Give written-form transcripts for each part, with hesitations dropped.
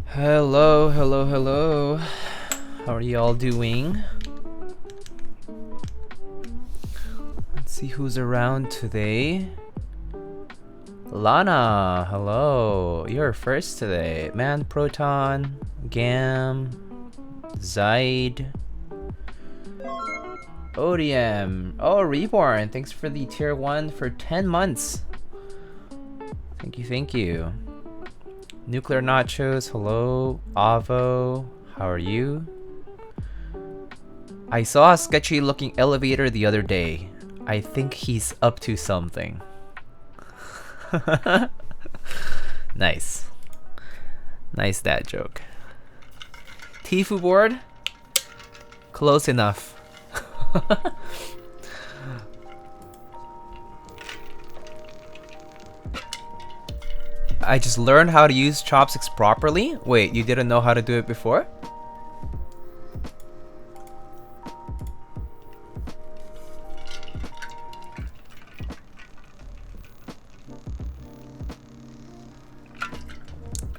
Hello, hello, hello. How are y'all doing? Let's see who's around today. Lana, hello. You're first today. Man, Proton, Gam, Zaid, ODM. Oh, Reborn. Thanks for the tier 1 for 10 months. Thank you, thank you. Nuclear Nachos, hello. Avo, how are you? I saw a sketchy looking elevator the other day. I think he's up to something. Nice. Nice dad joke. Tifu board? Close enough. I just learned how to use chopsticks properly. Wait, you didn't know how to do it before?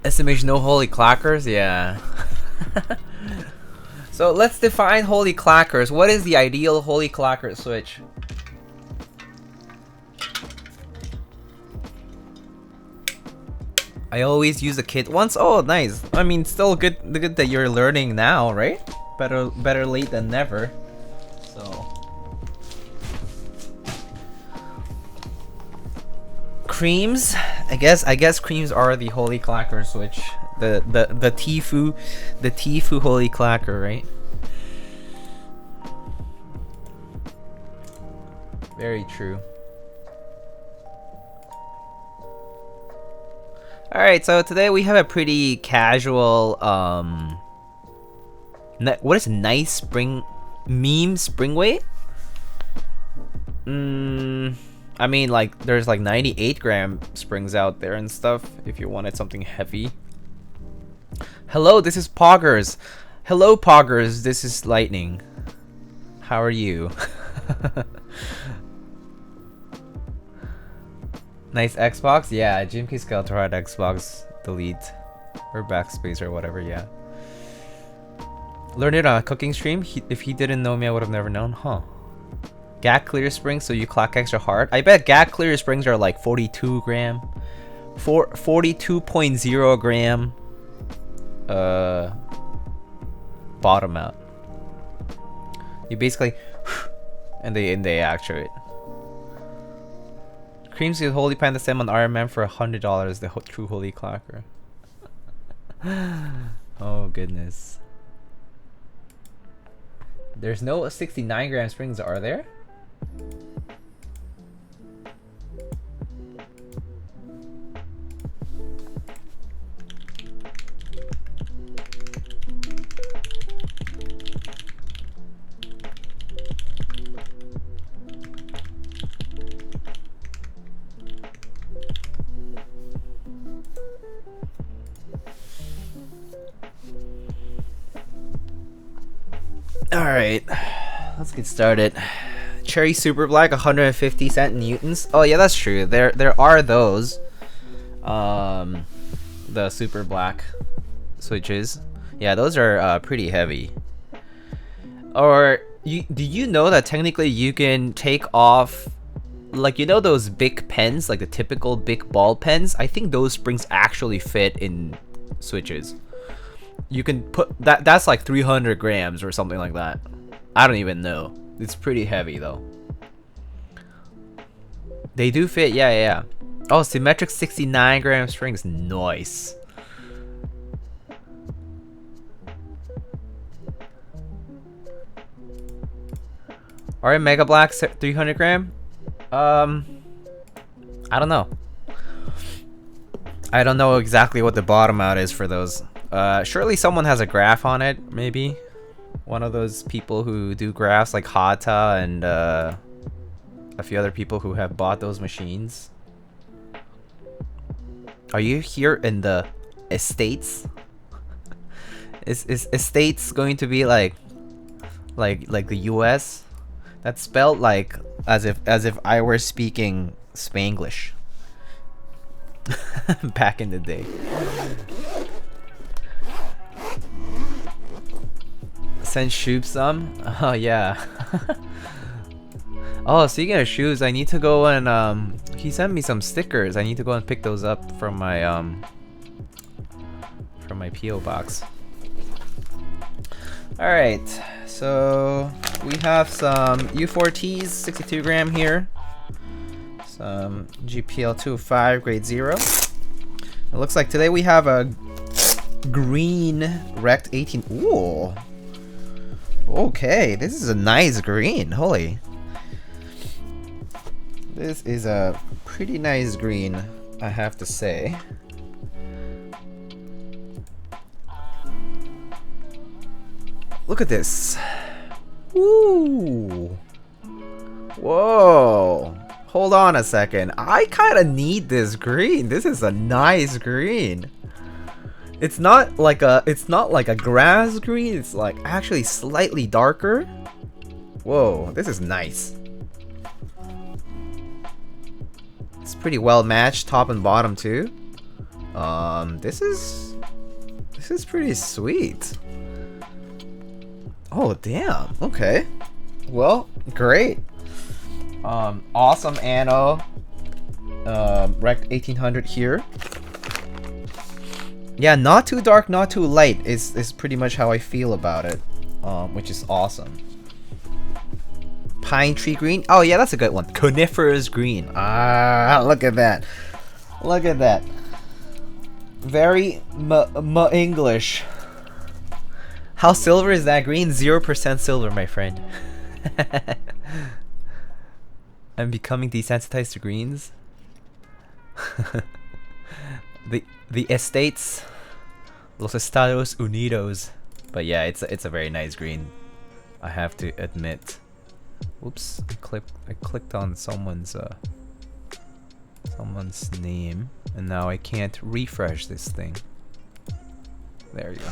Estimation no holy clackers? Yeah. So let's define holy clackers. What is the ideal holy clacker switch? I always use the kit once. Oh, nice. I mean, still good that you're learning now, right? Better late than never. So creams, I guess creams are the holy clacker switch. The Tifu holy clacker, right? Very true. Alright, so today we have a pretty casual, what is nice spring weight? I mean, like, there's like 98 gram springs out there and stuff, if you wanted something heavy. Hello, this is Poggers. Hello, Poggers, this is Lightning. How are you? Nice Xbox? Yeah, GMK Skeletor had Xbox delete or backspace or whatever, yeah. Learned it on a cooking stream. If he didn't know me, I would have never known, huh? GAC clear springs, so you clack extra hard. I bet GAC clear springs are like 42 gram. 42.0 gram bottom out. You basically and they actuate. Creams with Holy Panda Stem on RMM for $100. The true holy clacker. Oh goodness. There's no 69 gram springs, are there? Alright, let's get started. Cherry Super Black, 150 cent newtons. Oh yeah, that's true. There are those. The Super Black switches. Yeah, those are pretty heavy. Or do you know that technically you can take off, like, you know those big pens, like the typical big ball pens? I think those springs actually fit in switches. You can put that's like 300 grams or something like that. I don't even know. It's pretty heavy though. They do fit, yeah. Oh, symmetric 69-gram strings. Nice. Alright, Mega Black 300-gram. I don't know. I don't know exactly what the bottom out is for those. Surely someone has a graph on it, maybe. One of those people who do graphs like Hata and a few other people who have bought those machines. Are you here in the Estates? Is Estates going to be like the US? That's spelled like as if I were speaking Spanglish. Back in the day. Send Shoop some? Oh yeah. Oh, speaking of shoes, I need to go and he sent me some stickers. I need to go and pick those up from my PO box. Alright, so we have some U4Ts, 62-gram here. Some GPL205 grade 0. It looks like today we have a green Rekt1800. Ooh. Okay, this is a nice green. Holy. This is a pretty nice green, I have to say. Look at this. Ooh. Whoa. Hold on a second. I kind of need this green. This is a nice green. It's not like a grass green. It's like actually slightly darker. Whoa, this is nice. It's pretty well matched, top and bottom too. This is pretty sweet. Oh damn. Okay. Well, great. Awesome Anno. Rekt1800 here. Yeah, not too dark, not too light is pretty much how I feel about it. Which is awesome. Pine tree green. Oh yeah, that's a good one. Coniferous green. Ah, look at that. Look at that. Very English. How silver is that green? 0% silver, my friend. I'm becoming desensitized to greens. the Estates, Los Estados Unidos. But yeah, it's a very nice green, I have to admit. Oops, I clicked on someone's name, and now I can't refresh this thing. There you go.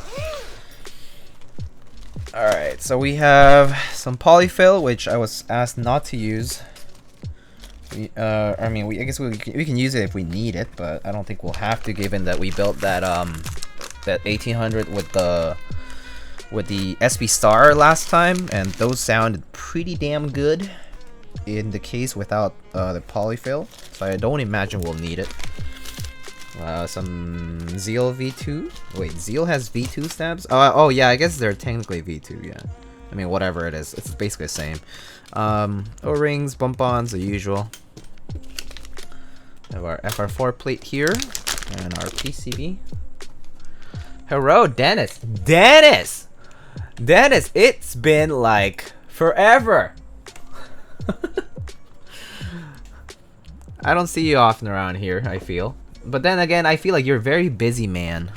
Alright, so we have some polyfill, which I was asked not to use. I mean, I guess we can use it if we need it, but I don't think we'll have to, given that we built that 1800 with the SB Star last time, and those sounded pretty damn good in the case without the polyfill. So I don't imagine we'll need it. Some Zeal V2. Wait, Zeal has V2 stabs? Oh yeah, I guess they're technically V2. Yeah, I mean whatever it is, it's basically the same. O-rings, bump-ons, the usual. We have our FR4 plate here and our PCB. Hello, Dennis. Dennis, it's been like forever. I don't see you often around here, I feel. But then again, I feel like you're a very busy man.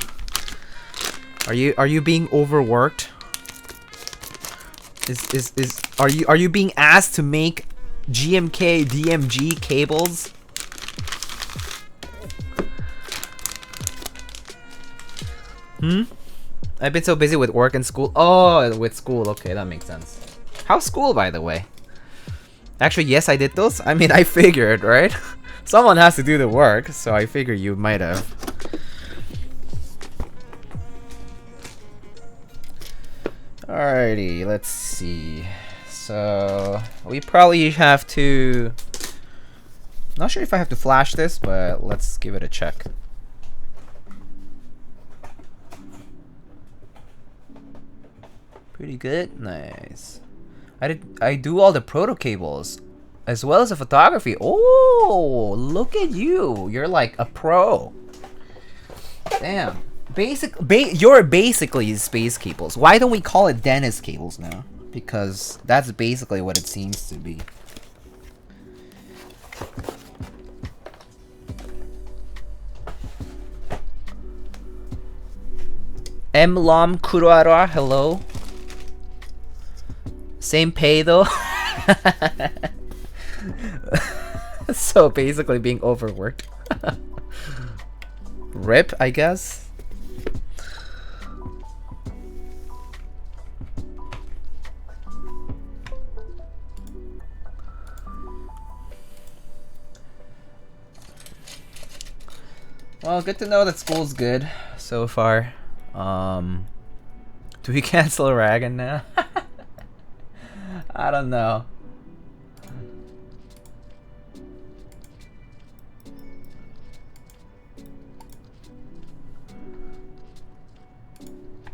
Are you being overworked? Are you being asked to make GMK DMG cables? I've been so busy with work and school. Oh, with school. Okay, that makes sense. How's school, by the way? Actually, yes, I did those. I mean, I figured, right? Someone has to do the work, so I figure you might have. Alrighty, let's see. So we probably have to. Not sure if I have to flash this, but let's give it a check. Pretty good, nice. I do all the proto cables. As well as a photography. Oh, look at you. You're like a pro. Damn. You're basically space cables. Why don't we call it Dennis cables now? Because that's basically what it seems to be. Mlom Kuroara, hello. Same pay though. So basically being overworked. Rip, I guess. Well, good to know that school's good so far. Do we cancel Ragan now? I don't know.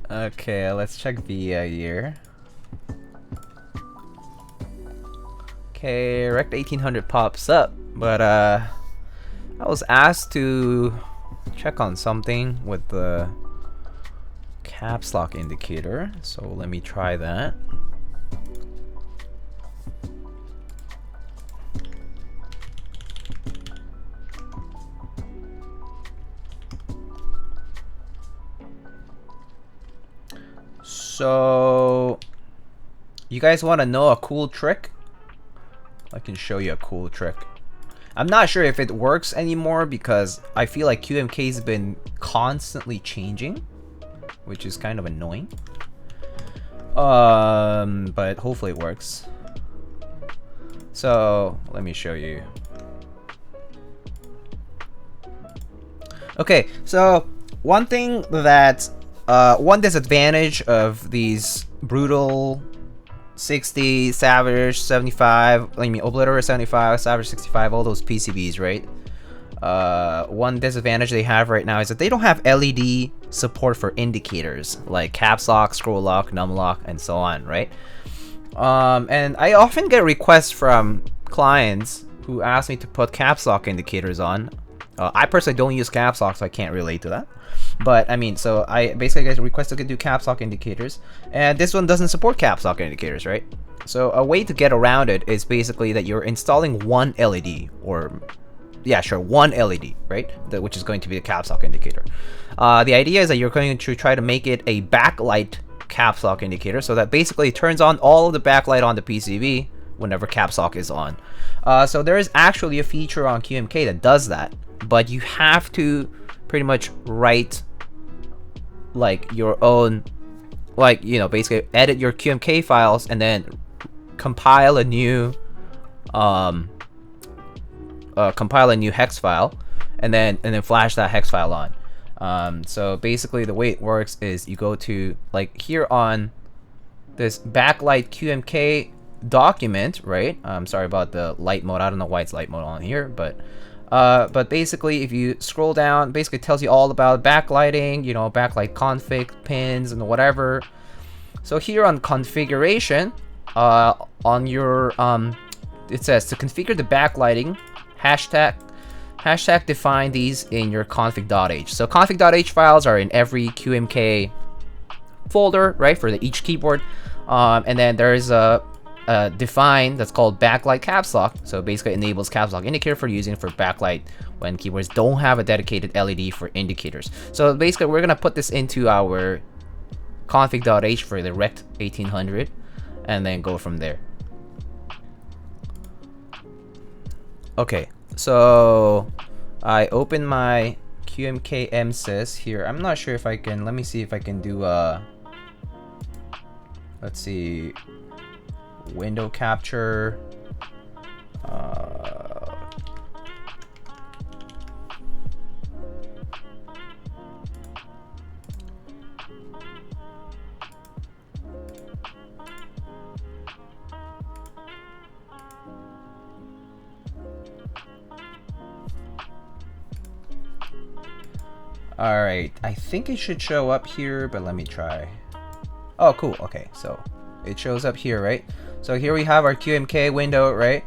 Okay, let's check VIA here. Okay, Rekt1800 pops up, but I was asked to check on something with the caps lock indicator, so let me try that. So, you guys want to know a cool trick? I can show you a cool trick. I'm not sure if it works anymore because I feel like QMK's been constantly changing, which is kind of annoying. But hopefully it works. So, let me show you. Okay, so one thing that one disadvantage of these brutal 60, Savage 75, I mean Obliterator 75, Savage 65, all those PCBs, right? One disadvantage they have right now is that they don't have LED support for indicators like caps lock, scroll lock, num lock, and so on, right? And I often get requests from clients who ask me to put caps lock indicators on. I personally don't use caps lock, so I can't relate to that. But I mean, so I basically get requested to do caps lock indicators, and this one doesn't support caps lock indicators, right? So a way to get around it is basically that you're installing one LED, or yeah, sure, one LED, right? Which is going to be a caps lock indicator. The idea is that you're going to try to make it a backlight caps lock indicator, so that basically it turns on all of the backlight on the PCB whenever caps lock is on. So there is actually a feature on QMK that does that, but you have to pretty much write like your own, like, you know, basically edit your QMK files and then compile a new hex file and then flash that hex file on. So basically the way it works is you go to, like, here on this backlight QMK document, right? I'm sorry about the light mode. I don't know why it's light mode on here, but basically if you scroll down, basically it tells you all about backlighting, you know, backlight config pins and whatever. So here on configuration, on your it says to configure the backlighting, hashtag define these in your config.h. So config.h files are in every QMK folder, right, for each keyboard. And then there is a define that's called backlight caps lock. So basically enables caps lock indicator for using for backlight when keyboards don't have a dedicated LED for indicators. So basically we're gonna put this into our config.h for the Rekt1800 and then go from there. Okay, so I open my QMK MSys here. I'm not sure if I can, let me see if I can do let's see, window capture. Alright, I think it should show up here, but let me try. Oh, cool. Okay, so it shows up here, right? So here we have our QMK window, right?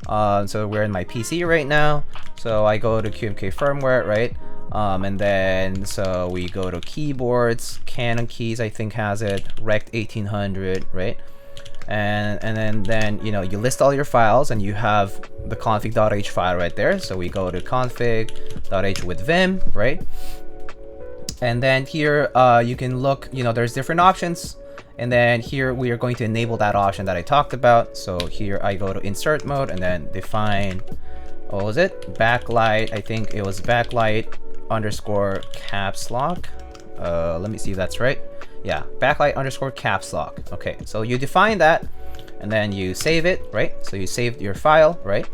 So we're in my PC right now. So I go to QMK firmware, right? And then so we go to keyboards. CannonKeys I think has it. Rekt1800, right? And then you know, you list all your files and you have the config.h file right there. So we go to config.h with vim, right? And then here you can look, you know, there's different options. And then here we are going to enable that option that I talked about. So here I go to insert mode and then define, what was it? Backlight, I think it was backlight underscore caps lock. Let me see if that's right. Yeah, backlight underscore caps lock. Okay, so you define that and then you save it, right? So you saved your file, right?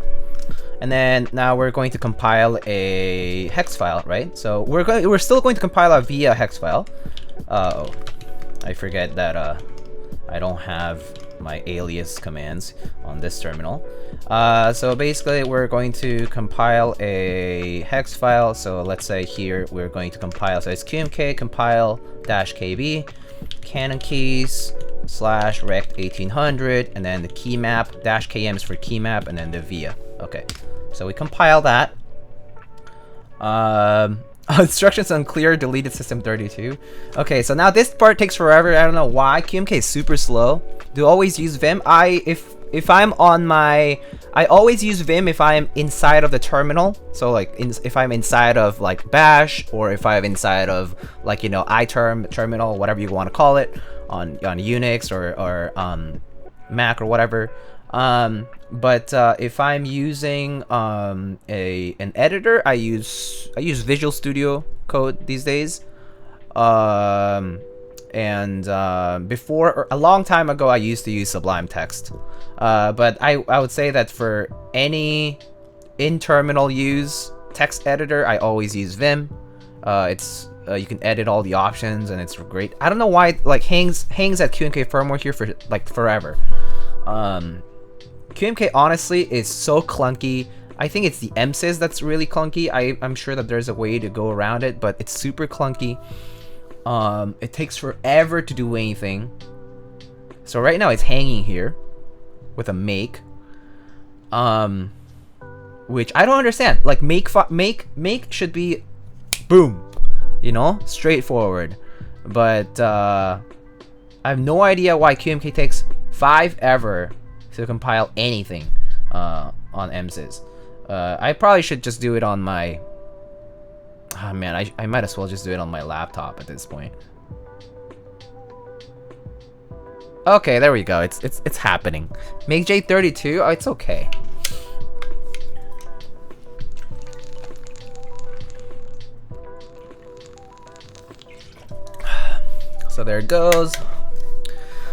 And then now we're going to compile a hex file, right? So we're still going to compile a via hex file. Oh, I forget that I don't have my alias commands on this terminal. So basically we're going to compile a hex file. So let's say here we're going to compile, so it's qmk compile -kb CannonKeys /rekt1800 and then the key map -km is for key map and then the via. Okay, so we compile that. Instructions unclear, deleted system 32. Okay, so now this part takes forever. I don't know why. QMK is super slow. Do always use Vim. If I'm on my, I always use Vim if I'm inside of the terminal. So like if I'm inside of like Bash, or if I'm inside of like, you know, terminal, whatever you want to call it, on Unix or Mac or whatever. But if I'm using an editor, I use Visual Studio Code these days. Before, a long time ago, I used to use Sublime Text. But I would say that for any in-terminal use text editor, I always use Vim. It's you can edit all the options and it's great. I don't know why it like hangs at QMK firmware here for like forever. QMK honestly is so clunky. I think it's the MSys that's really clunky. I'm sure that there's a way to go around it, but it's super clunky. It takes forever to do anything. So right now it's hanging here with a make, which I don't understand. Like make should be boom, you know, straightforward. But I have no idea why QMK takes forever to compile anything on MSys. I probably should just do it on my... Oh man, I might as well just do it on my laptop at this point. Okay, there we go. It's happening. Make J32? Oh, it's okay. So there it goes.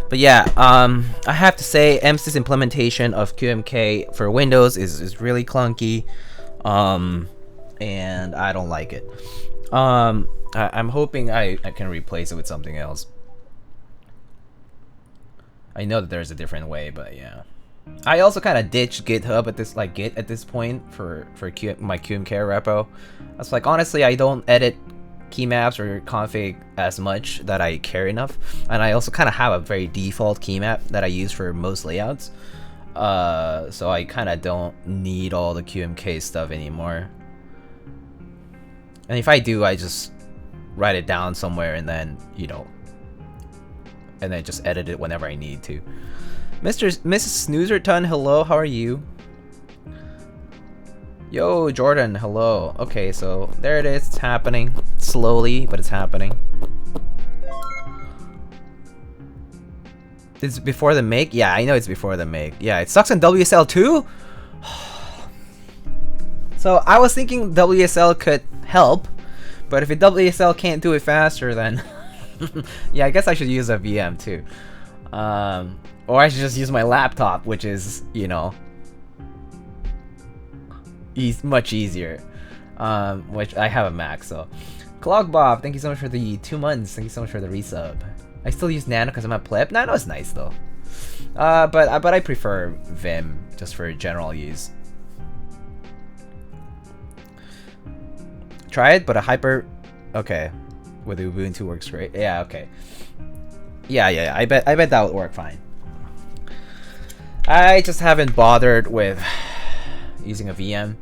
But yeah, I have to say MSys implementation of QMK for Windows is really clunky. And I don't like it. I'm hoping I can replace it with something else. I know that there's a different way, but yeah. I also kind of ditched GitHub at this Git at this point for my QMK repo. I was like, honestly, I don't edit key maps or config as much that I care enough, and I also kind of have a very default key map that I use for most layouts. So I kind of don't need all the QMK stuff anymore. And if I do, I just write it down somewhere and then, you know, and then just edit it whenever I need to. Mrs. Snoozerton, hello, how are you? Yo, Jordan, hello. Okay, so there it is, it's happening. Slowly, but it's happening. It's before the make? Yeah, I know it's before the make. Yeah, it sucks in WSL too? So I was thinking WSL could help, but if WSL can't do it faster, then yeah, I guess I should use a VM too. Or I should just use my laptop, which is, you know, much easier. Which I have a Mac, so. Clog Bob, thank you so much for the 2 months. Thank you so much for the resub. I still use Nano because I'm a pleb. Nano is nice though. But I prefer Vim just for general use. Try it, but a hyper. Okay, with Ubuntu works great. Yeah, okay. Yeah. I bet that would work fine. I just haven't bothered with using a VM.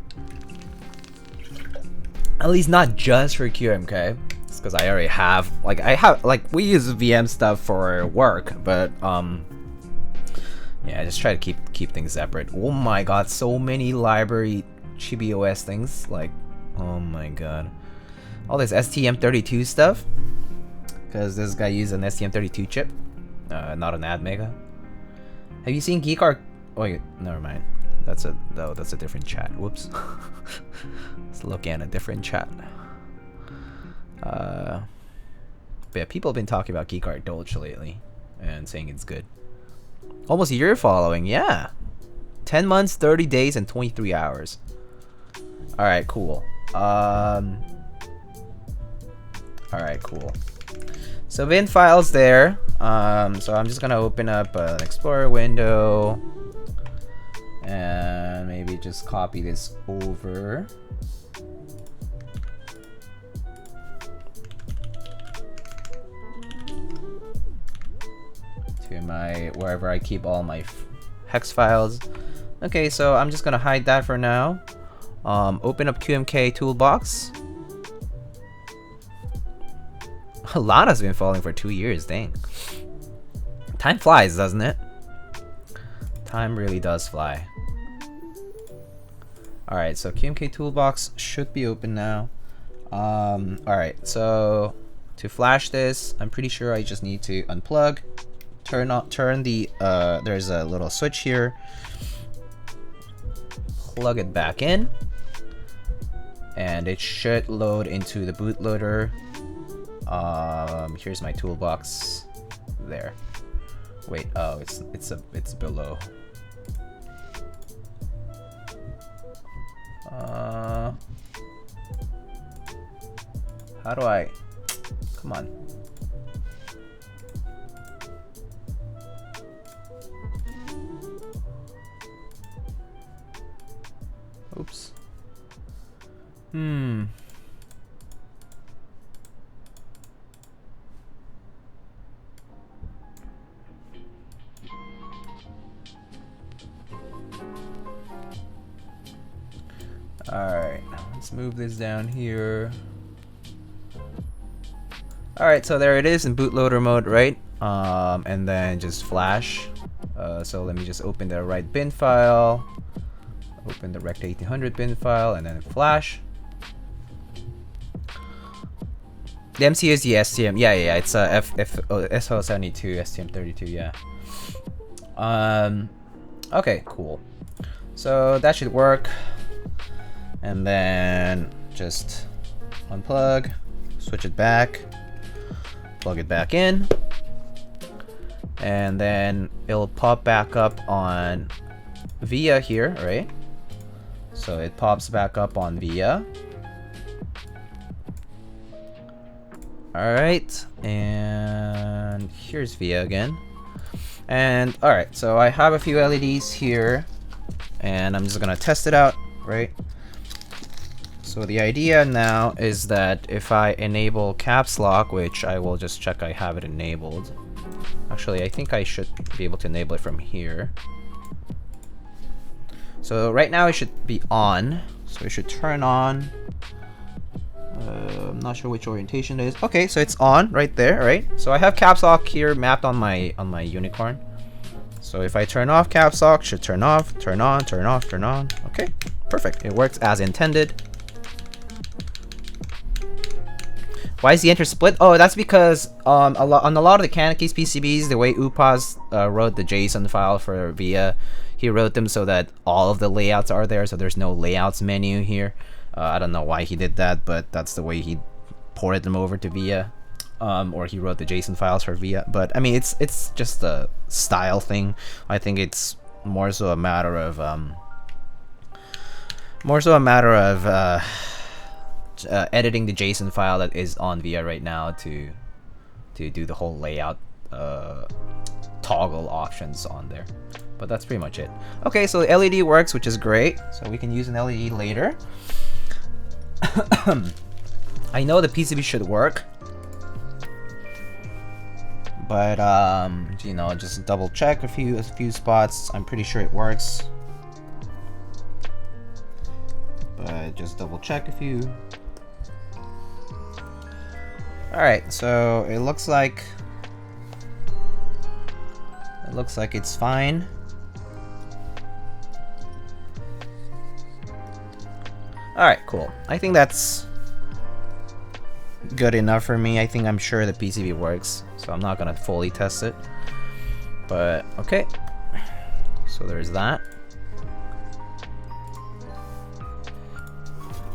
At least not just for QMK. It's because I already have we use VM stuff for work, but yeah, I just try to keep things separate. Oh my god, so many library ChibOS things. Like, oh my god, all this STM32 stuff. Because this guy used an STM32 chip, not an AdMega. Have you seen Geek Art? Oh wait, never mind. That's a different chat. Whoops. Let's look at a different chat. But yeah, people have been talking about Geek Art Dolce lately and saying it's good. Almost a year following, yeah. 10 months, 30 days, and 23 hours. All right, cool. All right, cool. So bin files there. So I'm just gonna open up an Explorer window and maybe just copy this over. To my wherever I keep all my hex files. Okay, so I'm just gonna hide that for now. Open up QMK toolbox. Lana's been falling for 2 years, dang. Time flies, doesn't it? Time really does fly. Alright, so QMK toolbox should be open now. Alright, so to flash this, I'm pretty sure I just need to unplug. Turn the there's a little switch here. Plug it back in. And it should load into the bootloader. Here's my toolbox. There. Wait, oh, it's below. How do I? Come on. Oops. Alright, let's move this down here. Alright, so there it is in bootloader mode, right? And then just flash. So let me just open the right bin file. Open the Rekt1800 bin file and then flash. The MCU is the STM. Yeah, it's a SO72 STM32. Yeah. Okay, cool. So that should work. And then just unplug, switch it back, plug it back in, and then it'll pop back up on VIA here, right? So it pops back up on VIA. Alright, and here's VIA again. And alright, so I have a few LEDs here, and I'm just gonna test it out, right? So the idea now is that if I enable caps lock, which I will just check I have it enabled. Actually, I think I should be able to enable it from here. So right now it should be on. So it should turn on. I'm not sure which orientation it is. Okay, so it's on right there, right? So I have caps lock here mapped on my unicorn. So if I turn off caps lock, it should turn off, turn on, turn off, turn on. Okay, perfect. It works as intended. Why is the enter split? Oh, that's because on a lot of the CannonKeys PCBs, the way Upaz wrote the JSON file for VIA, he wrote them so that all of the layouts are there, so there's no layouts menu here. I don't know why he did that, but that's the way he ported them over to VIA, or he wrote the JSON files for VIA. But I mean, it's just a style thing. I think it's more so a matter of editing the JSON file that is on VIA right now to do the whole layout toggle options on there. But that's pretty much it. Okay, so the LED works, which is great. So we can use an LED later. I know the PCB should work, but you know, just double check a few spots. I'm pretty sure it works. but just double check a few. Alright, so it looks like it's fine. Alright, cool. I think that's good enough for me. I'm sure the PCB works, so I'm not gonna fully test it. But okay. So there's that.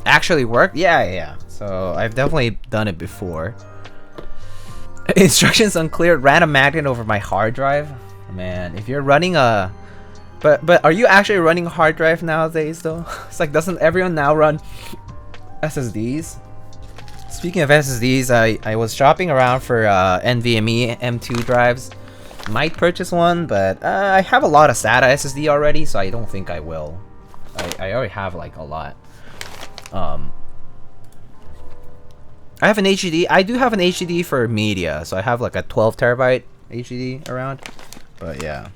Actually worked? Yeah. So I've definitely done it before. Instructions unclear. Random magnet over my hard drive. Man, if you're running a... But are you actually running a hard drive nowadays though? It's like, doesn't everyone now run SSDs? Speaking of SSDs, I was shopping around for NVMe M2 drives. Might purchase one, but I have a lot of SATA SSD already, so I don't think I will. I already have like a lot. I have an HDD. I do have an HDD for media, so I have like a 12 terabyte HDD around. But yeah.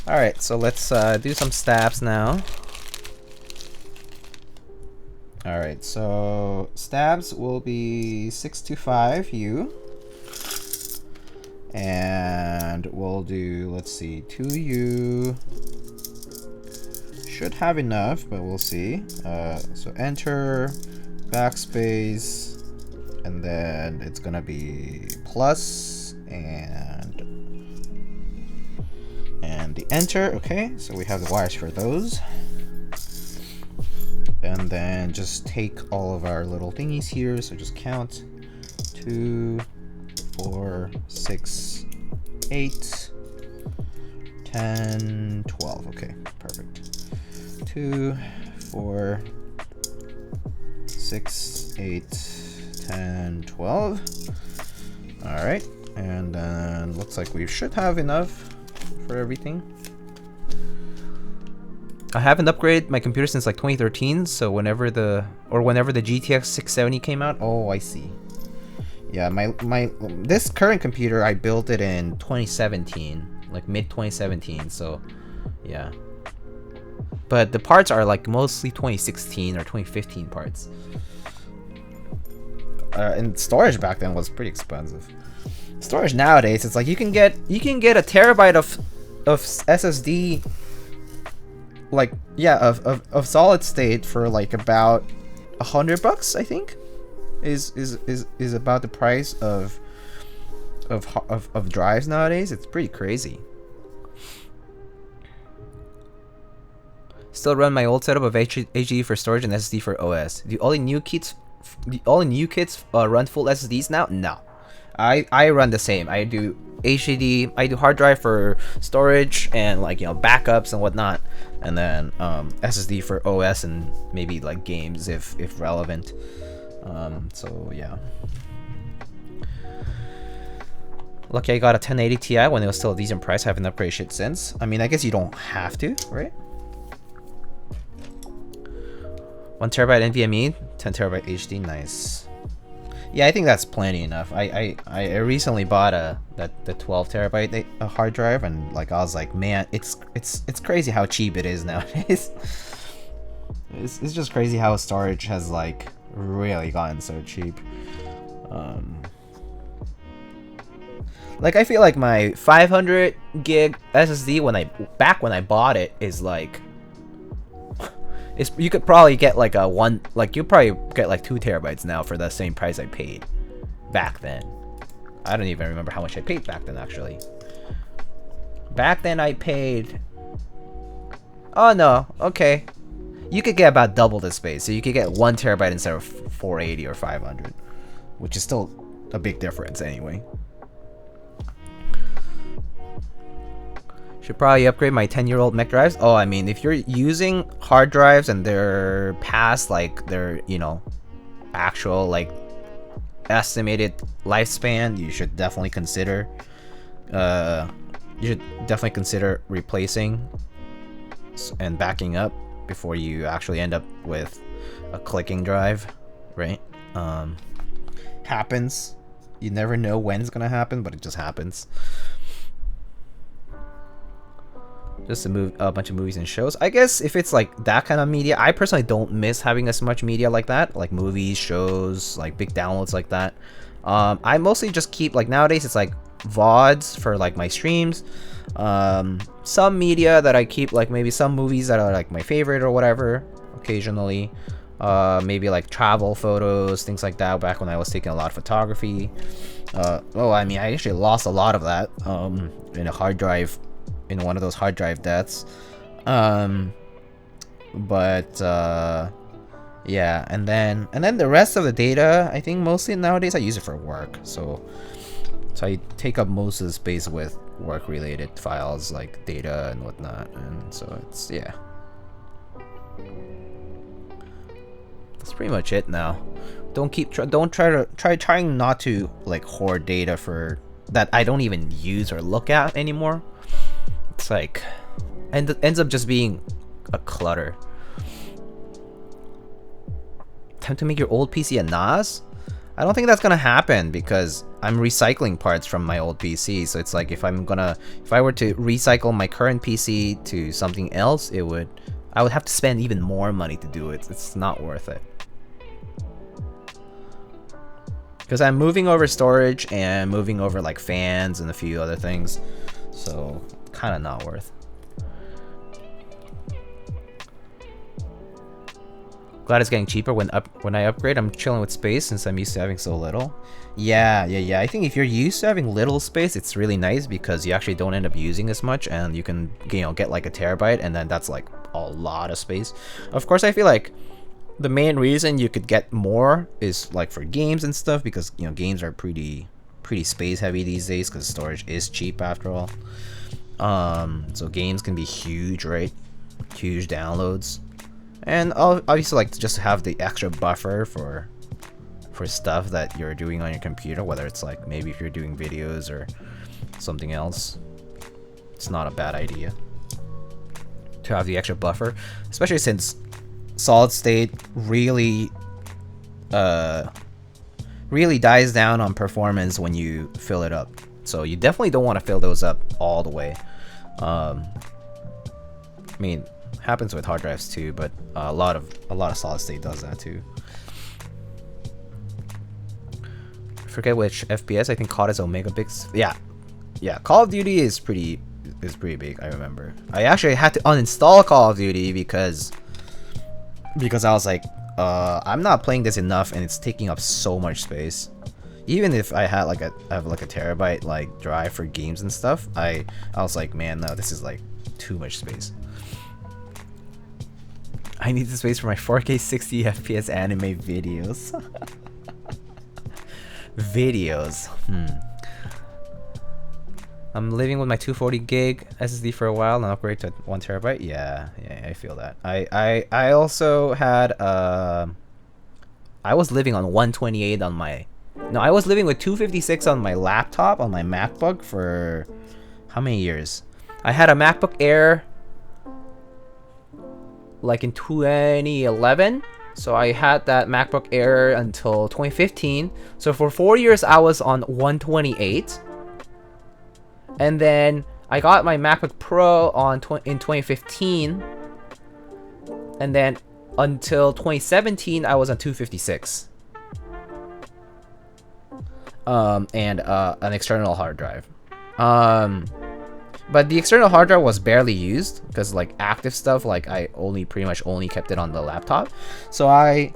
Alright, so let's do some stabs now. Alright, so stabs will be 625U. And we'll do, let's see, 2U. Should have enough, but we'll see. So enter, backspace, and then it's gonna be plus, and the enter. Okay, so we have the wires for those. And then just take all of our little thingies here, so just count 2, 4, 6, 8, 10, 12. Okay, perfect. 2, 4, 6, 8, 10, 12. Alright, and then looks like we should have enough for everything. I haven't upgraded my computer since like 2013, so whenever the GTX 670 came out. Oh, I see. Yeah, this current computer, I built it in 2017, like mid 2017, so yeah. But the parts are like mostly 2016 or 2015 parts. And storage back then was pretty expensive. Storage nowadays, it's like you can get a terabyte of SSD, like, yeah, of solid state for like about $100, I think. Is about the price of drives nowadays. It's pretty crazy. Still run my old setup of HDD for storage and SSD for OS. Do all the new kits run full SSDs now? No, I run the same. I do HDD, I do hard drive for storage and, like, you know, backups and whatnot, and then SSD for OS and maybe like games if relevant. So yeah. Lucky I got a 1080 Ti when it was still a decent price. I haven't upgraded shit since. I mean, I guess you don't have to, right? 1 terabyte NVMe, 10 terabyte HD, nice. Yeah, I think that's plenty enough. I recently bought the 12 terabyte hard drive, and like I was like, man, it's crazy how cheap it is nowadays. It's just crazy how storage has like really gotten so cheap. Like, I feel like my 500 gig SSD when I bought it is like, you could probably get like you probably get like 2 terabytes now for the same price I paid back then. I don't even remember how much I paid back then, actually. Back then I paid, oh no, okay, you could get about double the space, so you could get 1 terabyte instead of 480 or 500, which is still a big difference anyway. Should probably upgrade my 10-year-old mech drives. Oh, I mean, if you're using hard drives and they're past like their, you know, actual like estimated lifespan, you should definitely consider replacing and backing up before you actually end up with a clicking drive, right? Happens. You never know when it's gonna happen, but it just happens. Just a bunch of movies and shows. I guess if it's like that kind of media, I personally don't miss having as much media like that, like movies, shows, like big downloads like that. I mostly just keep, like, nowadays it's like VODs for like my streams. Some media that I keep, like maybe some movies that are like my favorite or whatever, occasionally. Maybe like travel photos, things like that, back when I was taking a lot of photography. I mean, I actually lost a lot of that in a hard drive, in one of those hard drive deaths. Yeah, and then the rest of the data, I think mostly nowadays I use it for work. So I take up most of the space with work related files like data and whatnot, and so it's, yeah. That's pretty much it now. Trying not to like hoard data for that I don't even use or look at anymore. It's like, and it ends up just being a clutter. Time to make your old PC a NAS? I don't think that's gonna happen because I'm recycling parts from my old PC. So it's like if I were to recycle my current PC to something else, I would have to spend even more money to do it. It's not worth it. Because I'm moving over storage and moving over like fans and a few other things. So kind of not worth. Glad it's getting cheaper when I upgrade. I'm chilling with space since I'm used to having so little. Yeah. I think if you're used to having little space, it's really nice because you actually don't end up using as much, and you can, get like a terabyte, and then that's like a lot of space. Of course, I feel like the main reason you could get more is like for games and stuff, because games are pretty space heavy these days because storage is cheap after all. So games can be huge, right? Huge downloads. And obviously, like, just have the extra buffer for stuff that you're doing on your computer, whether it's like maybe if you're doing videos or something else, it's not a bad idea to have the extra buffer, especially since solid state really dies down on performance when you fill it up. So you definitely don't want to fill those up all the way. I mean, happens with hard drives too, but a lot of solid state does that too. Forget which FPS. I think COD is Omega Bigs. Yeah, Call of Duty is pretty big. I remember. I actually had to uninstall Call of Duty because I was like, I'm not playing this enough, and it's taking up so much space. Even if I had I have like a terabyte like drive for games and stuff, I was like, man, no, this is like too much space. I need the space for my 4K 60 FPS anime videos. I'm living with my 240 gig SSD for a while and upgrade to 1 terabyte. Yeah, I feel that. I also had I was living on 128 on my I was living with 256 on my laptop on my MacBook for how many years? I had a MacBook Air like in 2011. So I had that MacBook Air until 2015. So for 4 years I was on 128. And then I got my MacBook Pro in 2015. And then until 2017 I was on 256. And an external hard drive. But the external hard drive was barely used because like active stuff, like I pretty much only kept it on the laptop. So I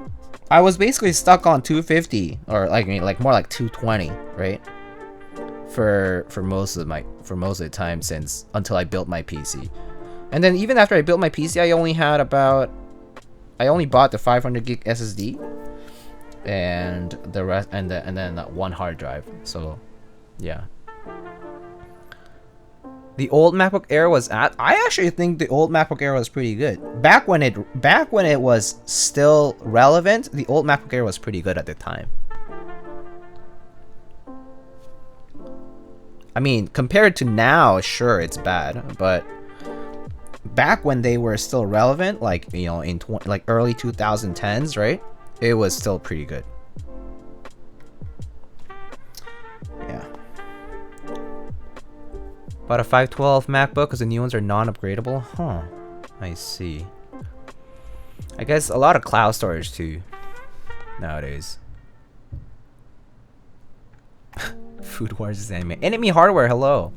was basically stuck on 250 or like more like 220, right? For most of the time until I built my PC. And then even after I built my PC, I only bought the 500 gig SSD and the rest, and then one hard drive. So yeah. The old MacBook Air I actually think the old MacBook Air was pretty good. Back when it was still relevant, the old MacBook Air was pretty good at the time. I mean, compared to now, sure, it's bad, but back when they were still relevant, like, in early 2010s, right? It was still pretty good. Yeah. Bought a 512 MacBook because the new ones are non-upgradable. Huh. I see. I guess a lot of cloud storage too nowadays. Food Wars is anime. Enemy hardware, hello.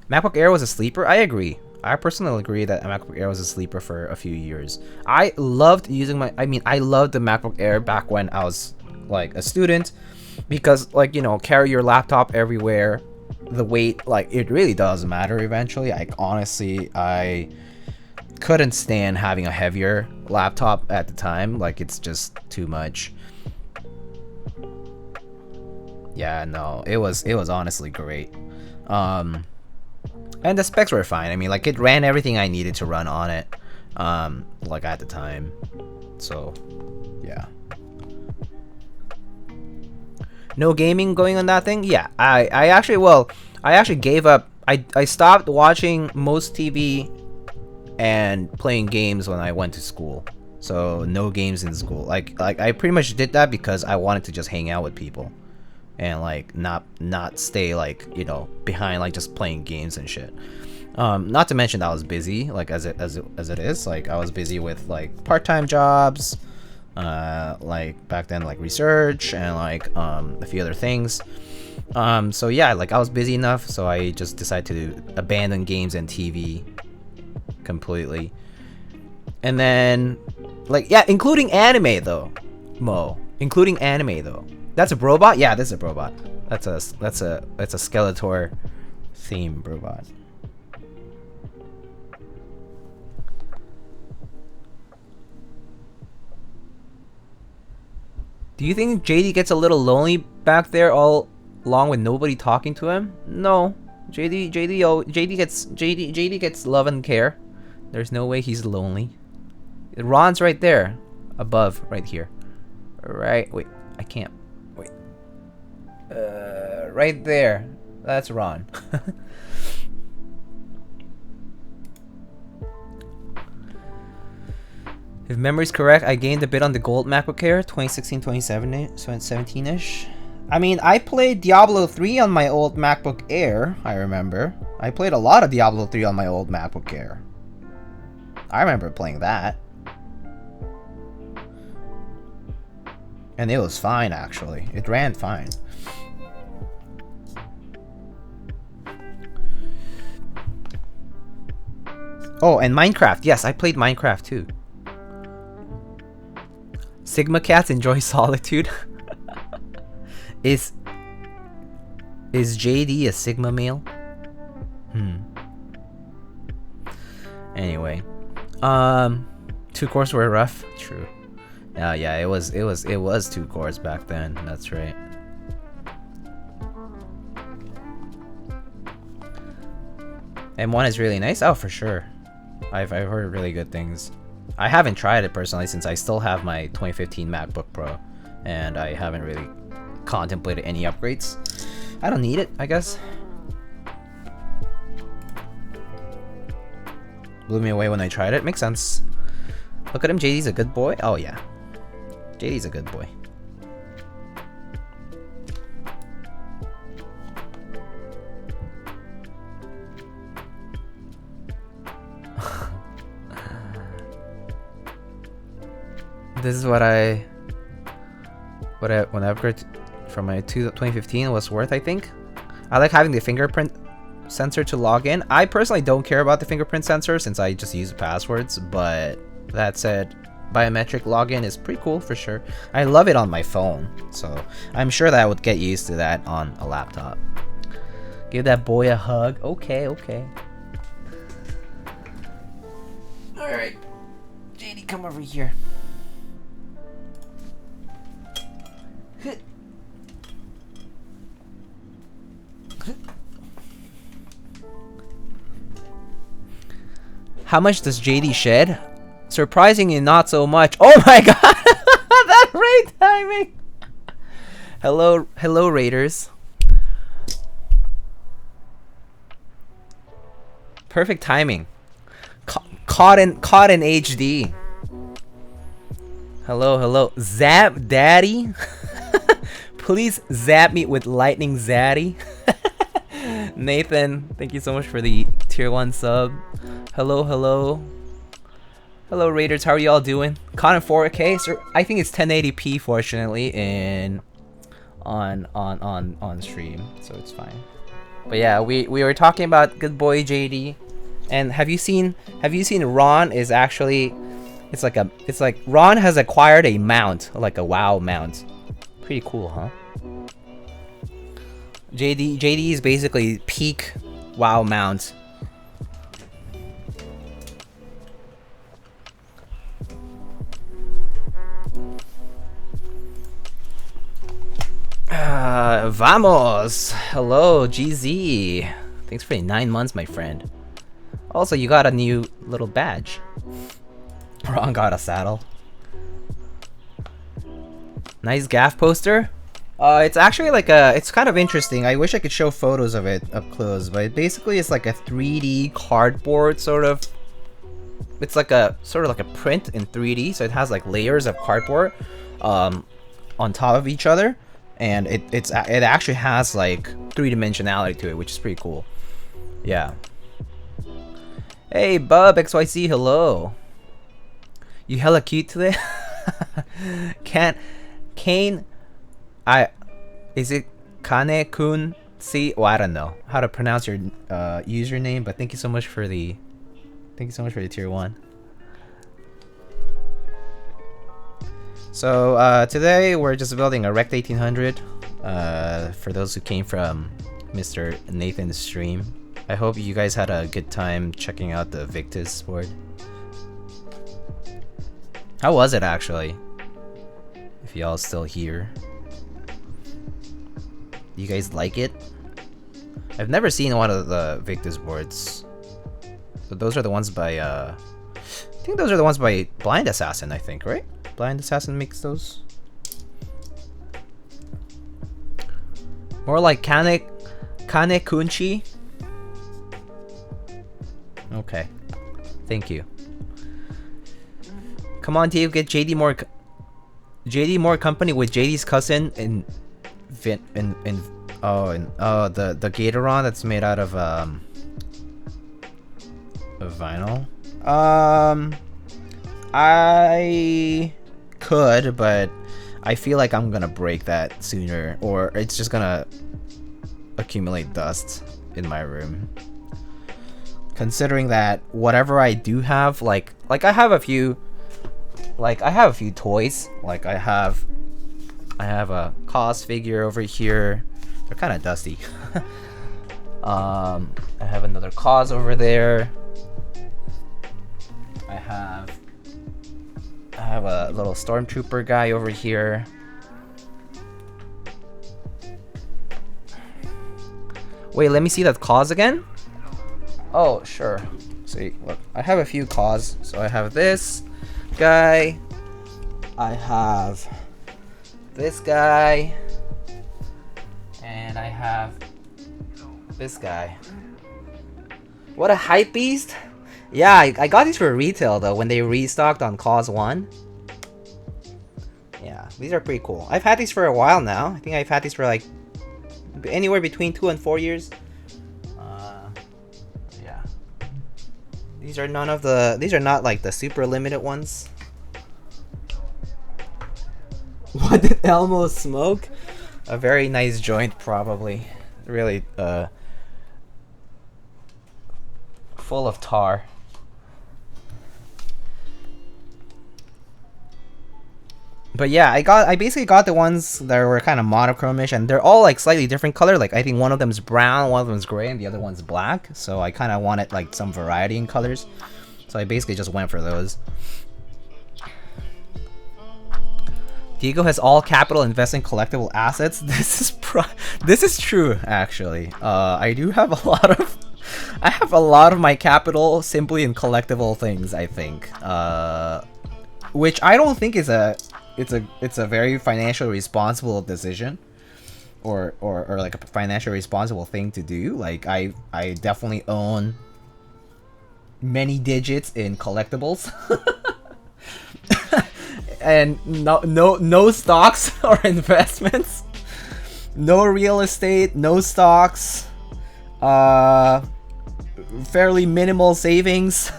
MacBook Air was a sleeper? I agree. I personally agree that MacBook Air was a sleeper for a few years. I loved using I loved the MacBook Air back when I was like a student, because like, you know, carry your laptop everywhere. The weight, like, it really does matter eventually. I couldn't stand having a heavier laptop at the time. Like, it's just too much. Yeah, no, it was honestly great. And the specs were fine. I mean, like, it ran everything I needed to run on it, like, at the time. So, yeah. No gaming going on that thing? Yeah, I actually gave up. I stopped watching most TV and playing games when I went to school. So, no games in school. Like I pretty much did that because I wanted to just hang out with people. And like not stay, like, you know, behind, like, just playing games and shit. Not to mention that I was busy, like, as it is. Like, I was busy with like part-time jobs, like back then, like research and like a few other things. So yeah, like I was busy enough, so I just decided to abandon games and TV completely. And then, like, yeah, including anime though, including anime though. That's a robot? Yeah, this is a robot. That's a Skeletor theme robot. Do you think JD gets a little lonely back there all along with nobody talking to him? No. JD gets love and care. There's no way he's lonely. Ron's right there. Above, right here. Right, wait, I can't. Wait. Right there. That's Ron. If memory's correct, I gained a bit on the gold MacBook Air, 2016, 2017-ish. I mean, I played Diablo 3 on my old MacBook Air, I remember. I played a lot of Diablo 3 on my old MacBook Air. I remember playing that. And it was fine, actually. It ran fine. Oh, and Minecraft. Yes, I played Minecraft too. Sigma cats enjoy solitude. Is JD a Sigma male? Anyway, 2 cores were rough. True. Yeah, it was 2 cores back then. That's right. M1 is really nice. Oh, for sure. I've heard really good things. I haven't tried it personally since I still have my 2015 MacBook Pro, and I haven't really contemplated any upgrades. I don't need it, I guess. Blew me away when I tried it. Makes sense. Look at him. JD's a good boy. Oh yeah, JD's a good boy. This is what I when I upgrade from my 2015 was worth, I think. I like having the fingerprint sensor to log in. I personally don't care about the fingerprint sensor since I just use passwords, but that said, biometric login is pretty cool for sure. I love it on my phone, so I'm sure that I would get used to that on a laptop. Give that boy a hug. Okay. Alright. JD, come over here. How much does JD shed? Surprisingly, not so much. Oh my god! That raid timing! Hello, Raiders. Perfect timing. Caught in HD. Hello. Zap Daddy? Please zap me with lightning zaddy. Nathan, thank you so much for the tier 1 sub. Hello, hello. Hello Raiders, how are y'all doing? Caught in 4K, so I think it's 1080p fortunately in on stream, so it's fine. But yeah, we were talking about good boy JD, and have you seen Ron is actually it's like Ron has acquired a mount, like a WoW mount. Pretty cool, huh? JD is basically peak WoW mount. Vamos! Hello, GZ. Thanks for the 9 months, my friend. Also, you got a new little badge. Ron got a saddle. Nice gaff poster. It's actually like it's kind of interesting. I wish I could show photos of it up close, but basically it's like a 3D cardboard sort of. It's like a sort of like a print in 3D, so it has like layers of cardboard on top of each other. And it actually has like 3-dimensionality to it, which is pretty cool. Yeah. Hey, Bub XYC, hello. You hella cute today. Kane, is it Kane-kun? See, well, I don't know how to pronounce your username, but thank you so much for the tier 1. So today we're just building a Rekt1800 for those who came from Mr. Nathan's stream. I hope you guys had a good time checking out the Victus board. How was it actually? If y'all still here. You guys like it? I've never seen one of the Victus boards. So those are the ones by I think those are the ones by Blind Assassin, I think, right? Blind Assassin makes those. More like Kane-kunchi. Okay. Thank you. Come on, Dave, get JD more company with JD's cousin the Gatoron that's made out of vinyl. I could, but I feel like I'm gonna break that sooner, or it's just gonna accumulate dust in my room. Considering that whatever I do have, like I have a few toys. Like I have a Cos figure over here. They're kind of dusty. I have another Cos over there. I have a little stormtrooper guy over here. Wait, let me see that Cos again. Oh, sure. See, look, I have a few Cos. So I have this guy. I have this guy. And I have this guy. What a hype beast! Yeah, I got these for retail though when they restocked on Cause 1. Yeah, these are pretty cool. I've had these for a while now. I think I've had these for like anywhere between 2 and 4 years. Yeah. These are not like the super limited ones. What did Elmo smoke? A very nice joint, probably. Really, full of tar. But yeah, I basically got the ones that were kind of monochromish, and they're all like slightly different color. Like I think one of them's brown, one of them's gray, and the other one's black. So I kind of wanted like some variety in colors. So I basically just went for those. Diego has all capital invest in collectible assets. This is true actually. I do have a lot of my capital simply in collectible things, I think. Which I don't think is it's a very financially responsible decision, or like a financially responsible thing to do. Like I definitely own many digits in collectibles. And no stocks or investments, no real estate, no stocks. Fairly minimal savings.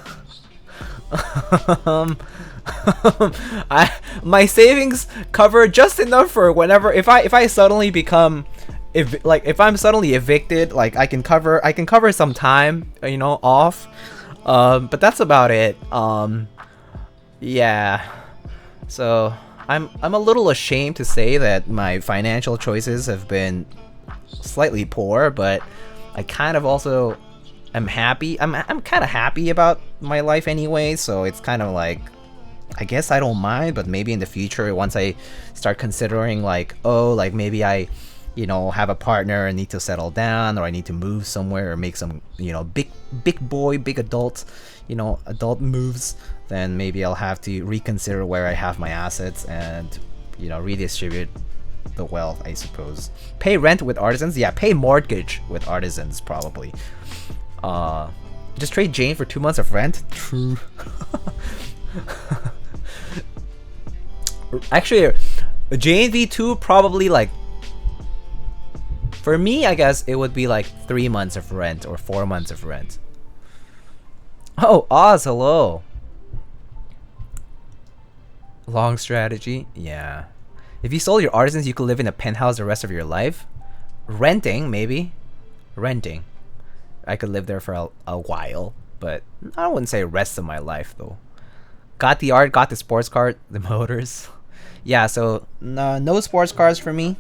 My savings cover just enough for whenever if I suddenly become if I'm suddenly evicted, like I can cover some time, you know, off. But that's about it. Yeah. So I'm a little ashamed to say that my financial choices have been slightly poor, but I kind of also am happy. I'm kind of happy about my life anyway, so it's kind of like, I guess I don't mind, but maybe in the future, once I start considering like, oh, like maybe I, you know, have a partner and need to settle down, or I need to move somewhere or make some, you know, big adult, you know, adult moves, then maybe I'll have to reconsider where I have my assets and, you know, redistribute the wealth, I suppose. Pay rent with artisans? Yeah, pay mortgage with artisans, probably. Just trade Jane for 2 months of rent? True. Actually, Jane V2 probably like, for me, I guess it would be like 3 months of rent or 4 months of rent. Oh, Oz, hello. Long strategy? Yeah. If you sold your artisans, you could live in a penthouse the rest of your life. Renting, maybe. Renting. I could live there for a while, but I wouldn't say rest of my life though. Got the art, got the sports car, the motors. Yeah, so no sports cars for me.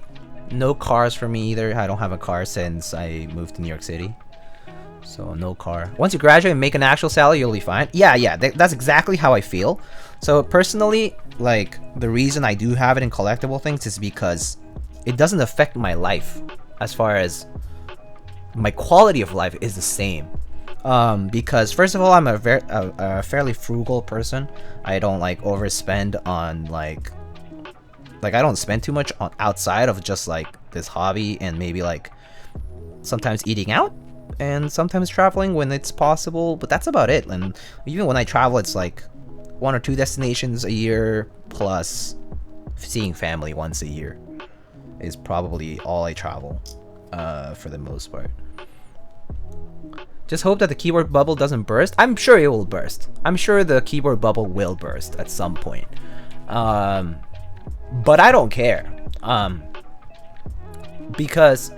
No cars for me either. I don't have a car since I moved to New York City. So no car. Once you graduate and make an actual salary, you'll be fine. Yeah, that's exactly how I feel. So personally, like, the reason I do have it in collectible things is because it doesn't affect my life, as far as my quality of life is the same. Because first of all, I'm a fairly frugal person. I don't like overspend on like I don't spend too much on outside of just like this hobby, and maybe like sometimes eating out and sometimes traveling when it's possible, but that's about it. And even when I travel, it's like 1 or 2 destinations a year, plus seeing family once a year is probably all I travel for the most part. Just hope that the keyboard bubble doesn't burst. I'm sure it will burst. I'm sure the keyboard bubble will burst at some point. But I don't care. Because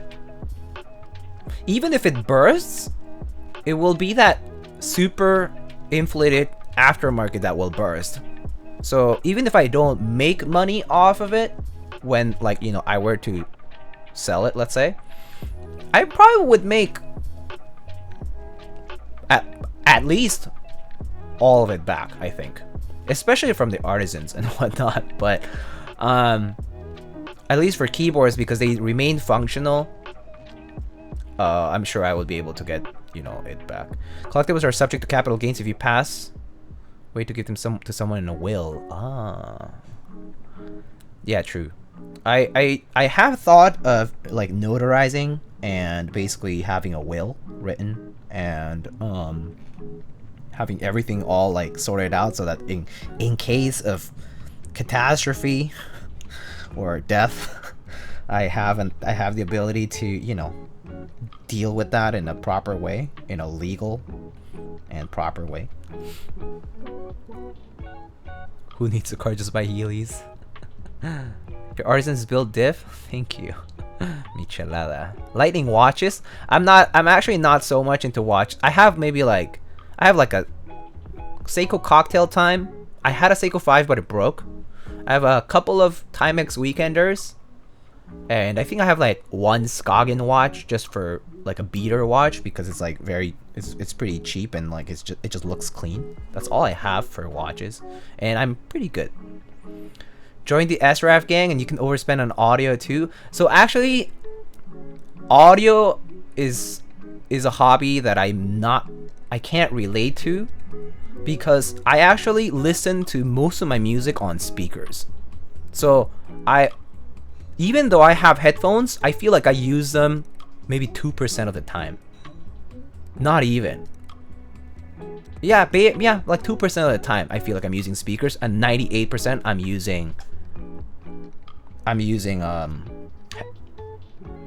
even if it bursts, it will be that super inflated aftermarket that will burst. So even if I don't make money off of it, when, like, you know, I were to sell it, let's say, I probably would make at least all of it back, I think, especially from the artisans and whatnot. But at least for keyboards, because they remain functional, I'm sure I would be able to get, you know, it back. Collectibles are subject to capital gains if you pass. Wait to give them to someone in a will. Yeah, true. I have thought of like notarizing and basically having a will written and having everything all like sorted out, so that in case of catastrophe or death, I have the ability to, you know, deal with that in a proper way, in a legal and proper way. Who needs a car? Just buy Heelys. Your artisans build diff? Thank you. Michelada. Lightning watches? I'm actually not so much into watch. I have like a Seiko Cocktail Time. I had a Seiko 5, but it broke. I have a couple of Timex Weekenders, and I think I have like one Skagen watch just for like a beater watch, because it's like it's pretty cheap and like it just looks clean. That's all I have for watches, and I'm pretty good. Join the SRAF gang and you can overspend on audio too. So actually, audio is a hobby that I can't relate to, because I actually listen to most of my music on speakers. So even though I have headphones, I feel like I use them maybe 2% of the time. Not even. Yeah, like 2% of the time I feel like I'm using speakers, and 98% I'm using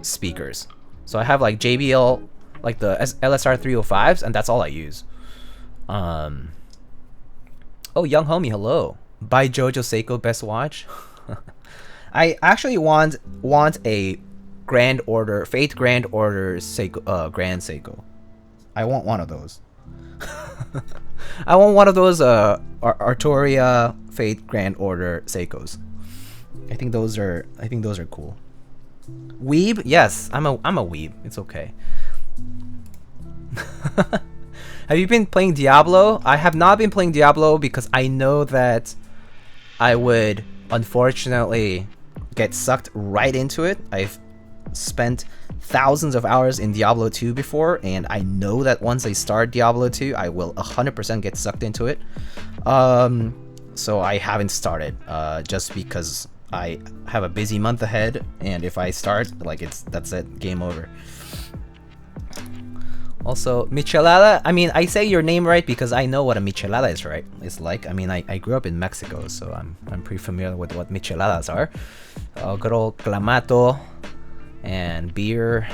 speakers. So I have like JBL like the LSR 305s, and that's all I use. Oh, young homie, hello. Buy Jojo Seiko best watch. I actually want a Grand Order, Fate Grand Order Seiko, Grand Seiko. I want one of those. I want one of those Arturia Fate Grand Order Seikos. I think those are cool. Weeb? Yes, I'm a weeb. It's okay. Have you been playing Diablo? I have not been playing Diablo because I know that I would unfortunately get sucked right into it. I've spent thousands of hours in Diablo 2 before, and I know that once I start Diablo 2, I will 100% get sucked into it. So I haven't started, just because I have a busy month ahead, and if I start, like, that's it, game over. Also, michelada, I mean, I say your name right because I know what a michelada is, right? It's like, I mean, I grew up in Mexico, so I'm pretty familiar with what micheladas are. Good old clamato, and beer,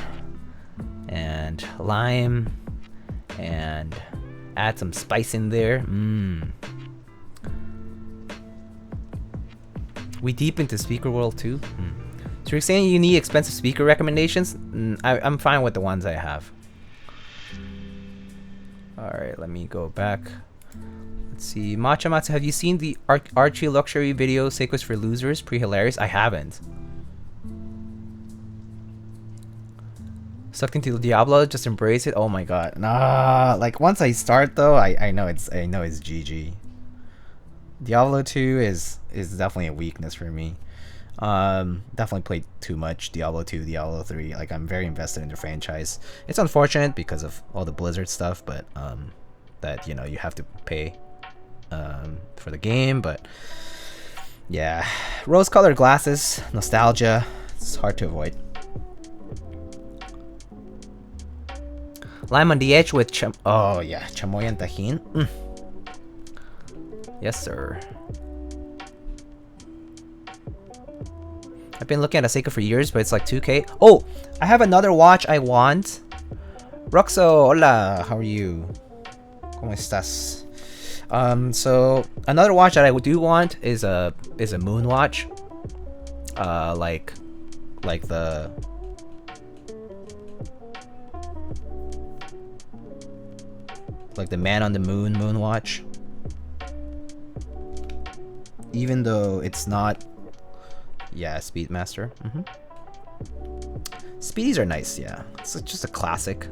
and lime, and add some spice in there. We deep into speaker world too. So you're saying you need expensive speaker recommendations? I'm fine with the ones I have. Alright, let me go back. Let's see. Machamatsu, have you seen the Archie luxury video Seikos for Losers? Pretty hilarious. I haven't. Sucked into Diablo, just embrace it. Oh my god. Nah, like once I start though, I know it's GG. Diablo 2 is definitely a weakness for me. Definitely played too much Diablo 2, Diablo 3. Like, I'm very invested in the franchise. It's unfortunate because of all the Blizzard stuff, but that, you know, you have to pay for the game. But yeah, rose-colored glasses, nostalgia. It's hard to avoid. Lime on the edge with oh yeah, chamoy and tajin. Yes, sir. I've been looking at a Seiko for years, but it's like 2K. Oh, I have another watch I want. Roxo, hola, how are you? ¿Cómo estás? So another watch that I do want is a moon watch. Like the man on the moon watch. Even though it's not. Yeah, Speedmaster. Speedies are nice, yeah. It's just a classic.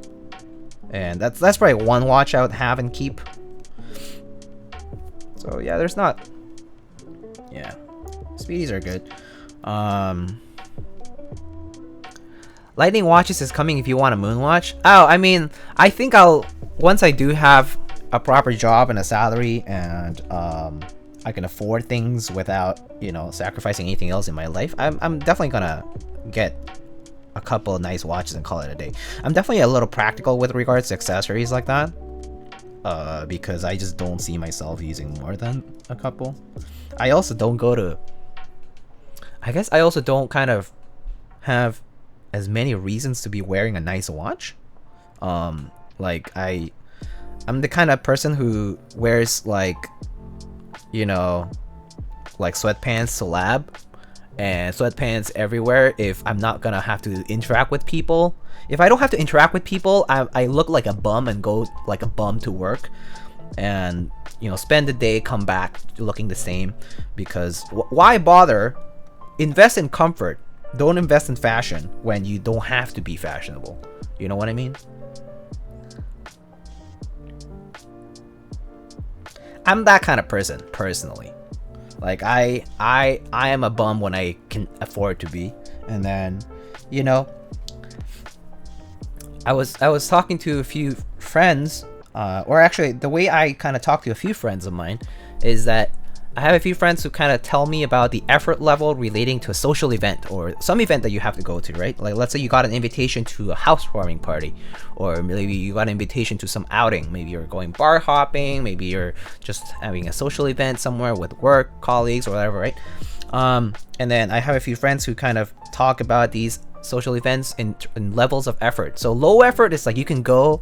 And that's probably one watch I would have and keep. So yeah, there's not. Yeah, Speedies are good. Lightning watches is coming if you want a moon watch. Oh, I mean, I think once I do have a proper job and a salary, and I can afford things without, you know, sacrificing anything else in my life, I'm definitely gonna get a couple of nice watches and call it a day. I'm definitely a little practical with regards to accessories like that, because I just don't see myself using more than a couple. I also don't kind of have as many reasons to be wearing a nice watch. Like I'm the kind of person who wears, like, you know, like sweatpants to lab and sweatpants everywhere if I'm not gonna have to interact with people. If I don't have to interact with people, I look like a bum and go like a bum to work, and, you know, spend the day, come back looking the same. Because why bother? Invest in comfort. Don't invest in fashion when you don't have to be fashionable. You know what I mean? I'm that kind of person, personally. Like, I am a bum when I can afford to be. And then, you know, I was talking to a few friends, or actually the way I kind of talk to a few friends of mine is that I have a few friends who kind of tell me about the effort level relating to a social event or some event that you have to go to, right? Like, let's say you got an invitation to a housewarming party, or maybe you got an invitation to some outing. Maybe you're going bar hopping, maybe you're just having a social event somewhere with work colleagues or whatever, right? And then I have a few friends who kind of talk about these social events in levels of effort. So low effort is like you can go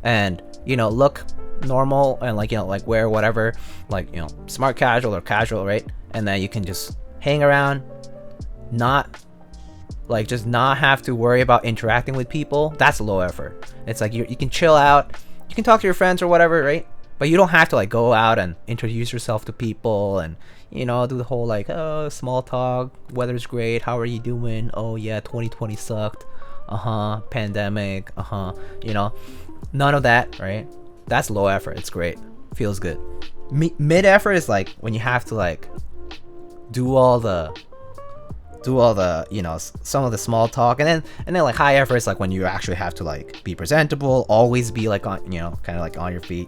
and, you know, look normal and like, you know, like wear whatever, like, you know, smart casual or casual, right? And then you can just hang around, not like just not have to worry about interacting with people. That's low effort. It's like you can chill out, you can talk to your friends or whatever, right? But you don't have to like go out and introduce yourself to people and, you know, do the whole like, oh, small talk, weather's great, how are you doing? Oh yeah, 2020 sucked. Pandemic, you know, none of that, right? That's low effort. It's great, feels good. Mid effort is like when you have to like do all the, you know, some of the small talk, and then like high effort is like when you actually have to like be presentable, always be like on, you know, kind of like on your feet,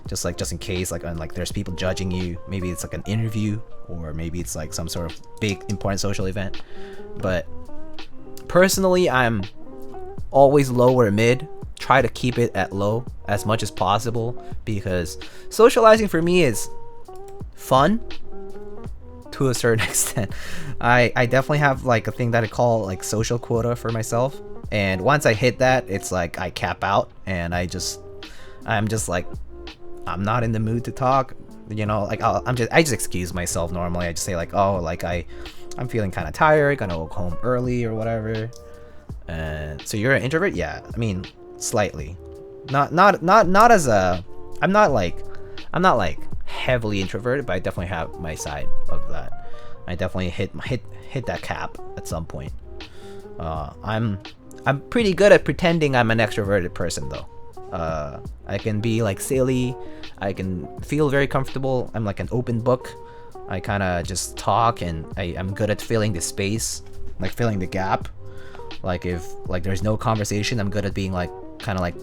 just in case like on, like there's people judging you, maybe it's like an interview or maybe it's like some sort of big important social event. But personally, I'm always low or mid. Try to keep it at low as much as possible because socializing for me is fun to a certain extent. I definitely have like a thing that I call like social quota for myself, and once I hit that, it's like I cap out and I'm just like, I'm not in the mood to talk, you know, like I just excuse myself normally. I just say like, oh, like I'm feeling kind of tired, gonna go home early or whatever. And so you're an introvert? Yeah, I mean, slightly. Not as a, I'm not like heavily introverted, but I definitely have my side of that. I definitely hit that cap at some point. I'm pretty good at pretending I'm an extroverted person though. I can be like silly, I can feel very comfortable, I'm like an open book. I kind of just talk, and I'm good at filling the space, like filling the gap. Like if like there's no conversation, I'm good at being like kind of like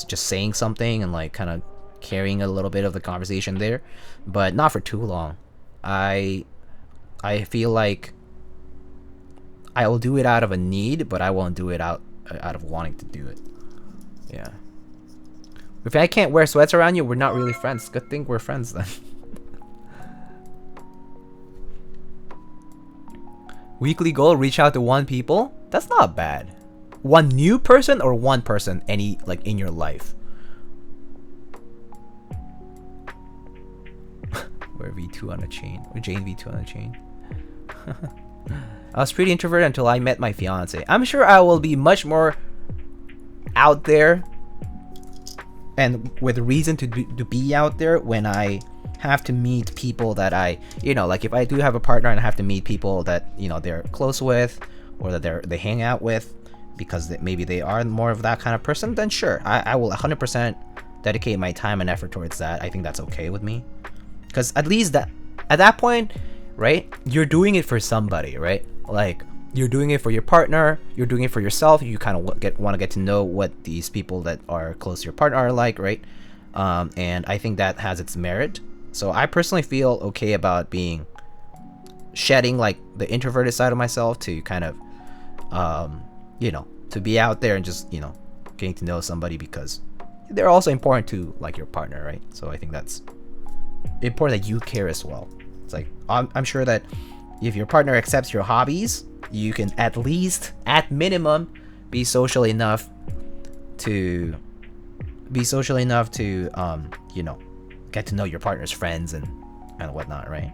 just saying something and like kind of carrying a little bit of the conversation there, but not for too long. I feel like I will do it out of a need, but I won't do it out of wanting to do it. Yeah. If I can't wear sweats around you, we're not really friends. Good thing we're friends then. Weekly goal, reach out to 1 people. That's not bad. 1 new person or 1 person any like in your life. We're V2 on a chain. Or Jane V2 on a chain. I was pretty introverted until I met my fiance. I'm sure I will be much more out there and with reason to be out there when I have to meet people that I, you know, like if I do have a partner and I have to meet people that, you know, they're close with or that they hang out with because maybe they are more of that kind of person, then sure, I will 100% dedicate my time and effort towards that. I think that's okay with me. Because at least that at that point, right, you're doing it for somebody, right? Like you're doing it for your partner, you're doing it for yourself. You kind of want to get to know what these people that are close to your partner are like, right? And I think that has its merit. So I personally feel okay about shedding like the introverted side of myself to kind of, you know, to be out there and just, you know, getting to know somebody because they're also important to like your partner, right? So I think that's important that you care as well. It's like I'm sure that if your partner accepts your hobbies, you can at least, at minimum, be social enough to you know, get to know your partner's friends and whatnot, right?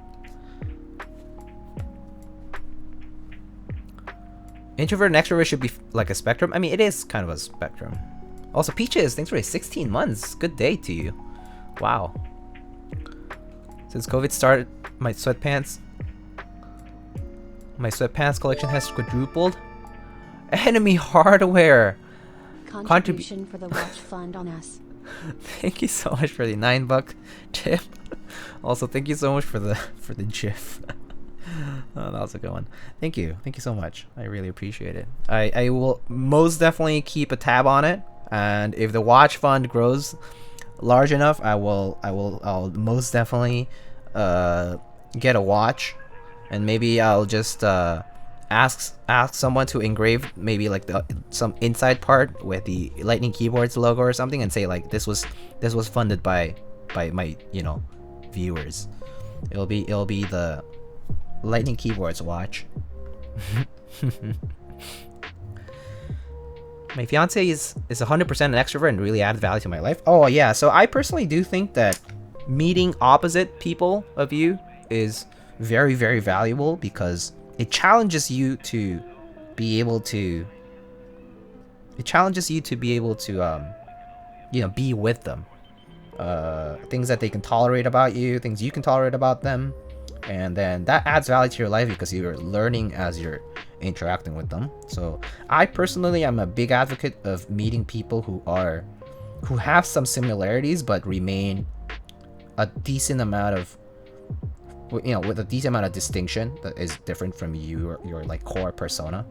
Introvert and extrovert should be like a spectrum. I mean, it is kind of a spectrum. Also, Peaches, thanks for 16 months. Good day to you. Wow. Since COVID started, my sweatpants collection has quadrupled. Enemy hardware. Contribution for the watch fund on us. Thank you so much for the $9 tip. Also, thank you so much for the GIF. Oh, that was a good one. Thank you so much. I really appreciate it. I will most definitely keep a tab on it, and if the watch fund grows large enough, I'll most definitely get a watch, and maybe I'll just ask someone to engrave maybe like some inside part with the Lightning Keyboards logo or something, and say like this was funded by my, you know, viewers. It'll be the Lightning Keyboards watch. My fiance is 100% an extrovert and really adds value to my life. Oh yeah, so I personally do think that meeting opposite people of you is very, very valuable because it challenges you to be able to you know, be with them. Things that they can tolerate about you, things you can tolerate about them, and then that adds value to your life because you're learning as you're interacting with them. So I personally am a big advocate of meeting people who have some similarities but remain a decent amount of, you know, with a decent amount of distinction that is different from you or your like core persona.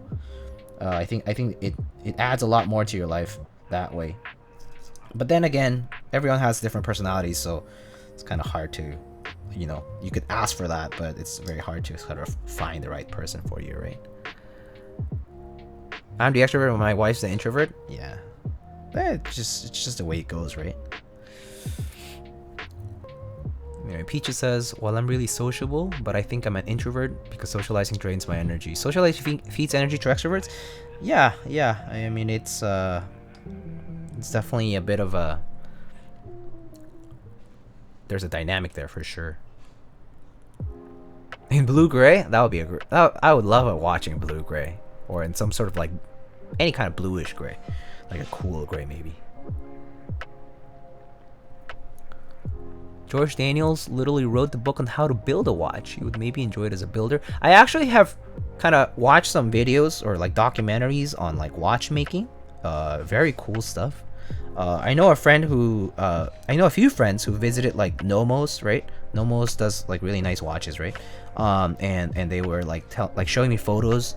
I think it adds a lot more to your life that way. But then again, everyone has different personalities, so it's kind of hard to, you know, you could ask for that, but it's very hard to sort of find the right person for you, right? I'm the extrovert and my wife's the introvert. Yeah, it's just the way it goes, right? Anyway, Peaches says, well, I'm really sociable, but I think I'm an introvert because socializing drains my energy. Socializing feeds energy to extroverts? Yeah. I mean, it's definitely a bit of a... There's a dynamic there for sure. In blue-gray? That would be a... I would love it watching blue-gray. Or in some sort of like... Any kind of bluish gray. Like a cool gray, maybe. George Daniels literally wrote the book on how to build a watch. You would maybe enjoy it as a builder. I actually have kind of watched some videos or like documentaries on like watchmaking. Very cool stuff. I know a friend who I know a few friends who visited like Nomos, right? Nomos does like really nice watches, right? And they were like showing me photos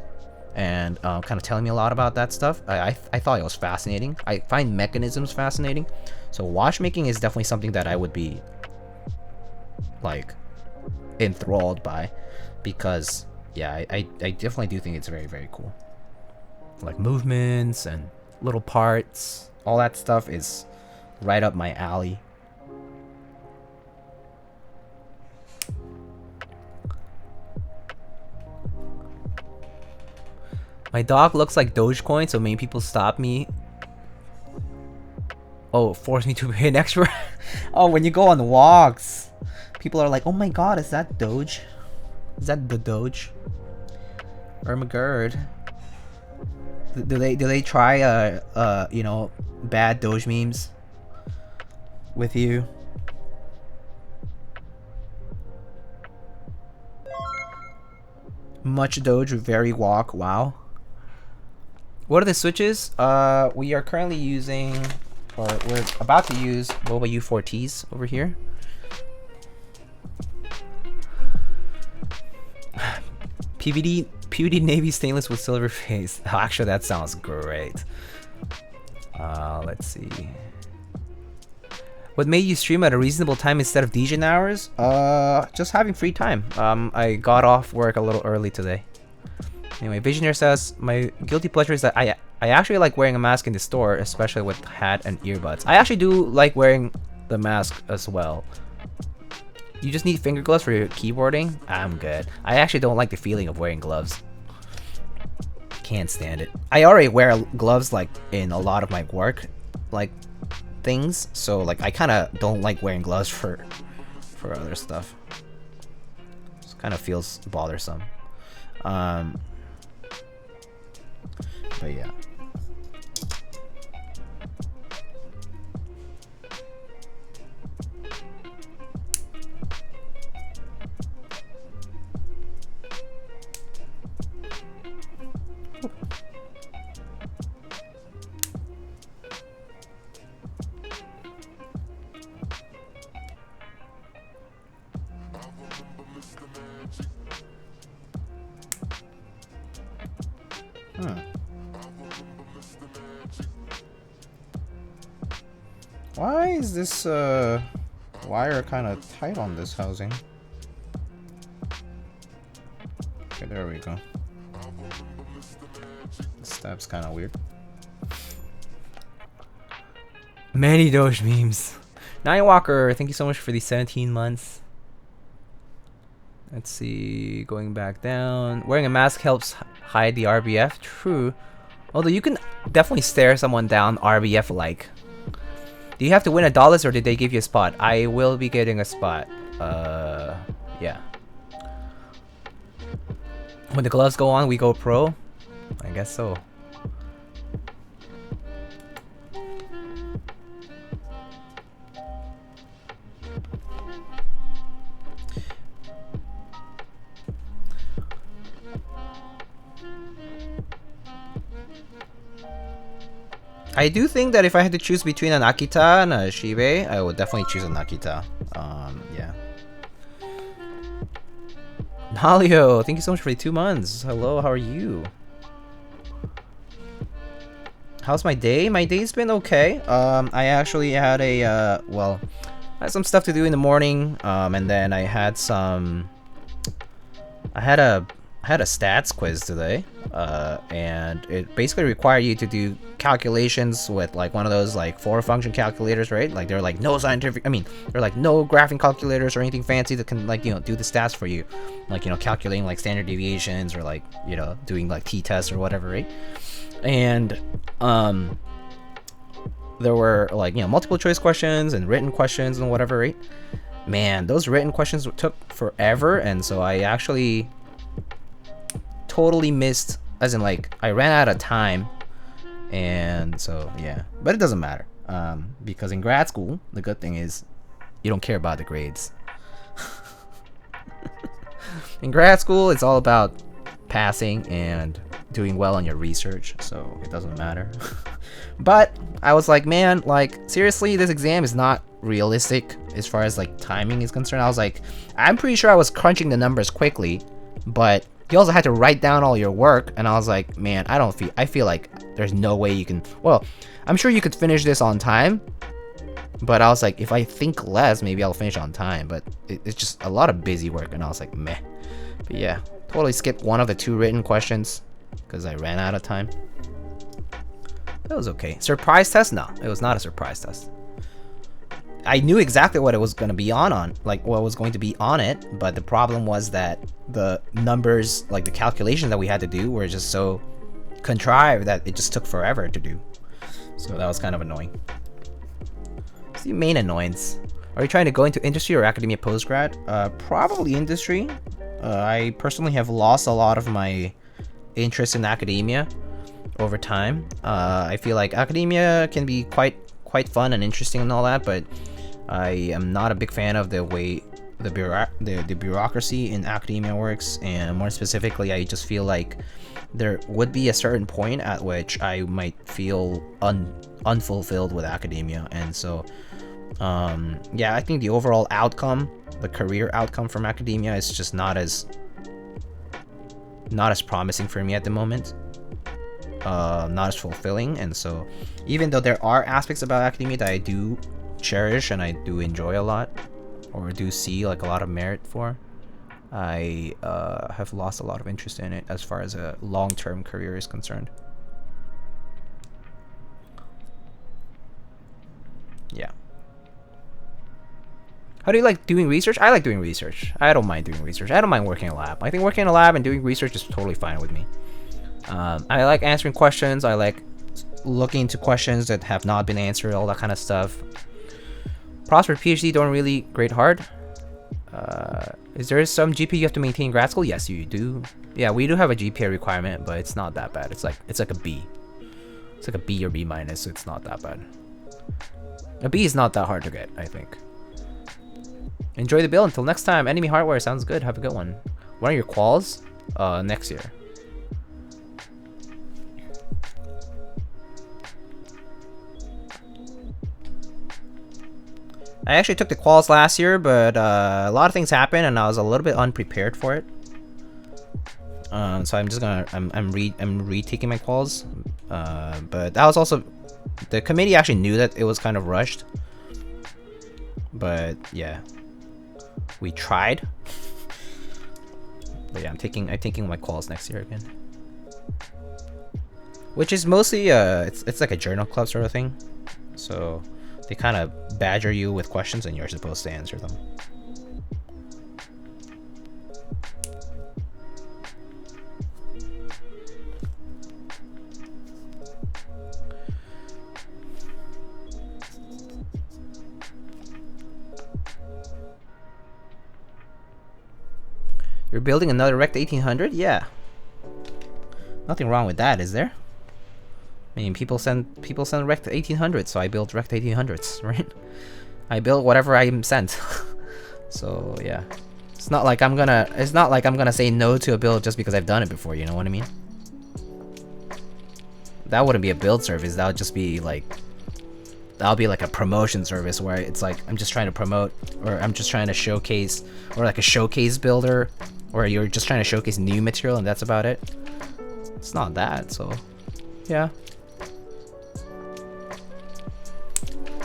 and kind of telling me a lot about that stuff. I thought it was fascinating. I find mechanisms fascinating. So watchmaking is definitely something that I would be like enthralled by, because yeah, I definitely do think it's very, very cool. Like movements and little parts, all that stuff is right up my alley. My dog looks like Dogecoin, so many people stop me. Oh, force me to pay an extra. Oh, when you go on walks, people are like, "Oh my God, is that Doge? Is that the Doge?" Ermagerd. Do they try you know, bad Doge memes with you? Much Doge, very walk. Wow. What are the switches? We are currently using, or we're about to use Boba U4Ts over here. PVD navy stainless with silver face. Oh, actually, that sounds great. Let's see. What made you stream at a reasonable time instead of DJ hours? Just having free time. I got off work a little early today. Anyway, Visionaire says, my guilty pleasure is that I actually like wearing a mask in the store, especially with hat and earbuds. I actually do like wearing the mask as well. You just need finger gloves for your keyboarding? I'm good. I actually don't like the feeling of wearing gloves. Can't stand it. I already wear gloves like in a lot of my work like things, so like I kind of don't like wearing gloves for other stuff. It kind of feels bothersome. But yeah. Why is this wire kind of tight on this housing? Okay, there we go. This stab's kind of weird. Many Doge memes. Nightwalker, thank you so much for the 17 months. Let's see, going back down. Wearing a mask helps hide the RBF. True. Although you can definitely stare someone down RBF like. Do you have to win $1 or did they give you a spot? I will be getting a spot. Yeah. When the gloves go on, we go pro? I guess so. I do think that if I had to choose between an Akita and a Shibe, I would definitely choose an Akita. Yeah. Nalio, thank you so much for the 2 months. Hello, how are you? How's my day? My day's been okay. I actually had a, well, I had some stuff to do in the morning, and then I had some... I had a stats quiz today, and it basically required you to do calculations with like one of those like 4-function calculators, right? Like they're like no scientific, I mean, they're like no graphing calculators or anything fancy that can like, you know, do the stats for you, like, you know, calculating like standard deviations or like, you know, doing like t-tests or whatever, right? And there were like, you know, multiple choice questions and written questions and whatever, right? Man, those written questions took forever, and so I actually totally missed, as in like I ran out of time, and so yeah, but it doesn't matter, because in grad school the good thing is you don't care about the grades. In grad school it's all about passing and doing well on your research, so it doesn't matter. But I was like, man, like seriously, this exam is not realistic as far as like timing is concerned. I was like, I'm pretty sure I was crunching the numbers quickly, but you also had to write down all your work, and I was like, man, I feel like there's no way you can, well, I'm sure you could finish this on time, but I was like, if I think less, maybe I'll finish on time, but it's just a lot of busy work, and I was like, meh. But yeah, totally skipped one of the 2 written questions because I ran out of time. That was okay. Surprise test? No, it was not a surprise test. I knew exactly what it was going to be on, like what was going to be on it, but the problem was that the numbers, like the calculations that we had to do, were just so contrived that it just took forever to do. So that was kind of annoying. What's the main annoyance? Are you trying to go into industry or academia postgrad? Probably industry. I personally have lost a lot of my interest in academia over time. I feel like academia can be quite fun and interesting and all that, but I am not a big fan of the way the bureaucracy in academia works, and more specifically, I just feel like there would be a certain point at which I might feel unfulfilled with academia, and so yeah, I think the overall outcome, the career outcome from academia, is just not as promising for me at the moment. Not as fulfilling, and so even though there are aspects about academia that I do cherish and I do enjoy a lot, or do see like a lot of merit for, I have lost a lot of interest in it as far as a long-term career is concerned. Yeah. How do you like doing research? I like doing research. I don't mind doing research. I don't mind working in a lab. I think working in a lab and doing research is totally fine with me. I like answering questions. I like looking into questions that have not been answered, all that kind of stuff. Pros for PhD don't really grade hard. Is there some GPA you have to maintain in grad school? Yes, you do. Yeah, we do have a GPA requirement, but it's not that bad. It's like a B. It's like a B or B minus, so it's not that bad. A B is not that hard to get, I think. Enjoy the build. Until next time. Enemy hardware sounds good. Have a good one. When are your quals? Next year. I actually took the quals last year, but a lot of things happened, and I was a little bit unprepared for it. So I'm just gonna I'm retaking my quals. But that was also, the committee actually knew that it was kind of rushed. But yeah, we tried. But yeah, I'm taking my quals next year again. Which is mostly it's like a journal club sort of thing. So they kind of badger you with questions and you're supposed to answer them. You're building another Rekt1800? Yeah. Nothing wrong with that, is there? I mean, people send Rekt1800s, so I build Rekt1800s, right? I build whatever I'm sent. So yeah, it's not like I'm gonna say no to a build just because I've done it before. You know what I mean? That wouldn't be a build service. That would just be like, that'll be like a promotion service where it's like I'm just trying to promote, or I'm just trying to showcase, or like a showcase builder, or you're just trying to showcase new material and that's about it. It's not that, so yeah.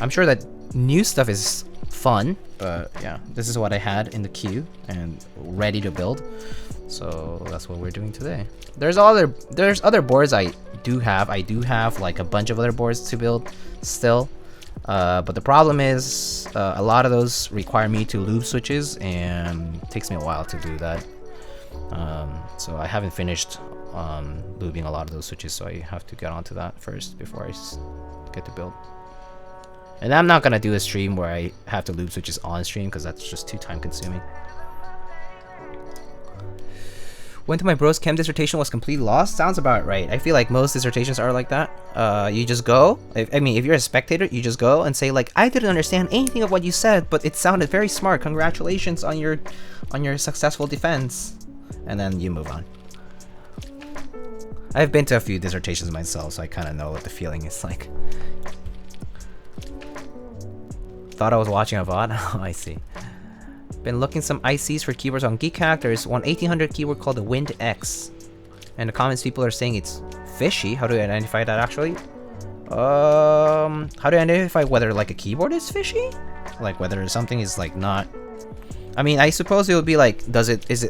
I'm sure that new stuff is fun, but yeah, this is what I had in the queue and ready to build. So that's what we're doing today. There's other boards I do have. I do have like a bunch of other boards to build still. But the problem is a lot of those require me to lube switches, and it takes me a while to do that. So I haven't finished lubing a lot of those switches, so I have to get onto that first before I get to build. And I'm not gonna do a stream where I have to lube switches on stream because that's just too time consuming. Went to my bro's chem dissertation, was completely lost. Sounds about right. I feel like most dissertations are like that. You just go. I mean, if you're a spectator, you just go and say like, I didn't understand anything of what you said, but it sounded very smart. Congratulations on your successful defense. And then you move on. I've been to a few dissertations myself, so I kind of know what the feeling is like. Thought I was watching a VOD? Oh, I see. Been looking some ICs for keyboards on Keycaps. There's one 1800 keyword called the Wind X. And the comments people are saying it's fishy. How do I identify that actually? How do I identify whether like a keyboard is fishy? Like whether something is like not... I mean, I suppose it would be like,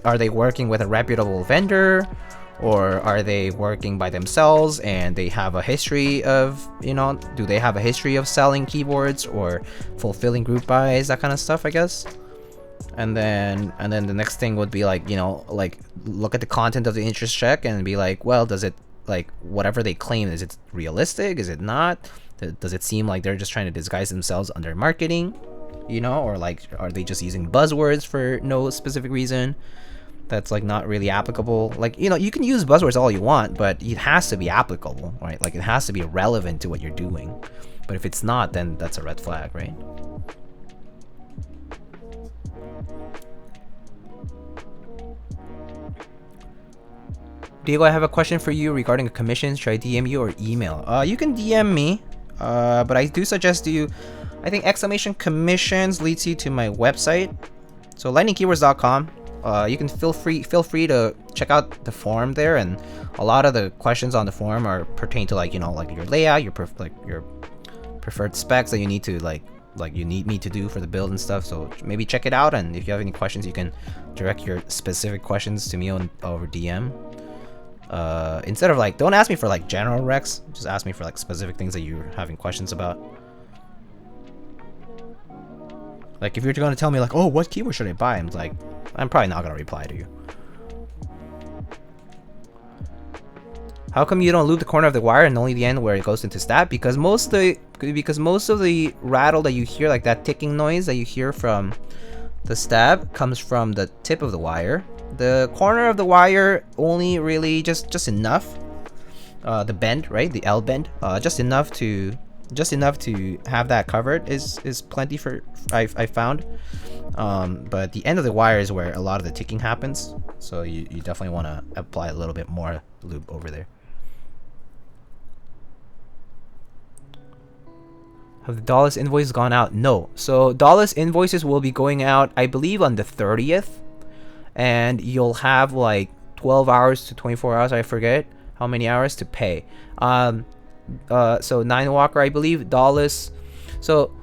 are they working with a reputable vendor? Or are they working by themselves and they have a history of, you know, do they have a history of selling keyboards or fulfilling group buys, that kind of stuff, I guess. And then the next thing would be like, you know, like look at the content of the interest check and be like, well, does it, like, whatever they claim, is it realistic? Is it not? Does it seem like they're just trying to disguise themselves under marketing, you know, or like, are they just using buzzwords for no specific reason that's like not really applicable? Like, you know, you can use buzzwords all you want, but it has to be applicable, right? Like it has to be relevant to what you're doing. But if it's not, then that's a red flag, right? Diego, I have a question for you regarding a commission. Should I DM you or email? You can DM me, but I do suggest you, I think exclamation commissions leads you to my website. So lightningkeywords.com. You can feel free to check out the forum there, and a lot of the questions on the forum are pertain to, like, you know, like your layout, your preferred specs that you need to like you need me to do for the build and stuff. So maybe check it out, and if you have any questions, you can direct your specific questions to me over DM. Instead of like, don't ask me for like general recs, just ask me for like specific things that you're having questions about. Like if you're going to tell me like, oh, what keyword should I buy? I'm like, I'm probably not going to reply to you. How come you don't loop the corner of the wire and only the end where it goes into stab? Because most of the rattle that you hear, like that ticking noise that you hear from the stab, comes from the tip of the wire. The corner of the wire only really just enough. The bend, right? The L bend, just enough to have that covered is plenty for I found. But the end of the wire is where a lot of the ticking happens. So you definitely want to apply a little bit more lube over there. Have the Dallas invoices gone out? No. So Dallas invoices will be going out, I believe, on the 30th. And you'll have like 12 hours to 24 hours, I forget how many hours to pay. So Nine Walker, I believe, Dallas. So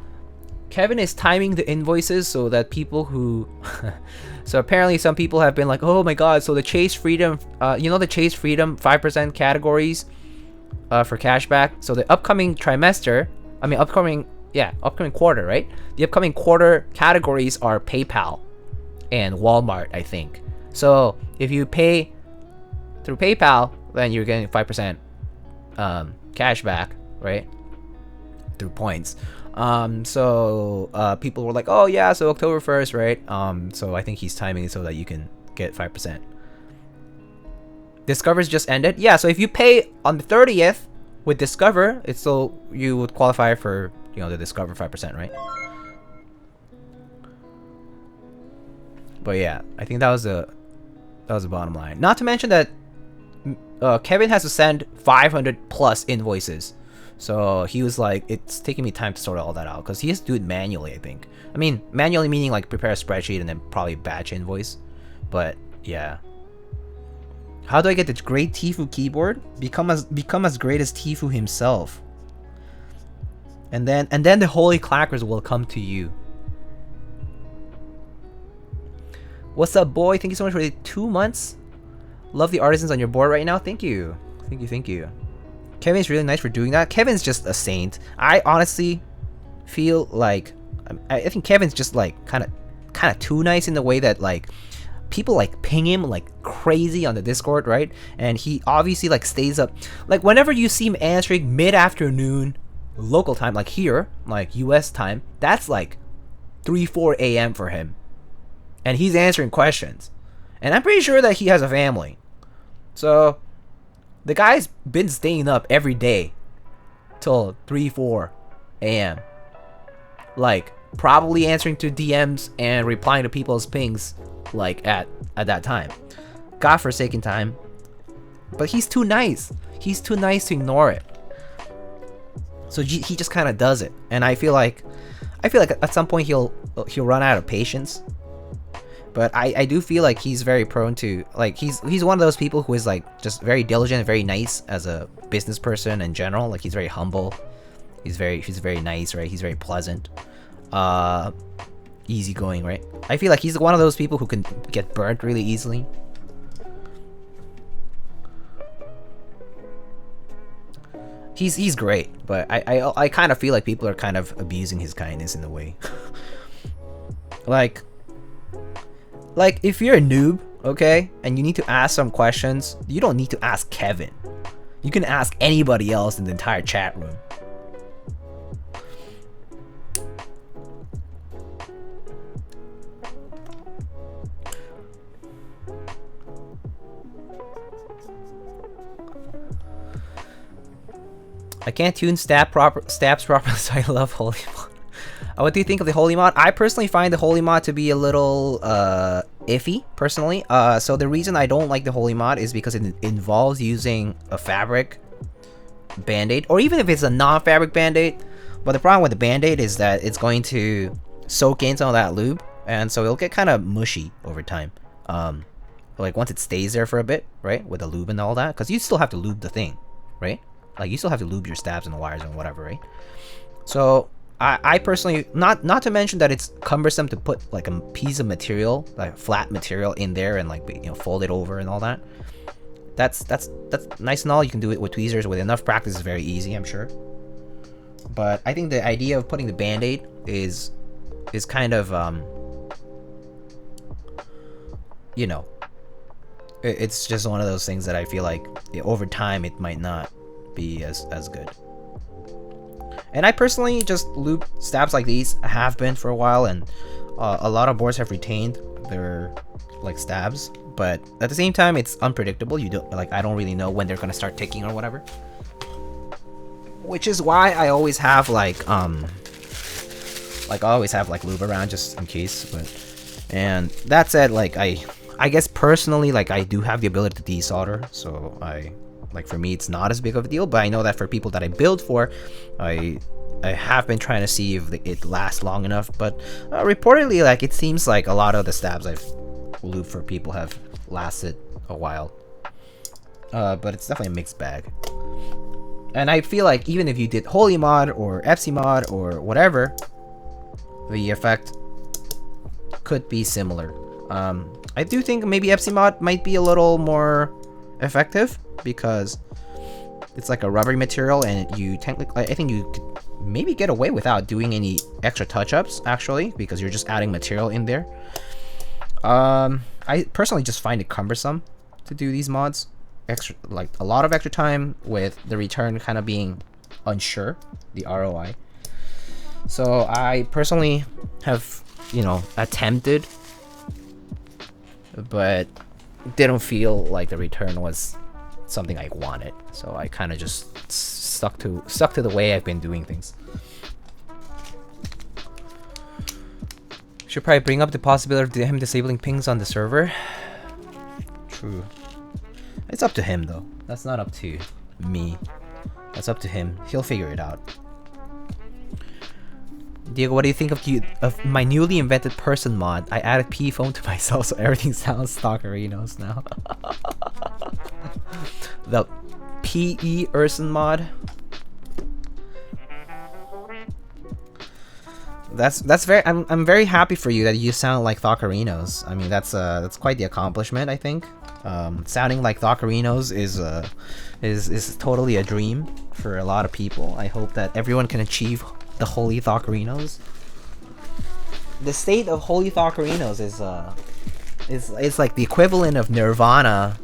Kevin is timing the invoices so that people who so apparently some people have been like, oh my god, so the Chase Freedom, you know, the Chase Freedom 5% categories for cashback. So the upcoming upcoming quarter, right? The upcoming quarter categories are PayPal and Walmart, I think. So if you pay through PayPal, then you're getting 5% cashback, right? Through points. So people were like, oh yeah, so October 1st, right? So I think he's timing it so that you can get 5%. Discover's just ended. Yeah, so if you pay on the 30th with Discover, it's still, you would qualify for, you know, the Discover 5%, right? But yeah, I think that was the bottom line. Not to mention that Kevin has to send 500 plus invoices. So he was like, it's taking me time to sort all that out because he has to do it manually, I think. I mean, manually meaning like prepare a spreadsheet and then probably batch invoice. But yeah. How do I get the great Tfue keyboard? Become as great as Tfue himself. And then the holy clackers will come to you. What's up, boy? Thank you so much for the 2 months. Love the artisans on your board right now. Thank you. Thank you. Kevin's really nice for doing that. Kevin's just a saint. I honestly feel like I think Kevin's just like kind of too nice in the way that like people like ping him like crazy on the Discord, right? And he obviously like stays up. Like whenever you see him answering mid-afternoon local time, like here, like US time, that's like 3-4 a.m. for him. And he's answering questions. And I'm pretty sure that he has a family. So the guy's been staying up every day till 3-4 a.m. Like probably answering to DMs and replying to people's pings like at that time. Godforsaken time. But he's too nice. He's too nice to ignore it. So he just kind of does it. And I feel like at some point he'll run out of patience. But I do feel like he's very prone to, like, he's one of those people who is like just very diligent and very nice as a business person in general. Like he's very humble. He's very nice, right? He's very pleasant. Easygoing, right? I feel like he's one of those people who can get burnt really easily. He's great, but I kind of feel like people are kind of abusing his kindness in a way. Like if you're a noob, okay, and you need to ask some questions, you don't need to ask Kevin. You can ask anybody else in the entire chat room. I can't tune stabs properly, so I love Holy Mod. What do you think of the Holy Mod? I personally find the Holy Mod to be a little iffy, personally. So the reason I don't like the Holy Mod is because it involves using a fabric band-aid, or even if it's a non-fabric band-aid. But the problem with the band-aid is that it's going to soak in some of that lube, and so it'll get kind of mushy over time. Like once it stays there for a bit, right, with the lube and all that, because you still have to lube the thing, right? Like you still have to lube your stabs and the wires and whatever, right? So I personally, not to mention that it's cumbersome to put like a piece of material, like flat material in there and like, you know, fold it over and all that. That's nice and all. You can do it with tweezers. With enough practice, it's very easy, I'm sure. But I think the idea of putting the band-aid is kind of you know, it's just one of those things that I feel like over time it might not be as good. And I personally just lube stabs like these. I have been for a while, and a lot of boards have retained their like stabs, but at the same time it's unpredictable. You don't, like, I don't really know when they're gonna start ticking or whatever, which is why I always have like I always have like lube around just in case. But and that said, like I guess personally, like, I do have the ability to desolder, so like for me it's not as big of a deal. But I know that for people that I build for, I have been trying to see if it lasts long enough. But reportedly, like, it seems like a lot of the stabs I've lubed for people have lasted a while. But it's definitely a mixed bag. And I feel like even if you did Holy Mod or FC Mod or whatever, the effect could be similar. I do think maybe FC Mod might be a little more effective because it's like a rubbery material, and you technically, I think you could maybe get away without doing any extra touch-ups, actually, because you're just adding material in there. I personally just find it cumbersome to do these mods. Like a lot of extra time with the return kind of being unsure, the ROI. So I personally have, you know, attempted but didn't feel like the return was something I wanted. So I kind of just stuck to the way I've been doing things. Should probably bring up the possibility of him disabling pings on the server. True. It's up to him though. That's not up to me. That's up to him. He'll figure it out. Diego, what do you think of my newly invented person mod? I added P phone to myself so everything sounds Stockerinos now. The PE Urson mod. That's very. I'm very happy for you that you sound like Thokerinos. I mean, that's quite the accomplishment, I think. Sounding like Thokerinos is totally a dream for a lot of people. I hope that everyone can achieve the holy Thokerinos. The state of holy Thokerinos is like the equivalent of Nirvana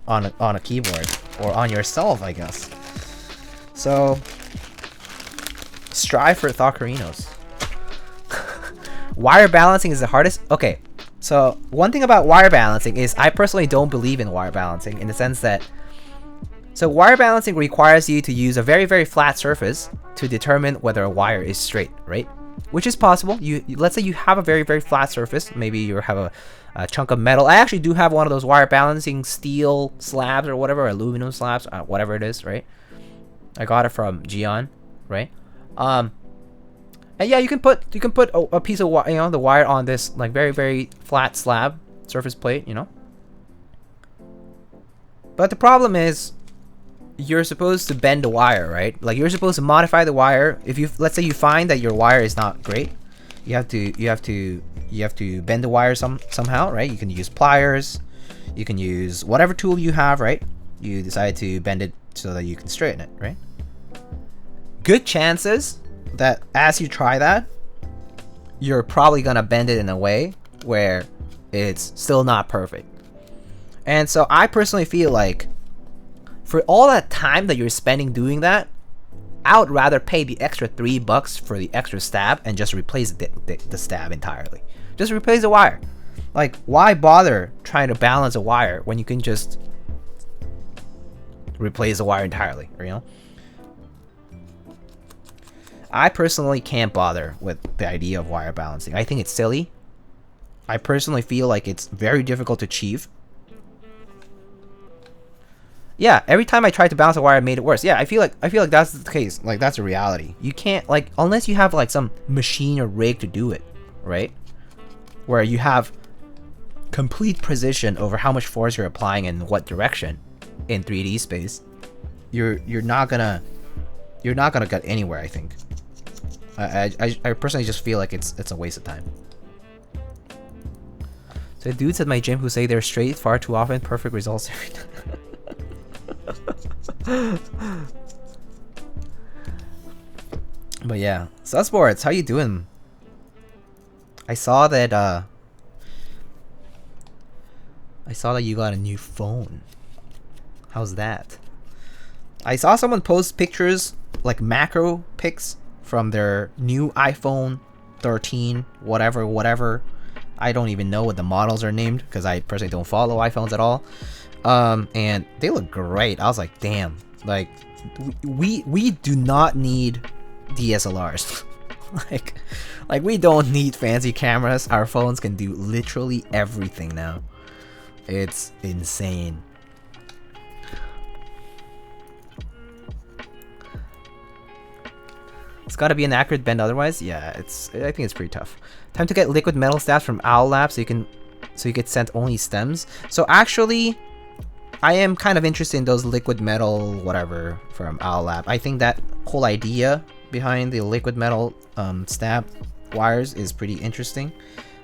on a keyboard, or on yourself, I guess. So strive for Thokerinos. Wire balancing is the hardest. Okay, so one thing about wire balancing is I personally don't believe in wire balancing, in the sense that, so wire balancing requires you to use a very, very flat surface to determine whether a wire is straight, right? Which is possible. Let's say you have a very, very flat surface. Maybe you have a chunk of metal. I actually do have one of those wire balancing steel slabs or whatever, aluminum slabs, whatever it is, right? I got it from Gion, right? And yeah, you can put a piece of wire, you know, the wire on this like very, very flat slab surface plate, you know. But the problem is, you're supposed to bend the wire, right? Like, you're supposed to modify the wire. If you, let's say you find that your wire is not great, you have to bend the wire somehow, right? You can use pliers, you can use whatever tool you have, right? You decide to bend it so that you can straighten it, right? Good chances that as you try that, you're probably gonna bend it in a way where it's still not perfect. And so I personally feel like, for all that time that you're spending doing that, I would rather pay the extra $3 for the extra stab and just replace the stab entirely. Just replace the wire. Like, why bother trying to balance a wire when you can just replace the wire entirely, you know? I personally can't bother with the idea of wire balancing. I think it's silly. I personally feel like it's very difficult to achieve. Yeah, every time I tried to balance a wire, I made it worse. Yeah, I feel like that's the case. Like, that's a reality. You can't, like, unless you have like some machine or rig to do it, right? Where you have complete precision over how much force you're applying and what direction in 3D space, you're not gonna get anywhere, I think. I personally just feel like it's a waste of time. So dudes at my gym who say they're straight far too often, perfect results every time. But yeah, Sussports, how you doing? I saw that you got a new phone. How's that? I saw someone post pictures, like macro pics from their new iPhone 13, whatever. I don't even know what the models are named because I personally don't follow iPhones at all. And they look great. I was like, damn, like we do not need DSLRs. like we don't need fancy cameras. Our phones can do literally everything now. It's insane. It's got to be an accurate bend otherwise. Yeah, I think it's pretty tough. Time to get liquid metal stabs from Owl Lab so you get sent only stems. So actually, I am kind of interested in those liquid metal whatever from Owl Lab. I think that whole idea behind the liquid metal stab wires is pretty interesting.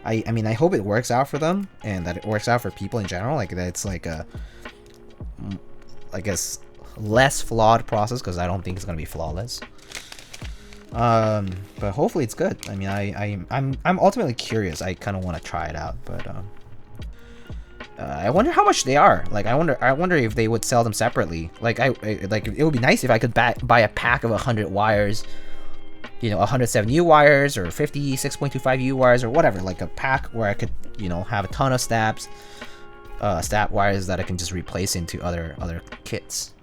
I mean, I hope it works out for them and that it works out for people in general. Like, that it's like a, I guess, less flawed process, because I don't think it's gonna be flawless. But hopefully it's good. I mean, I'm ultimately curious. I kind of want to try it out, but I wonder how much they are. Like, I wonder if they would sell them separately. Like, like it would be nice if I could buy a pack of 100 wires, you know, 107U wires or 50 6.25U wires or whatever, like a pack where I could, you know, have a ton of stabs, stat wires that I can just replace into other kits.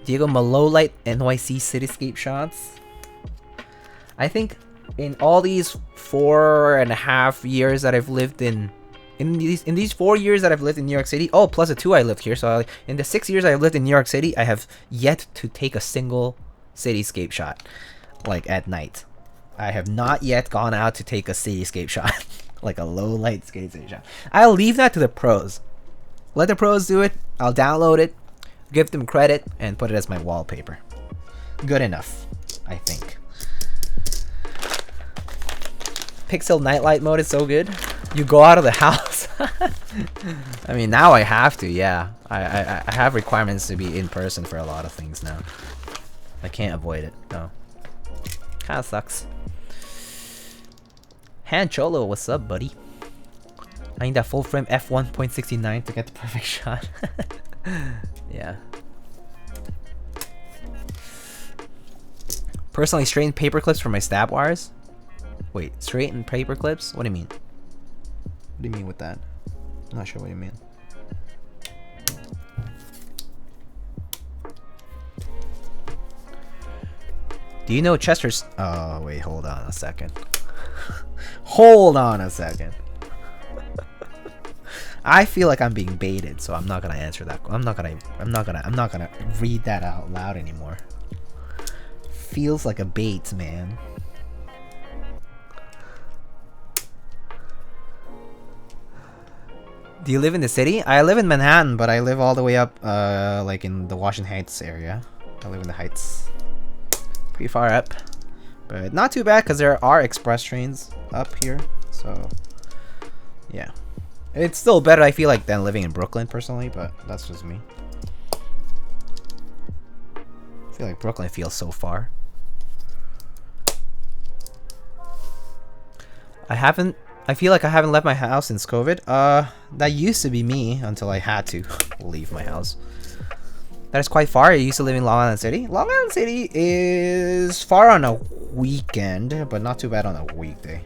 Diego Malolite NYC Cityscape shots. I think in all these 4.5 years that I've lived in these 4 years that I've lived in New York City, oh, plus the 2 I lived here, so in the 6 years I've lived in New York City, I have yet to take a single cityscape shot, like at night. I have not yet gone out to take a cityscape shot, like a low light cityscape shot. I'll leave that to the pros. Let the pros do it. I'll download it, give them credit, and put it as my wallpaper. Good enough, I think. Pixel nightlight mode is so good. You go out of the house. I mean, now I have to, yeah. I have requirements to be in person for a lot of things now. I can't avoid it, no. Kinda sucks. Han Cholo, what's up, buddy? I need that full frame f1.69 to get the perfect shot. Yeah. Personally straightened paper clips for my stab wires. Wait, straightened paper clips? What do you mean? What do you mean with that? I'm not sure what you mean. Do you know Chester's? Oh, wait, hold on a second. Hold on a second. I feel like I'm being baited, so I'm not gonna answer that. I'm not gonna read that out loud anymore. Feels like a bait, man. Do you live in the city? I live in Manhattan, but I live all the way up, like in the Washington Heights area. I live in the Heights. Pretty far up. But not too bad, because there are express trains up here. So, yeah. It's still better, I feel like, than living in Brooklyn, personally, but that's just me. I feel like Brooklyn feels so far. I feel like I haven't left my house since COVID. That used to be me until I had to leave my house. That is quite far. I used to live in Long Island City. Long Island City is far on a weekend, but not too bad on a weekday.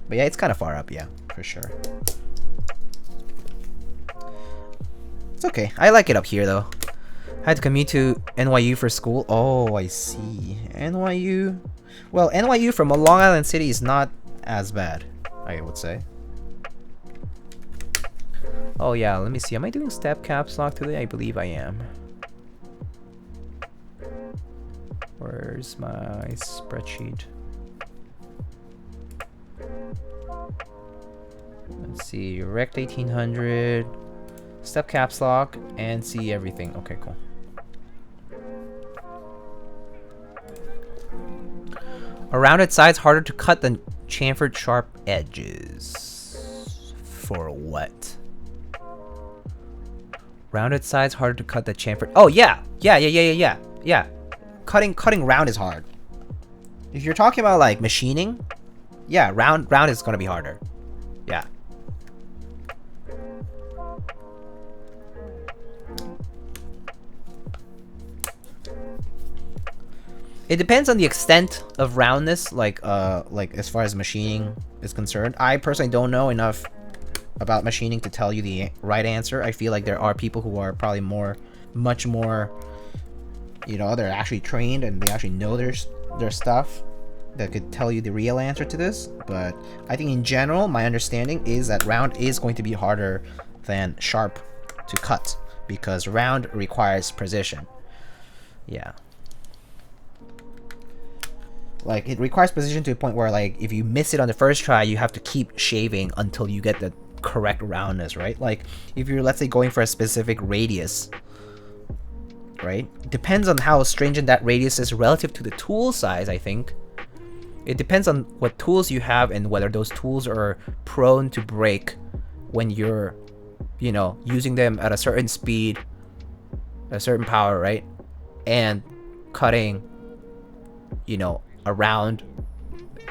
But yeah, it's kind of far up, yeah, for sure. It's okay. I like it up here, though. I had to commute to NYU for school. Oh, I see. NYU. Well, NYU from Long Island City is not as bad, I would say. Oh yeah, let me see. Am I doing step caps lock today? I believe I am. Where's my spreadsheet? Let's see. Rekt1800, step caps lock, and see everything. Okay, cool. A rounded side's harder to cut than chamfered sharp edges. For what? Rounded sides harder to cut than chamfered. Oh yeah, yeah. Cutting round is hard. If you're talking about like machining, yeah, round is gonna be harder. Yeah. It depends on the extent of roundness, like as far as machining is concerned. I personally don't know enough about machining to tell you the right answer. I feel like there are people who are probably much more, you know, they're actually trained and they actually know their stuff that could tell you the real answer to this. But I think in general, my understanding is that round is going to be harder than sharp to cut because round requires precision. Yeah. Like, it requires precision to a point where, like, if you miss it on the first try, you have to keep shaving until you get the correct roundness, right? Like, if you're, let's say, going for a specific radius, right? Depends on how stringent that radius is relative to the tool size, I think. It depends on what tools you have and whether those tools are prone to break when you're, you know, using them at a certain speed, a certain power, right? And cutting, you know, a round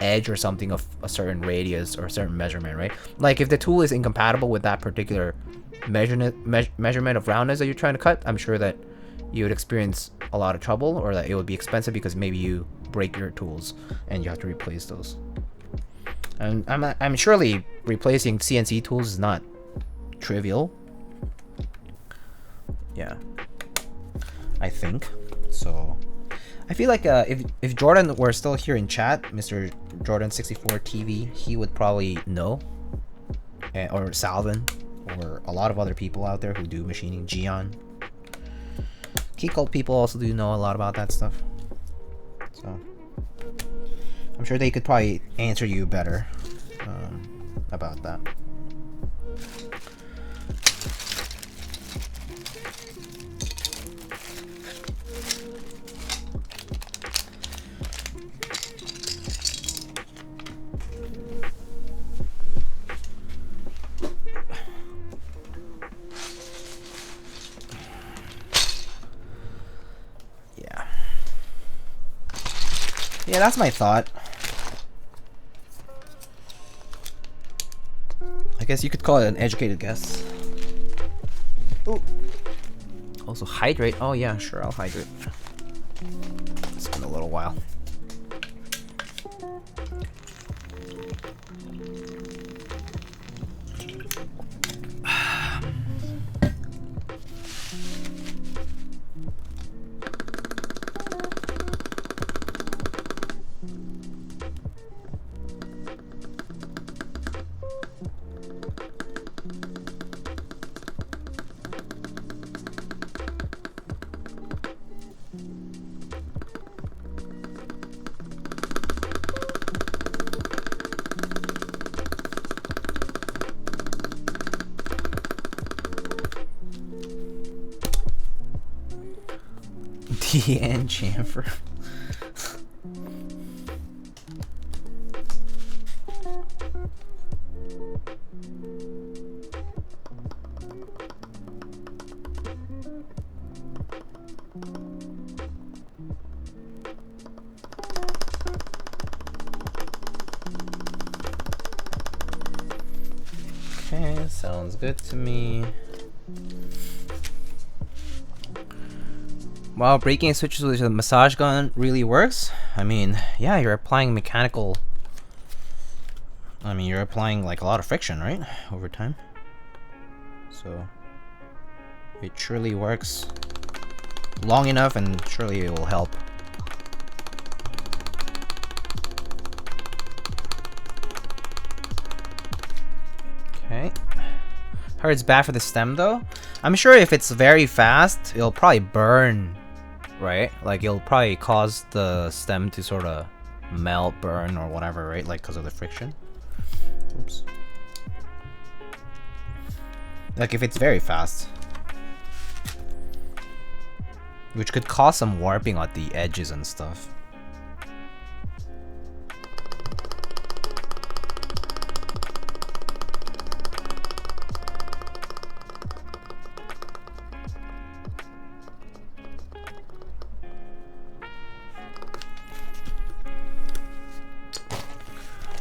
edge or something of a certain radius or a certain measurement, right? Like if the tool is incompatible with that particular measurement of roundness that you're trying to cut, I'm sure that you would experience a lot of trouble, or that it would be expensive because maybe you break your tools and you have to replace those. And I'm surely replacing CNC tools is not trivial. Yeah, I think so. I feel like if Jordan were still here in chat, Mr. Jordan64 TV, he would probably know, or Salvin, or a lot of other people out there who do machining. Gian, Key Cult people also do know a lot about that stuff. So I'm sure they could probably answer you better about that. Yeah, that's my thought. I guess you could call it an educated guess. Ooh. Also hydrate. Oh yeah, sure, I'll hydrate. It's been a little while. DN chamfer. Okay, sounds good to me. Wow, breaking switches with a massage gun really works. I mean, yeah, you're applying mechanical. I mean, you're applying like a lot of friction, right? Over time. So it surely works long enough, and surely it will help. Okay. Heard it's bad for the stem though. I'm sure if it's very fast, it'll probably burn, right? Like it'll probably cause the stem to sort of melt, burn, or whatever, right? Like because of the friction. Oops. Like if it's very fast, which could cause some warping at the edges and stuff.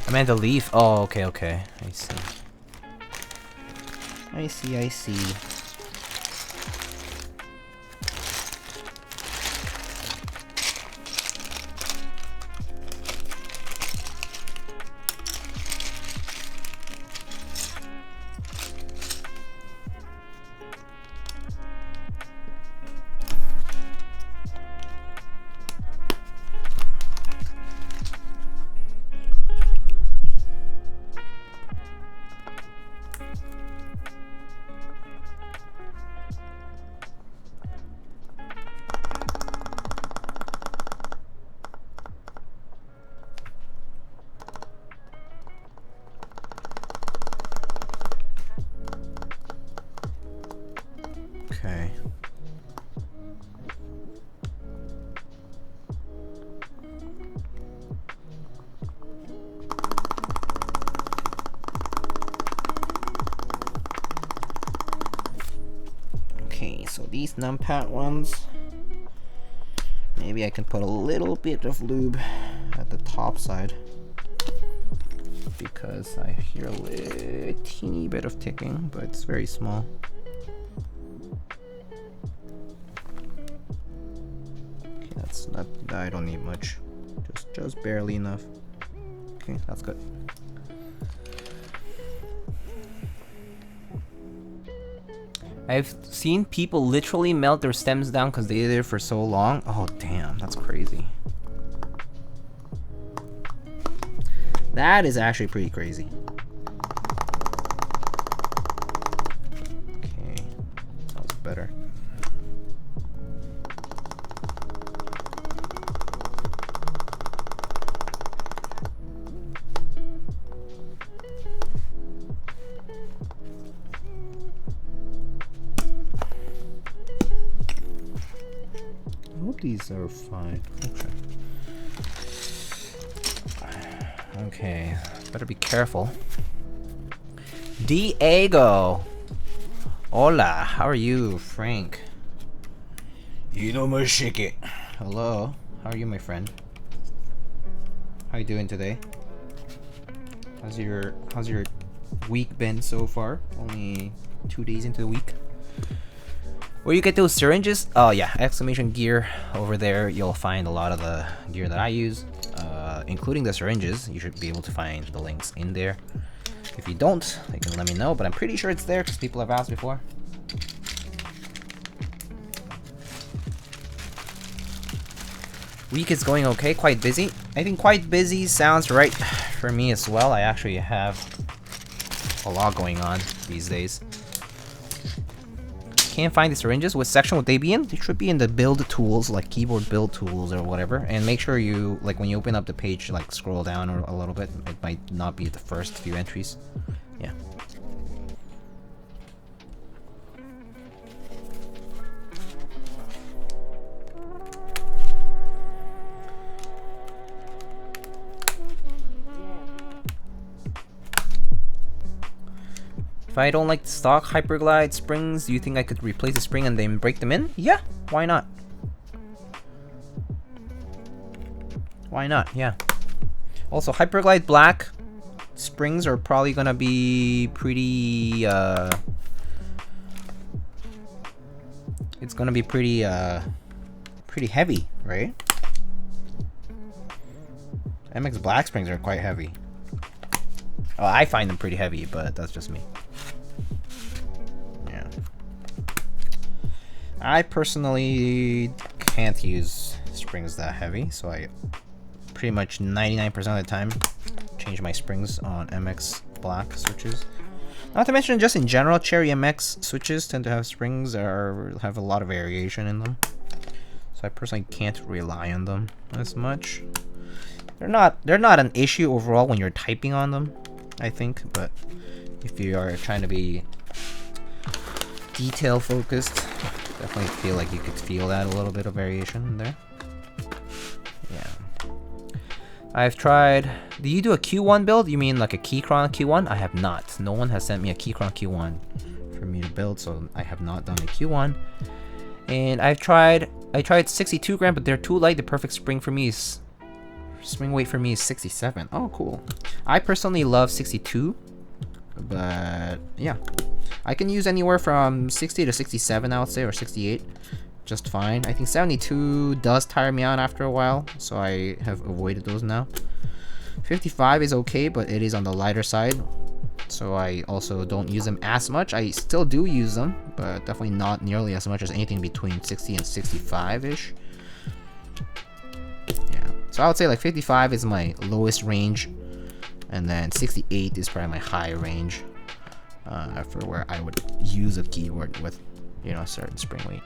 I meant the leaf. Oh, okay, okay. I see. I see, I see. Okay. Okay, so these numpad ones, maybe I can put a little bit of lube at the top side because I hear a teeny bit of ticking, but it's very small. Okay, that's not, I don't need much, just barely enough. Okay, that's good. I've seen people literally melt their stems down because they did it for so long. Oh damn, that's crazy. That is actually pretty crazy. Okay, sounds better. I hope these are fine. Okay, better be careful. Diego! Hola, how are you, Frank? Hello, how are you, my friend? How you doing today? How's your week been so far? Only 2 days into the week. Where you get those syringes? Oh yeah, exclamation gear over there. You'll find a lot of the gear that I use, including the syringes. You should be able to find the links in there. If you don't, you can let me know, but I'm pretty sure it's there because people have asked before. Week is going okay, quite busy. I think quite busy sounds right for me as well. I actually have a lot going on these days. Can't find the syringes. What section would they be in? They should be in the build tools, like keyboard build tools or whatever. And make sure you, like when you open up the page, like scroll down or a little bit. It might not be the first few entries. Yeah. If I don't like the stock Hyperglide springs, do you think I could replace the spring and then break them in? Yeah, why not? Why not? Yeah. Also, Hyperglide black springs are probably gonna be pretty it's gonna be pretty heavy, right? MX black springs are quite heavy. Oh, I find them pretty heavy, but that's just me. Yeah. I personally can't use springs that heavy, so I pretty much 99% of the time change my springs on MX black switches. Not to mention, just in general, Cherry MX switches tend to have springs that have a lot of variation in them. So I personally can't rely on them as much. They're not an issue overall when you're typing on them, I think, but if you are trying to be detail focused, definitely feel like you could feel that a little bit of variation in there. Yeah. I've tried. Do you do a Q1 build? You mean like a Keychron Q1? I have not. No one has sent me a Keychron Q1 for me to build, so I have not done a Q1. And I tried 62 gram, but they're too light. The perfect spring for me is spring weight for me is 67. Oh, cool. I personally love 62, but yeah, I can use anywhere from 60 to 67, I would say, or 68, just fine. I think 72 does tire me out after a while, so I have avoided those now. 55 is okay, but it is on the lighter side, so I also don't use them as much. I still do use them, but definitely not nearly as much as anything between 60 and 65-ish. Yeah, so I would say like 55 is my lowest range, and then 68 is probably my high range for where I would use a keyboard with, you know, a certain spring weight.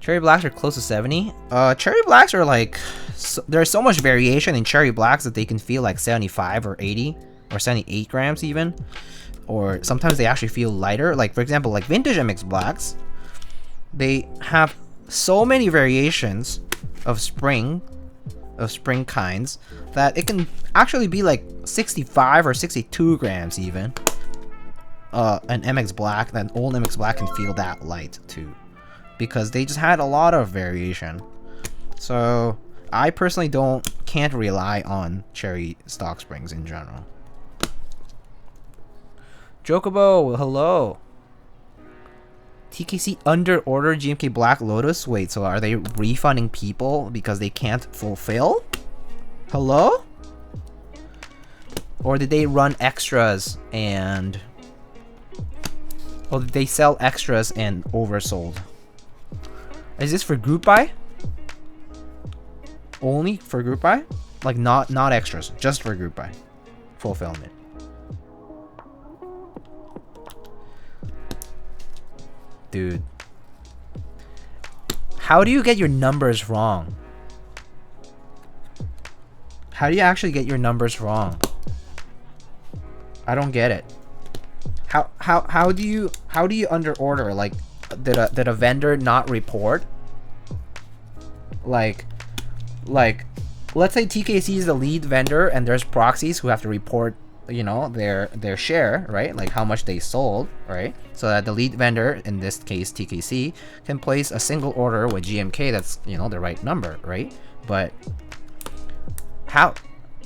Cherry blacks are close to 70. Cherry blacks are like, there's so much variation in cherry blacks that they can feel like 75 or 80 or 78 grams even, or sometimes they actually feel lighter. Like for example, like vintage MX blacks, they have so many variations of spring kinds that it can actually be like 65 or 62 grams even. An MX black, that old MX black can feel that light too, because they just had a lot of variation. So I personally can't rely on cherry stock springs in general. Jokobo, hello. TKC under order GMK Black Lotus. Wait, so are they refunding people because they can't fulfill? Hello? Or did they run extras and... Or did they sell extras and oversold? Is this for group buy? Only for group buy? Like not extras, just for group buy. Fulfillment. Dude. How do you get your numbers wrong? How do you actually get your numbers wrong? I don't get it. How do you under order? Like, did a vendor not report? Like let's say TKC is the lead vendor and there's proxies who have to report, you know, their share, right? Like how much they sold, right? So that the lead vendor, in this case TKC, can place a single order with GMK that's, you know, the right number, right? But how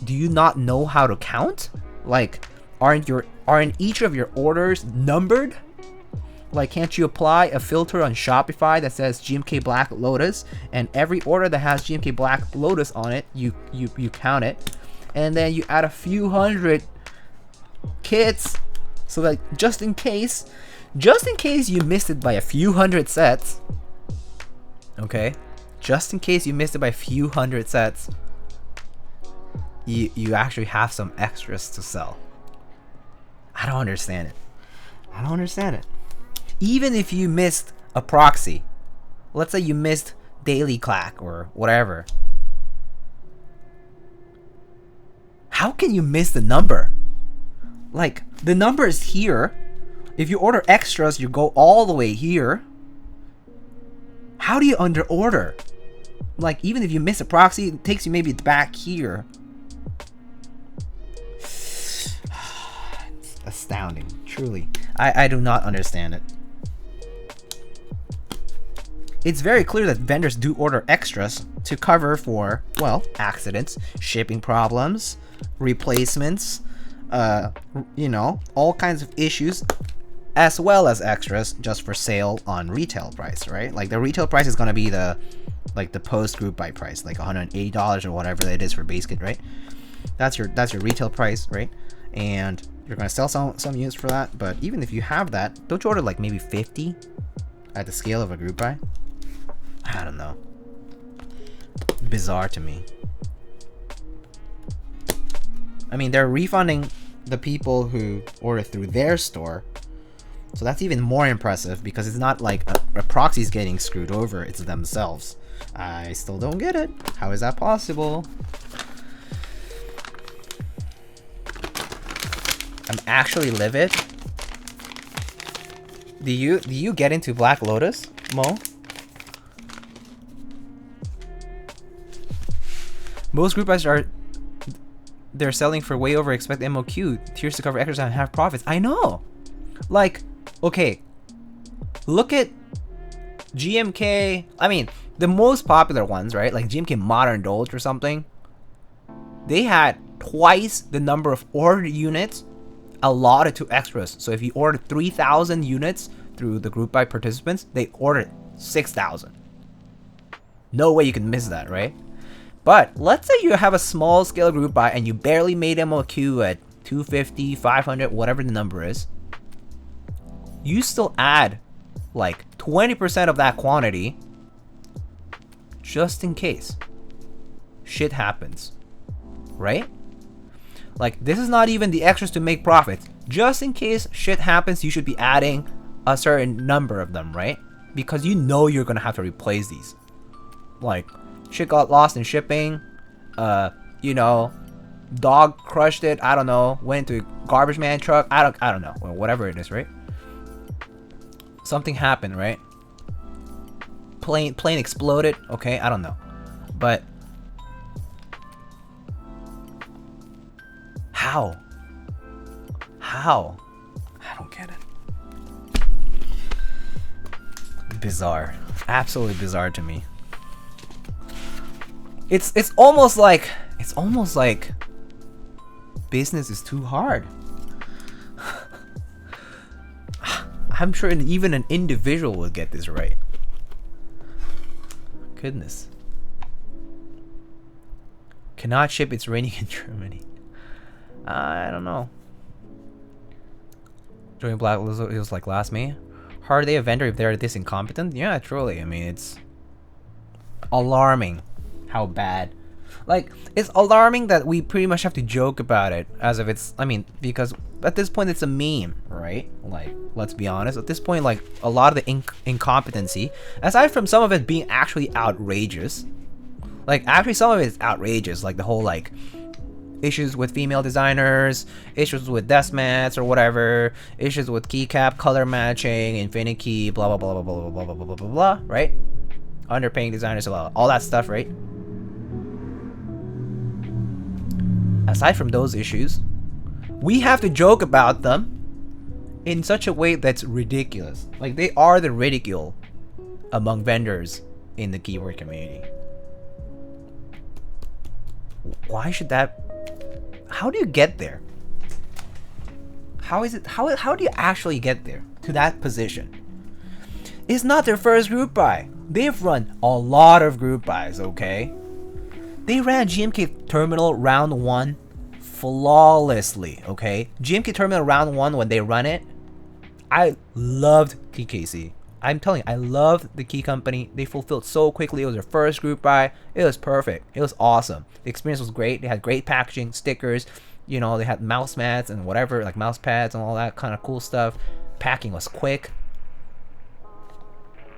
do you not know how to count? Like, aren't each of your orders numbered? Like, can't you apply a filter on Shopify that says GMK Black Lotus, and every order that has GMK Black Lotus on it, you count it, and then you add a few hundred kits, so that just in case you missed it by a few hundred sets, okay? Just in case you missed it by a few hundred sets, you actually have some extras to sell. I don't understand it. I don't understand it. Even if you missed a proxy, let's say you missed daily clack or whatever, how can you miss the number? Like, the number is here. If you order extras, you go all the way here. How do you under order? Like, even if you miss a proxy, it takes you maybe back here. Astounding, truly. I do not understand it. It's very clear that vendors do order extras to cover for, well, accidents, shipping problems, replacements, you know, all kinds of issues, as well as extras just for sale on retail price, right? Like the retail price is gonna be the post group buy price, like $180 or whatever it is for base kit, right? That's your retail price, right? And you're gonna sell some units for that. But even if you have that, don't you order like maybe 50 at the scale of a group buy? I don't know. Bizarre to me. I mean, they're refunding the people who order through their store, so that's even more impressive because it's not like a proxy's getting screwed over, it's themselves. I still don't get it. How is that possible? I'm actually livid. Do you get into Black Lotus, Mo? Most group buys they're selling for way over expect MOQ tiers to cover extras and have profits. I know. Like, okay, look at GMK. I mean, the most popular ones, right? Like GMK Modern Doge or something. They had twice the number of ordered units allotted to extras. So if you ordered 3,000 units through the group buy participants, they ordered 6,000. No way you can miss that, right? But let's say you have a small scale group buy and you barely made MOQ at 250, 500, whatever the number is. You still add like 20% of that quantity just in case shit happens, right? Like, this is not even the extras to make profits. Just in case shit happens, you should be adding a certain number of them, right? Because you know you're gonna have to replace these. Like, shit got lost in shipping, you know, dog crushed it, I don't know, went into a garbage man truck, I don't know, or whatever it is, right? Something happened, right? Plane exploded, okay, I don't know. But how? I don't get it. Bizarre. Absolutely bizarre to me. It's almost like business is too hard. I'm sure even an individual will get this right. Goodness. Cannot ship, it's raining in Germany. I don't know. Joey Black was like last May. How are they a vendor if they're this incompetent? Yeah, truly. I mean, it's alarming how bad. Like, it's alarming that we pretty much have to joke about it as if it's, I mean, because at this point it's a meme, right? Like, let's be honest. At this point, like, a lot of the incompetency, aside from some of it being actually outrageous, like, actually some of it is outrageous, like the whole, like, issues with female designers, issues with desk mats or whatever, issues with keycap color matching, infinity key, blah blah blah blah blah blah blah blah blah blah blah, right? Underpaying designers, all that stuff, right? Aside from those issues, we have to joke about them in such a way that's ridiculous. Like, they are the ridicule among vendors in the keyboard community. Why should that? How do you get there? How is it? How do you actually get there to that position? It's not their first group buy. They've run a lot of group buys, okay? They ran GMK Terminal Round 1 flawlessly, okay? GMK Terminal Round 1, when they run it, I loved TKC. I'm telling you, I loved the key company. They fulfilled so quickly. It was their first group buy. It was perfect. It was awesome. The experience was great. They had great packaging, stickers, you know, they had mouse mats and whatever, like mouse pads and all that kind of cool stuff. Packing was quick.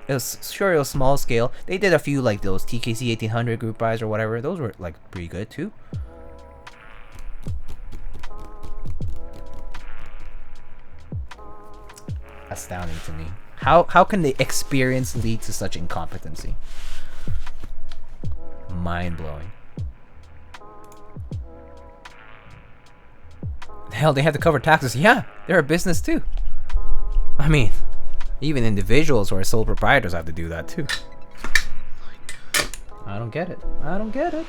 It was small scale. They did a few like those TKC 1800 group buys or whatever. Those were like pretty good too. Astounding to me. How can the experience lead to such incompetency? Mind blowing. Hell, they have to cover taxes. Yeah, they're a business too. I mean, even individuals who are sole proprietors have to do that too. I don't get it. I don't get it.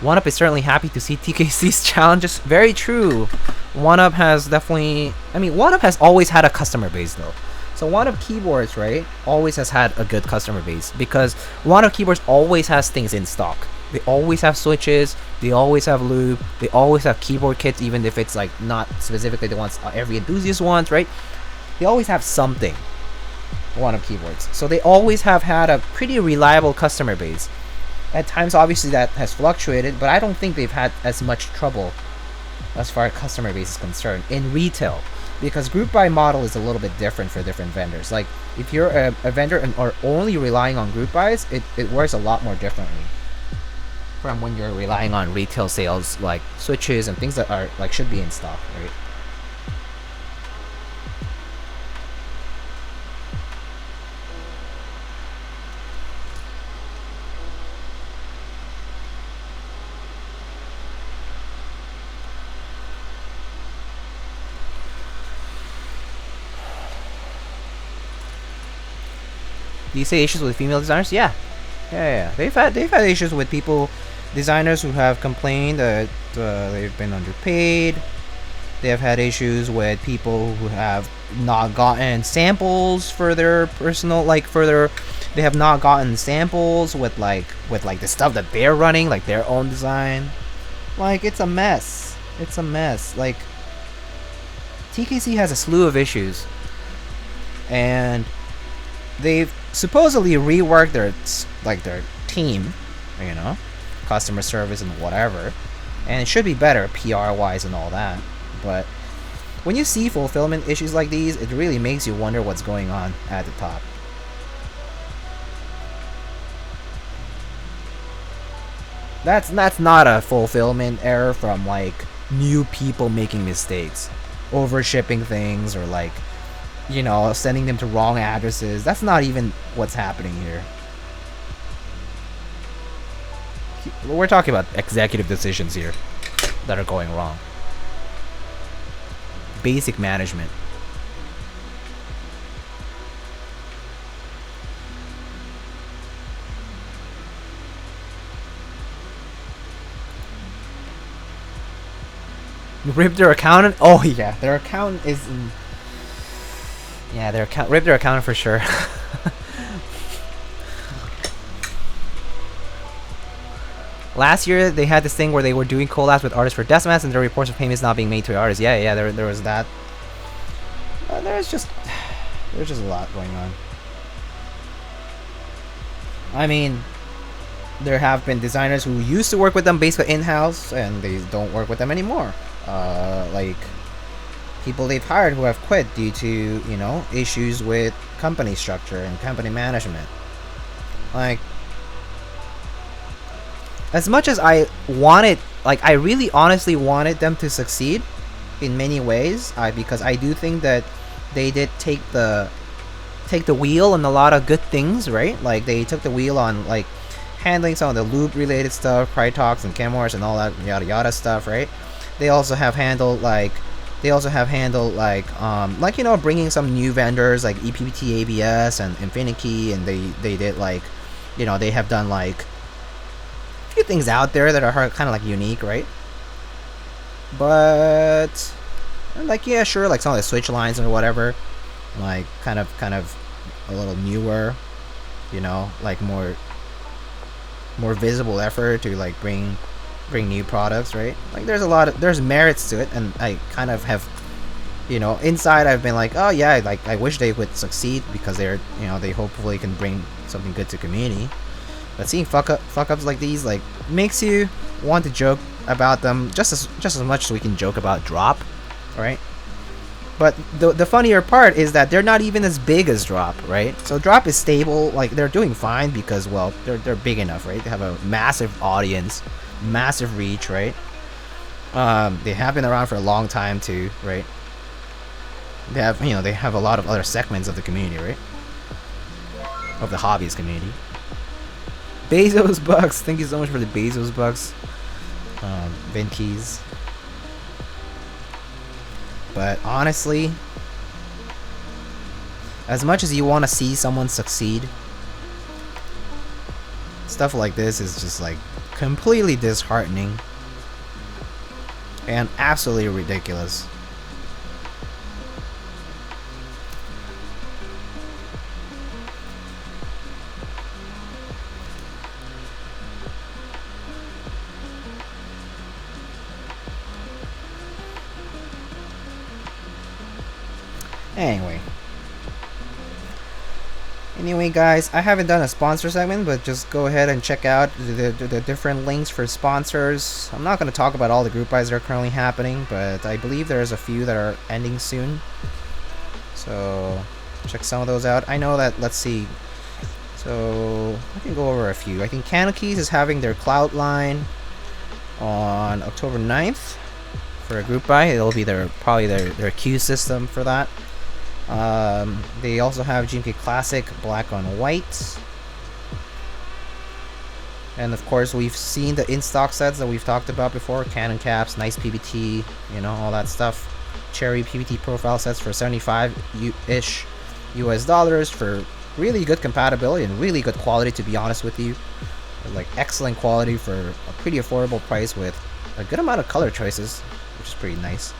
OneUp is certainly happy to see TKC's challenges. Very true. OneUp has definitely... I mean, OneUp has always had a customer base though. So OneUp Keyboards, right, always has had a good customer base because OneUp Keyboards always has things in stock. They always have switches, they always have lube, they always have keyboard kits, even if it's like not specifically the ones every enthusiast wants, right? They always have something. OneUp Keyboards. So they always have had a pretty reliable customer base. At times, obviously, that has fluctuated, but I don't think they've had as much trouble as far as customer base is concerned in retail, because group buy model is a little bit different for different vendors. Like, if you're a vendor and are only relying on group buys, it works a lot more differently from when you're relying on retail sales, like switches and things that are like should be in stock, right? Do you say issues with female designers? Yeah. They've had issues with people, designers who have complained that they've been underpaid. They have had issues with people who have not gotten samples for their personal, like for their, they have not gotten samples with like the stuff that they're running, like their own design. Like, it's a mess. It's a mess. Like, TKC has a slew of issues, and they've supposedly reworked their team, you know, customer service and whatever, and it should be better PR wise and all that. But when you see fulfillment issues like these, it really makes you wonder what's going on at the top. That's not a fulfillment error from like new people making mistakes, over shipping things, or like, you know, sending them to wrong addresses. That's not even what's happening here. We're talking about executive decisions here that are going wrong. Basic management. Rip their accountant? Oh yeah, their accountant is in... Yeah, rip their accountant for sure. Last year they had this thing where they were doing collabs with artists for Decimas, and there were reports of payments not being made to artists. Yeah, there was that. There's just a lot going on. I mean, there have been designers who used to work with them basically in-house, and they don't work with them anymore. Like people they've hired who have quit due to, you know, issues with company structure and company management. Like, as much as I wanted, like, I really honestly wanted them to succeed in many ways, because I do think that they did take the wheel on a lot of good things, right? Like, they took the wheel on, like, handling some of the Lube related stuff, Pride Talks and Chemours and all that yada yada stuff, right? They also have handled, like, you know, bringing some new vendors like EPPT ABS and Infinity, and they did, like, you know, they have done, like, a few things out there that are kind of, like, unique, right? But, like, yeah, sure, like some of the switch lines or whatever, like, kind of a little newer, you know, like more visible effort to, like, bring new products, right? Like, there's merits to it, and I kind of have, you know, inside I've been like, oh yeah, like, I wish they would succeed because they're, you know, they hopefully can bring something good to community. But seeing fuck ups like these, like, makes you want to joke about them just as much as we can joke about Drop, right? But the funnier part is that they're not even as big as Drop, right? So Drop is stable, like, they're doing fine because, well, they're big enough, right? They have a massive audience, massive reach, right? They have been around for a long time too, right? They have, you know, they have a lot of other segments of the community, right? Of the hobbyist community. Bezos Bucks, thank you so much for the Bezos Bucks. Keys. But honestly, as much as you want to see someone succeed, stuff like this is just, like, completely disheartening and absolutely ridiculous. Anyway, guys, I haven't done a sponsor segment, but just go ahead and check out the different links for sponsors. I'm not going to talk about all the group buys that are currently happening, but I believe there's a few that are ending soon. So, check some of those out. I know that, let's see. So, I can go over a few. I think CannonKeys is having their cloud line on October 9th for a group buy. It'll be probably their queue system for that. They also have GMK Classic Black on White, and of course we've seen the in-stock sets that we've talked about before. CannonKeys, nice PBT, you know, all that stuff. Cherry PBT profile sets for 75-ish US dollars for really good compatibility and really good quality, to be honest with you. Like, excellent quality for a pretty affordable price with a good amount of color choices, which is pretty nice.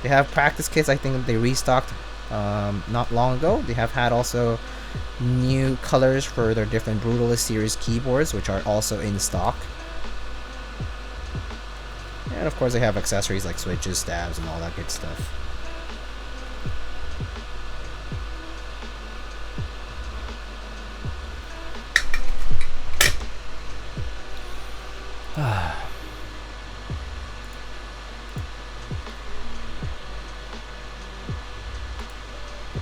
They have practice kits, I think they restocked not long ago. They have had also new colors for their different Brutalist series keyboards, which are also in stock. And of course they have accessories like switches, stabs, and all that good stuff.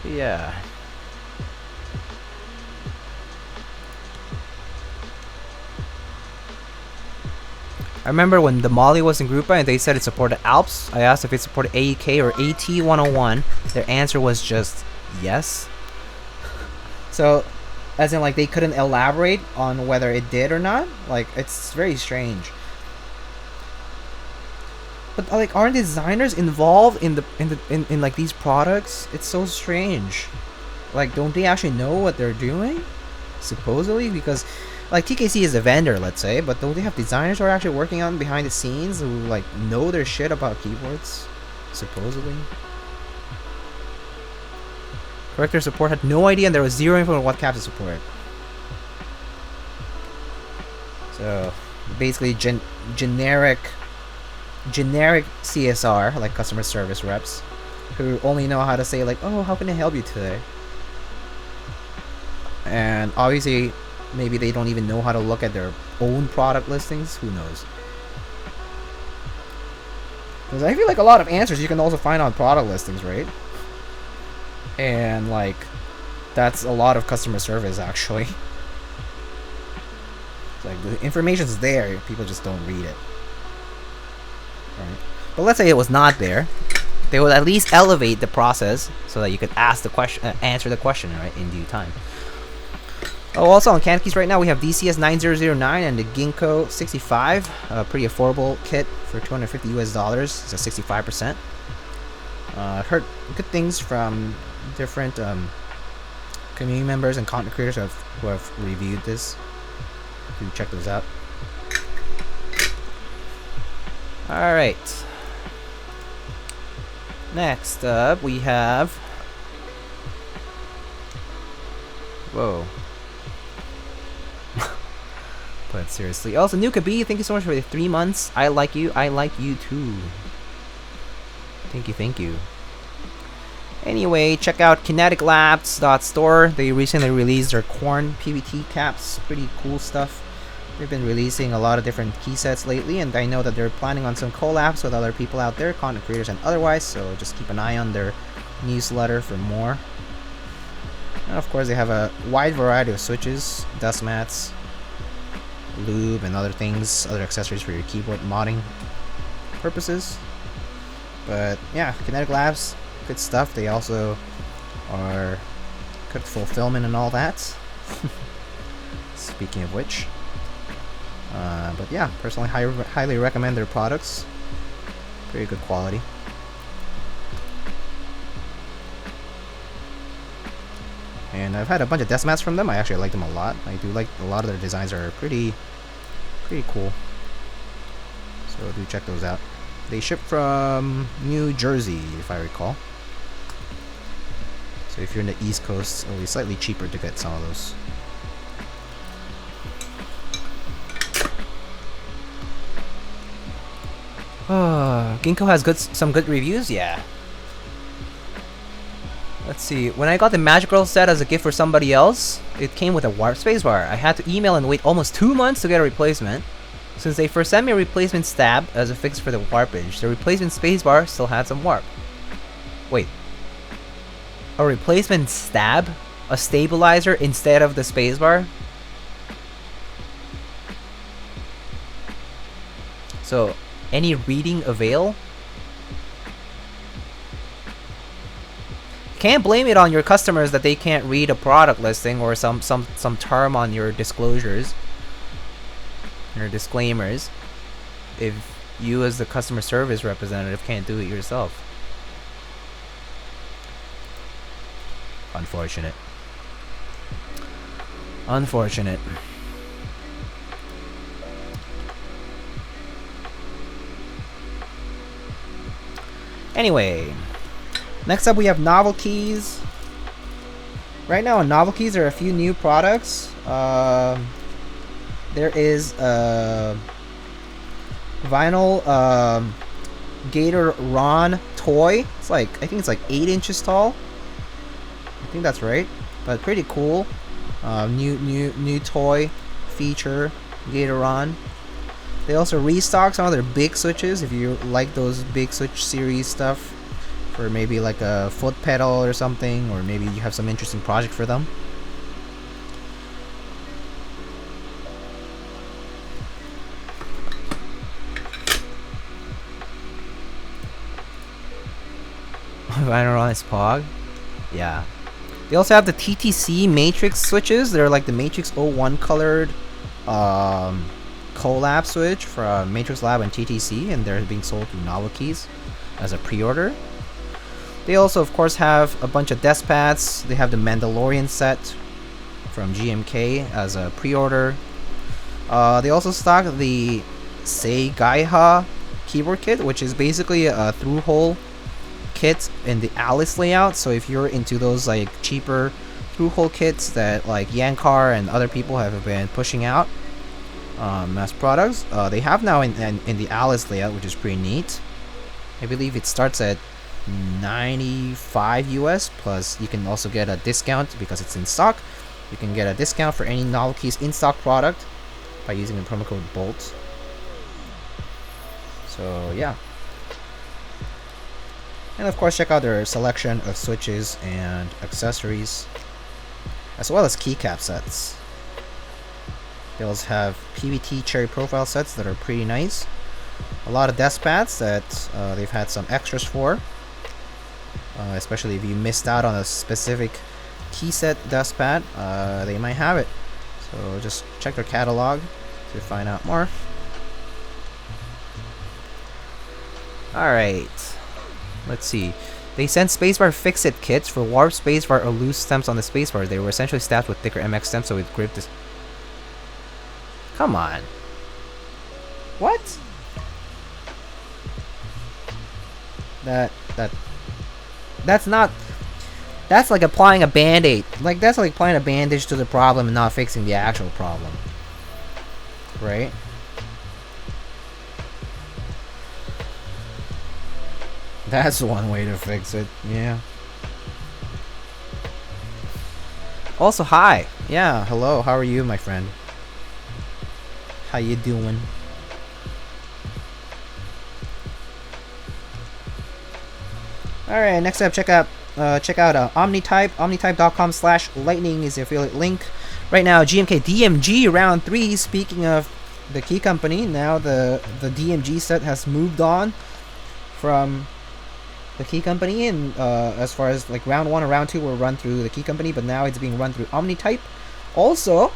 Yeah. I remember when the Molly was in group buy and they said it supported Alps. I asked if it supported AEK or AT101. Their answer was just yes. So, as in, like, they couldn't elaborate on whether it did or not. Like, it's very strange. But, like, aren't designers involved in like these products? It's so strange. Like, don't they actually know what they're doing? Supposedly, because, like, TKC is a vendor, let's say, but don't they have designers who are actually working on behind the scenes who, like, know their shit about keyboards? Supposedly. Corrector support had no idea, and there was zero info on what caps to support. So, basically generic CSR, like customer service reps, who only know how to say like, oh, how can I help you today? And obviously, maybe they don't even know how to look at their own product listings. Who knows? Because I feel like a lot of answers you can also find on product listings, right? And like, that's a lot of customer service actually. It's like the information's there, people just don't read it. Right? But let's say it was not there, they would at least elevate the process so that you could ask the question, answer the question, right, in due time. Oh, also on CannonKeys right now we have DCS 9009 and the Ginkgo 65, a pretty affordable kit for $250 US. It's a 65%. I've heard good things from different community members and content creators who have reviewed this. Do check those out. All right. Next up we have. Whoa. But seriously. Also, Nuka-B, thank you so much for the 3 months. I like you. I like you too. Thank you, thank you. Anyway, check out kineticlabs.store. They recently released their corn PBT caps. Pretty cool stuff. They've been releasing a lot of different key sets lately, and I know that they're planning on some collabs with other people out there, content creators and otherwise, so just keep an eye on their newsletter for more. And of course, they have a wide variety of switches, dust mats, lube, and other things, other accessories for your keyboard modding purposes. But yeah, Kinetic Labs, good stuff. They also are good fulfillment and all that. Speaking of which. But yeah, personally highly recommend their products. Very good quality. And I've had a bunch of desk mats from them. I actually like them a lot. I do like a lot of their designs are pretty cool. So do check those out. They ship from New Jersey, if I recall. So if you're in the East Coast, it'll be slightly cheaper to get some of those. Ginkgo has some good reviews, yeah. Let's see. When I got the Magical set as a gift for somebody else, it came with a warp spacebar. I had to email and wait almost 2 months to get a replacement. Since they first sent me a replacement stab as a fix for the warpage, the replacement spacebar still had some warp. Wait. A replacement stab? A stabilizer instead of the spacebar? So, any reading avail? Can't blame it on your customers that they can't read a product listing or some term on your disclosures, your disclaimers, if you as the customer service representative can't do it yourself. Unfortunate. Unfortunate. Anyway, next up we have NovelKeys. Right now on NovelKeys there are a few new products. There is a vinyl Gator Ron toy. It's like, I think it's like 8 inches tall. I think that's right, but pretty cool. New toy feature, Gator Ron. They also restock some of their big switches if you like those big switch series stuff for maybe like a foot pedal or something, or maybe you have some interesting project for them. Vinyl on its Pog. Yeah. They also have the TTC Matrix switches. They're like the Matrix 01 colored collab switch from Matrix Lab and TTC, and they're being sold through NovelKeys as a pre-order. They also, of course, have a bunch of desk pads. They have the Mandalorian set from GMK as a pre-order. They also stock the Seigaiha keyboard kit, which is basically a through-hole kit in the Alice layout. So if you're into those like cheaper through-hole kits that like Yankar and other people have been pushing out, mass products. They have now in the Alice layout, which is pretty neat. I believe it starts at 95 US, plus you can also get a discount because it's in stock. You can get a discount for any NovelKeys in stock product by using the promo code BOLT. So yeah. And of course, check out their selection of switches and accessories, as well as keycap sets. They also have PVT cherry profile sets that are pretty nice. A lot of desk pads that they've had some extras for, especially if you missed out on a specific key set desk pad, they might have it. So just check their catalog to find out more. Alright, let's see. They sent spacebar fix-it kits for warp spacebar or loose stems on the spacebar. They were essentially staffed with thicker MX stems so it gripped this. Come on. What? That's not. That's like applying a band-aid. Like, that's like applying a bandage to the problem and not fixing the actual problem. Right? That's one way to fix it. Yeah. Also, hi. Yeah, hello. How are you, my friend? How you doing? Alright, next up, check out Omnitype. Omnitype.com/lightning is the affiliate link. Right now, GMK DMG round 3. Speaking of the key company, now the DMG set has moved on from the key company, and as far as like round 1 and round 2 were run through the key company, but now it's being run through Omnitype. Also,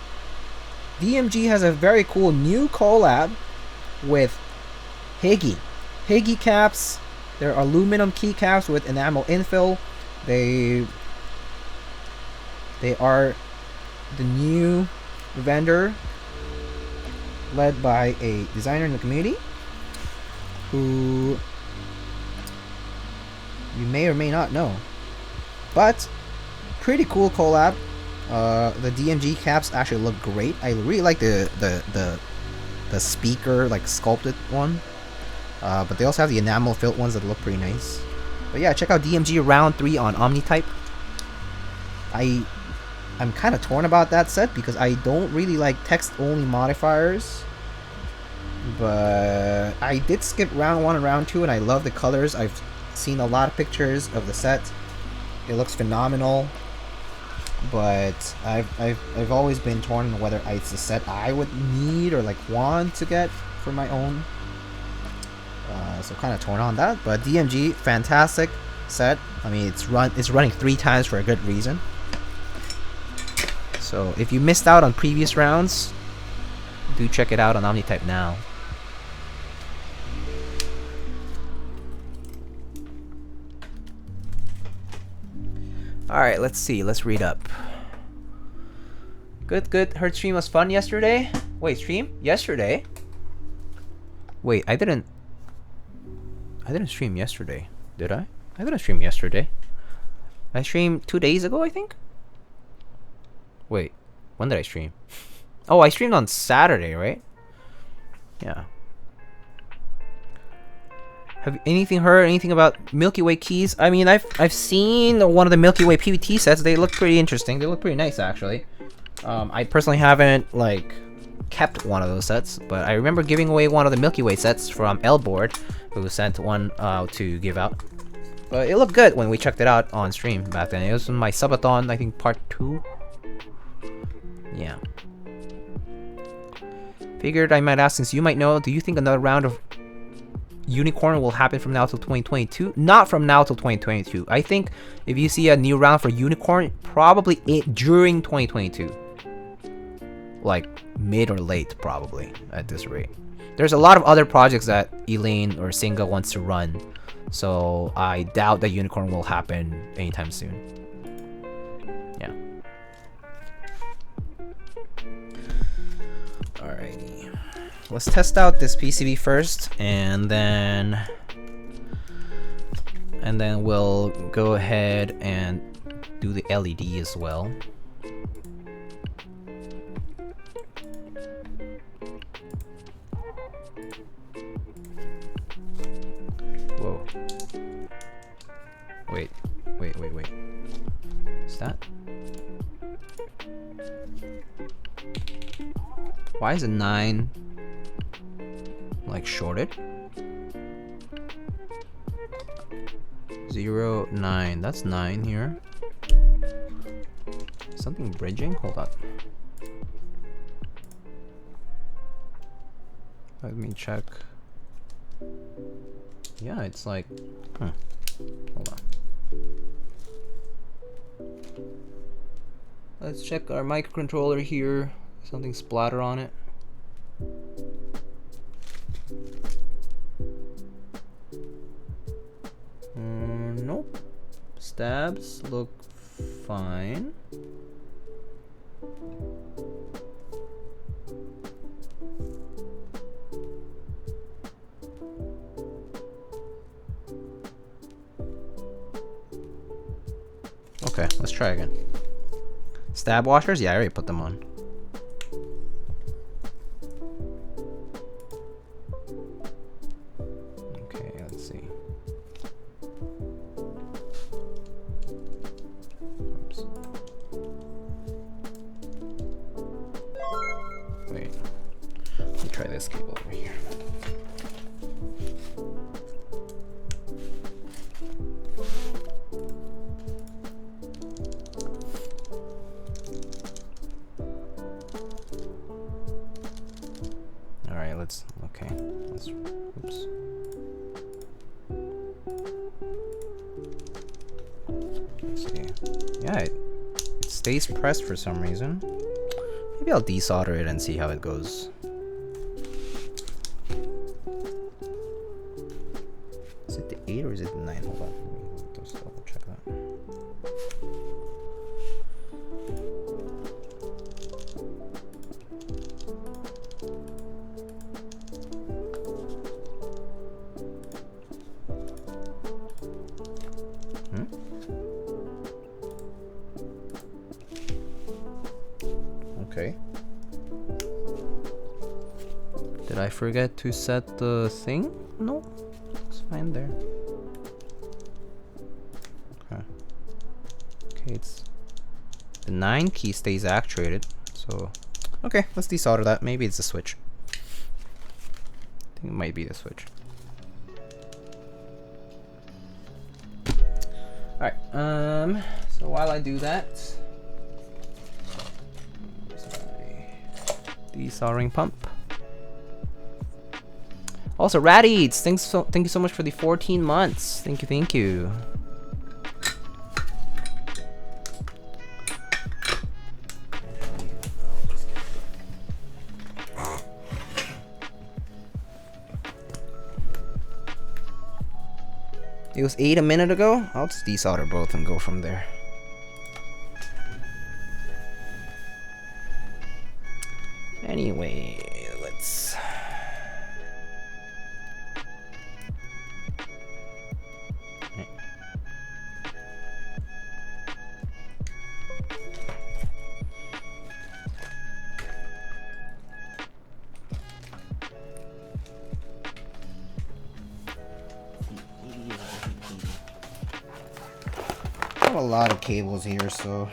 DMG has a very cool new collab with Higgy. Higgy caps. They're aluminum keycaps with enamel infill. They are the new vendor led by a designer in the community who you may or may not know. But pretty cool collab. The DMG caps actually look great. I really like the speaker, like sculpted one. But they also have the enamel filled ones that look pretty nice. But yeah, check out DMG round 3 on Omnitype. I'm kind of torn about that set because I don't really like text only modifiers. But I did skip round 1 and round 2, and I love the colors. I've seen a lot of pictures of the set. It looks phenomenal. But I've always been torn on whether it's a set I would need or like want to get for my own. So kind of torn on that, but DMG, fantastic set. I mean, it's running 3 times for a good reason. So if you missed out on previous rounds, do check it out on Omnitype now. Alright, let's see. Let's read up. Good. Heard stream was fun yesterday. Wait, stream? Yesterday? Wait, I didn't stream yesterday, did I? I didn't stream yesterday. I streamed 2 days ago, I think? Wait, when did I stream? Oh, I streamed on Saturday, right? Yeah. Have anything heard anything about Milky Way keys? I mean, I've seen one of the Milky Way PVT sets. They look pretty interesting. They look pretty nice, actually. I personally haven't like kept one of those sets, but I remember giving away one of the Milky Way sets from L-Board, who sent one to give out. But it looked good when we checked it out on stream back then. It was in my subathon, I think part 2. Yeah. Figured I might ask, since you might know, do you think another round of Unicorn will happen from now till 2022? Not from now till 2022. I think if you see a new round for Unicorn, probably during 2022. Like mid or late, probably, at this rate. There's a lot of other projects that Elaine or Singa wants to run, so I doubt that Unicorn will happen anytime soon. Yeah. Alrighty. Let's test out this PCB first, and then we'll go ahead and do the LED as well. Is that? Why is it 9 like shorted? 0, 9. That's 9 here. Something bridging? Hold on. Let me check. Yeah, it's like, hold on. Let's check our microcontroller here. Something splatter on it. Nope. Stabs look fine. Okay, let's try again. Stab washers? Yeah, I already put them on. Okay, let's see. Oops. Wait. Let me try this cable over here. Oops. Let's see. Yeah, it stays pressed for some reason. Maybe I'll desolder it and see how it goes. Is it the 8 or is it the 9? Hold on. Let me just double check that. Okay. Did I forget to set the thing? No, it's fine there. Okay. Okay, it's the 9 key stays actuated, so okay, let's desolder that. Maybe it's the switch. I think it might be the switch. Alright, so while I do that, desoldering pump. Also, Rat Eats, thank you so much for the 14 months. Thank you, thank you. It was 8 a minute ago. I'll just desolder both and go from there. Anyway, let's... I have a lot of cables here, so...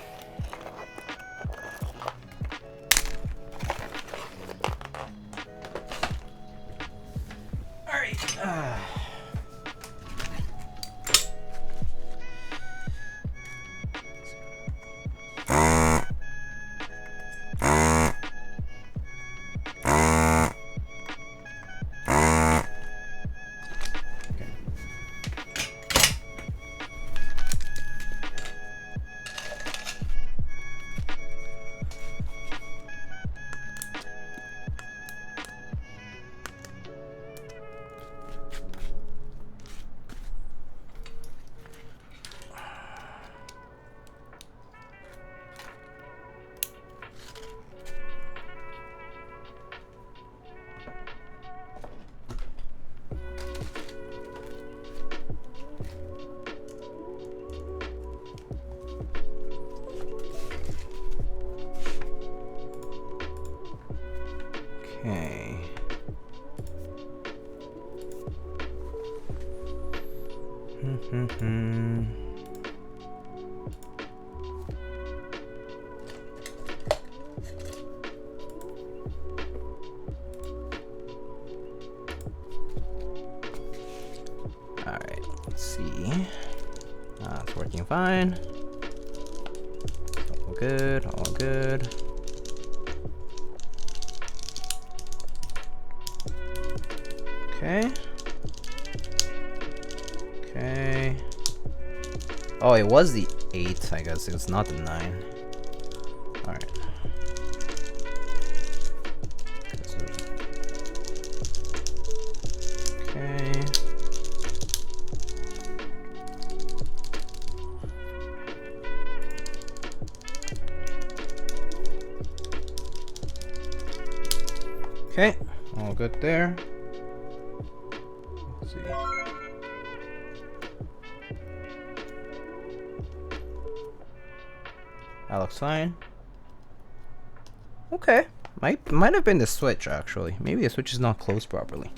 fine. All good, all good. Okay. Okay. Oh, it was the 8, I guess. It's not the 9. Alright. Okay. Okay, all good there. Let's see. That looks fine. Okay, might have been the switch actually. Maybe the switch is not closed properly.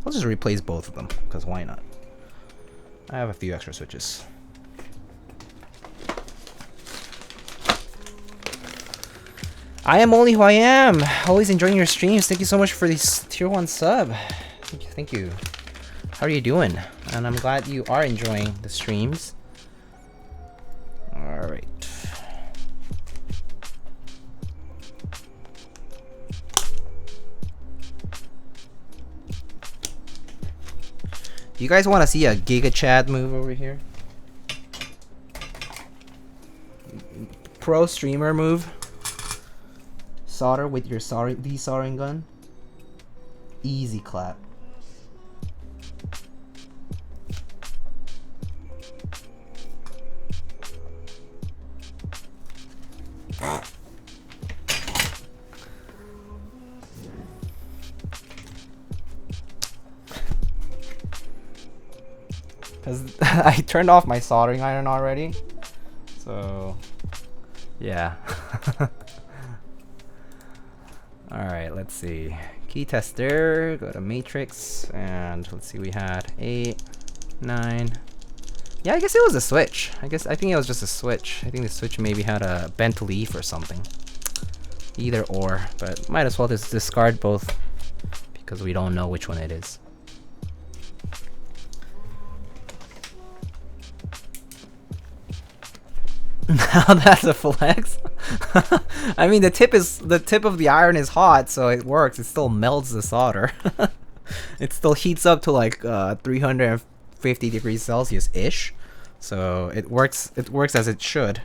I'll just replace both of them, because why not? I have a few extra switches. I am only who I am. Always enjoying your streams. Thank you so much for this tier 1 sub. Thank you. How are you doing? And I'm glad you are enjoying the streams. Alright. Do you guys want to see a Giga Chad move over here? Pro streamer move. Solder with your desoldering gun. Easy clap. Because I turned off my soldering iron already. So, yeah. Alright, let's see. Key tester, go to matrix, and let's see, we had 8, 9. Yeah, I guess it was a switch. I think it was just a switch. I think the switch maybe had a bent leaf or something. Either or, but might as well just discard both because we don't know which one it is. Now that's a flex. I mean, the tip of the iron is hot, so it works. It still melts the solder. It still heats up to like 350 degrees Celsius ish. So it works. It works as it should.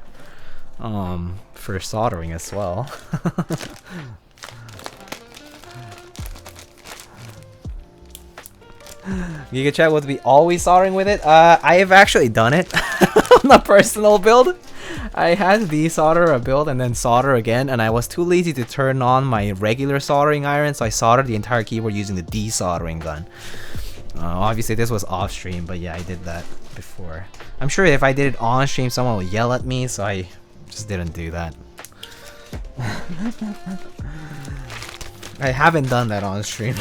For soldering as well. Giga Chat would be always soldering with it. I have actually done it on a personal build. I had to desolder a build and then solder again, and I was too lazy to turn on my regular soldering iron, so I soldered the entire keyboard using the desoldering gun. Obviously this was off stream, but yeah, I did that before. I'm sure if I did it on stream, someone would yell at me, so I just didn't do that. I haven't done that on stream.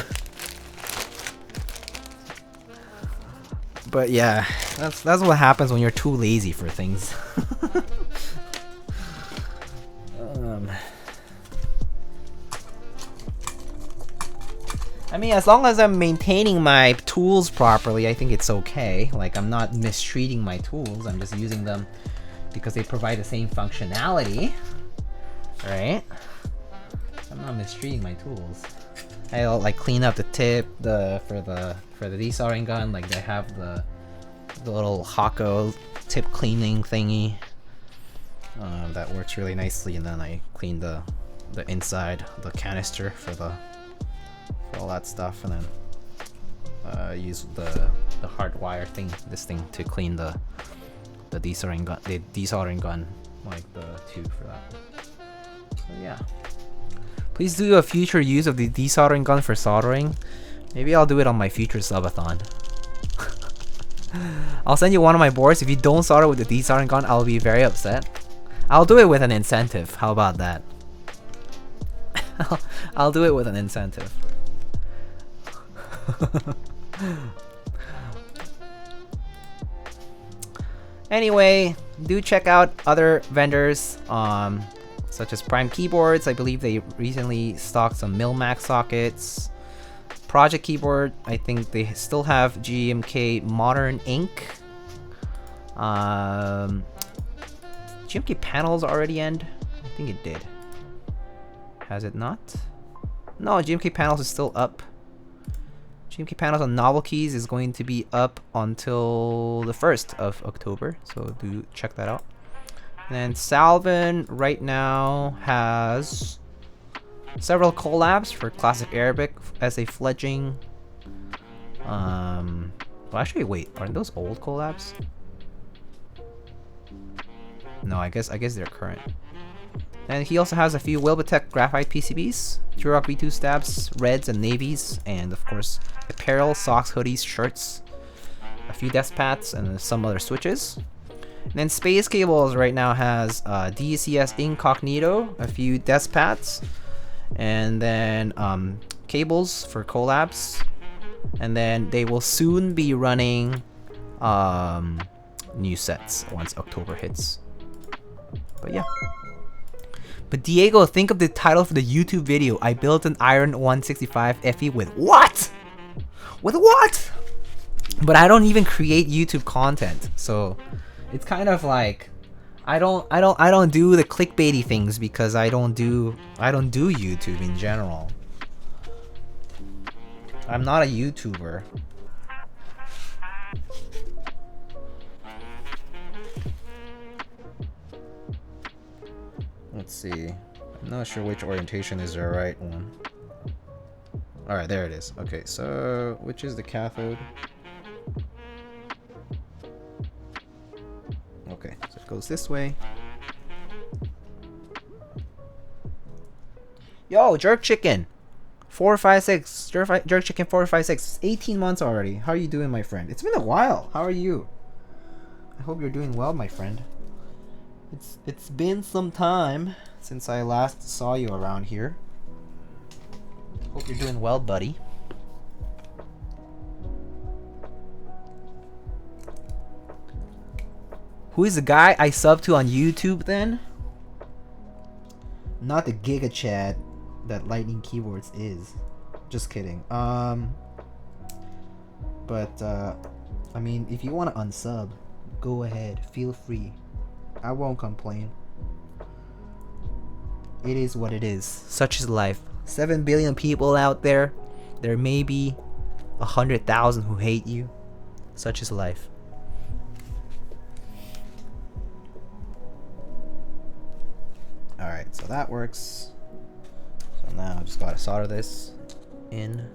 But yeah, that's what happens when you're too lazy for things. I mean, as long as I'm maintaining my tools properly, I think it's okay. Like, I'm not mistreating my tools. I'm just using them because they provide the same functionality, right? I'm not mistreating my tools. I'll like clean up the tip for the desoldering gun. Like, they have the little Hako tip cleaning thingy that works really nicely, and then I clean the inside, the canister for all that stuff, and then use the hardwire thing, this thing, to clean the desoldering gun, like the tube for that. So yeah. Please do a future use of the desoldering gun for soldering. Maybe I'll do it on my future subathon. I'll send you one of my boards. If you don't solder with the desoldering gun, I'll be very upset. I'll do it with an incentive. How about that? I'll do it with an incentive. Anyway, do check out other vendors, such as Prime Keyboards. I believe they recently stocked some Milmax sockets. Project Keyboard, I think they still have GMK Modern Ink. GMK panels already end? I think it did. Has it not? No, GMK panels is still up. GMK panels on novel keys is going to be up until the 1st of October, so do check that out. And then Salvin right now has several collabs for classic Arabic as a fledgling. Well, actually, wait, are those old collabs? No, I guess they're current. And he also has a few Wilbitech graphite PCBs, Turok V2 stabs, reds and navies, and of course apparel, socks, hoodies, shirts, a few desk pads, and some other switches. And then Space Cables right now has DCS Incognito, a few desk pads, and then cables for collabs. And then they will soon be running new sets once October hits. But yeah. But Diego, think of the title for the YouTube video. I built an Iron 165 FE with what? With what? But I don't even create YouTube content, so it's kind of like I don't do the clickbaity things because I don't do YouTube in general. I'm not a YouTuber. Let's see. I'm not sure which orientation is the right one. Alright, there it is. Okay, so which is the cathode? Okay, so it goes this way. Yo, Jerk Chicken 456. Jerk Chicken 456. 18 months already. How are you doing, my friend? It's been a while. How are you? I hope you're doing well, my friend. It's been some time since I last saw you around here. Hope you're doing well, buddy. Who is the guy I sub to on YouTube then? Not the Giga Chad that Lightning Keyboards is. Just kidding. I mean, if you want to unsub, go ahead. Feel free. I won't complain. It is what it is. Such is life. 7 billion people out there. There may be 100,000 who hate you. Such is life. Alright, so that works. So now I just gotta solder this in.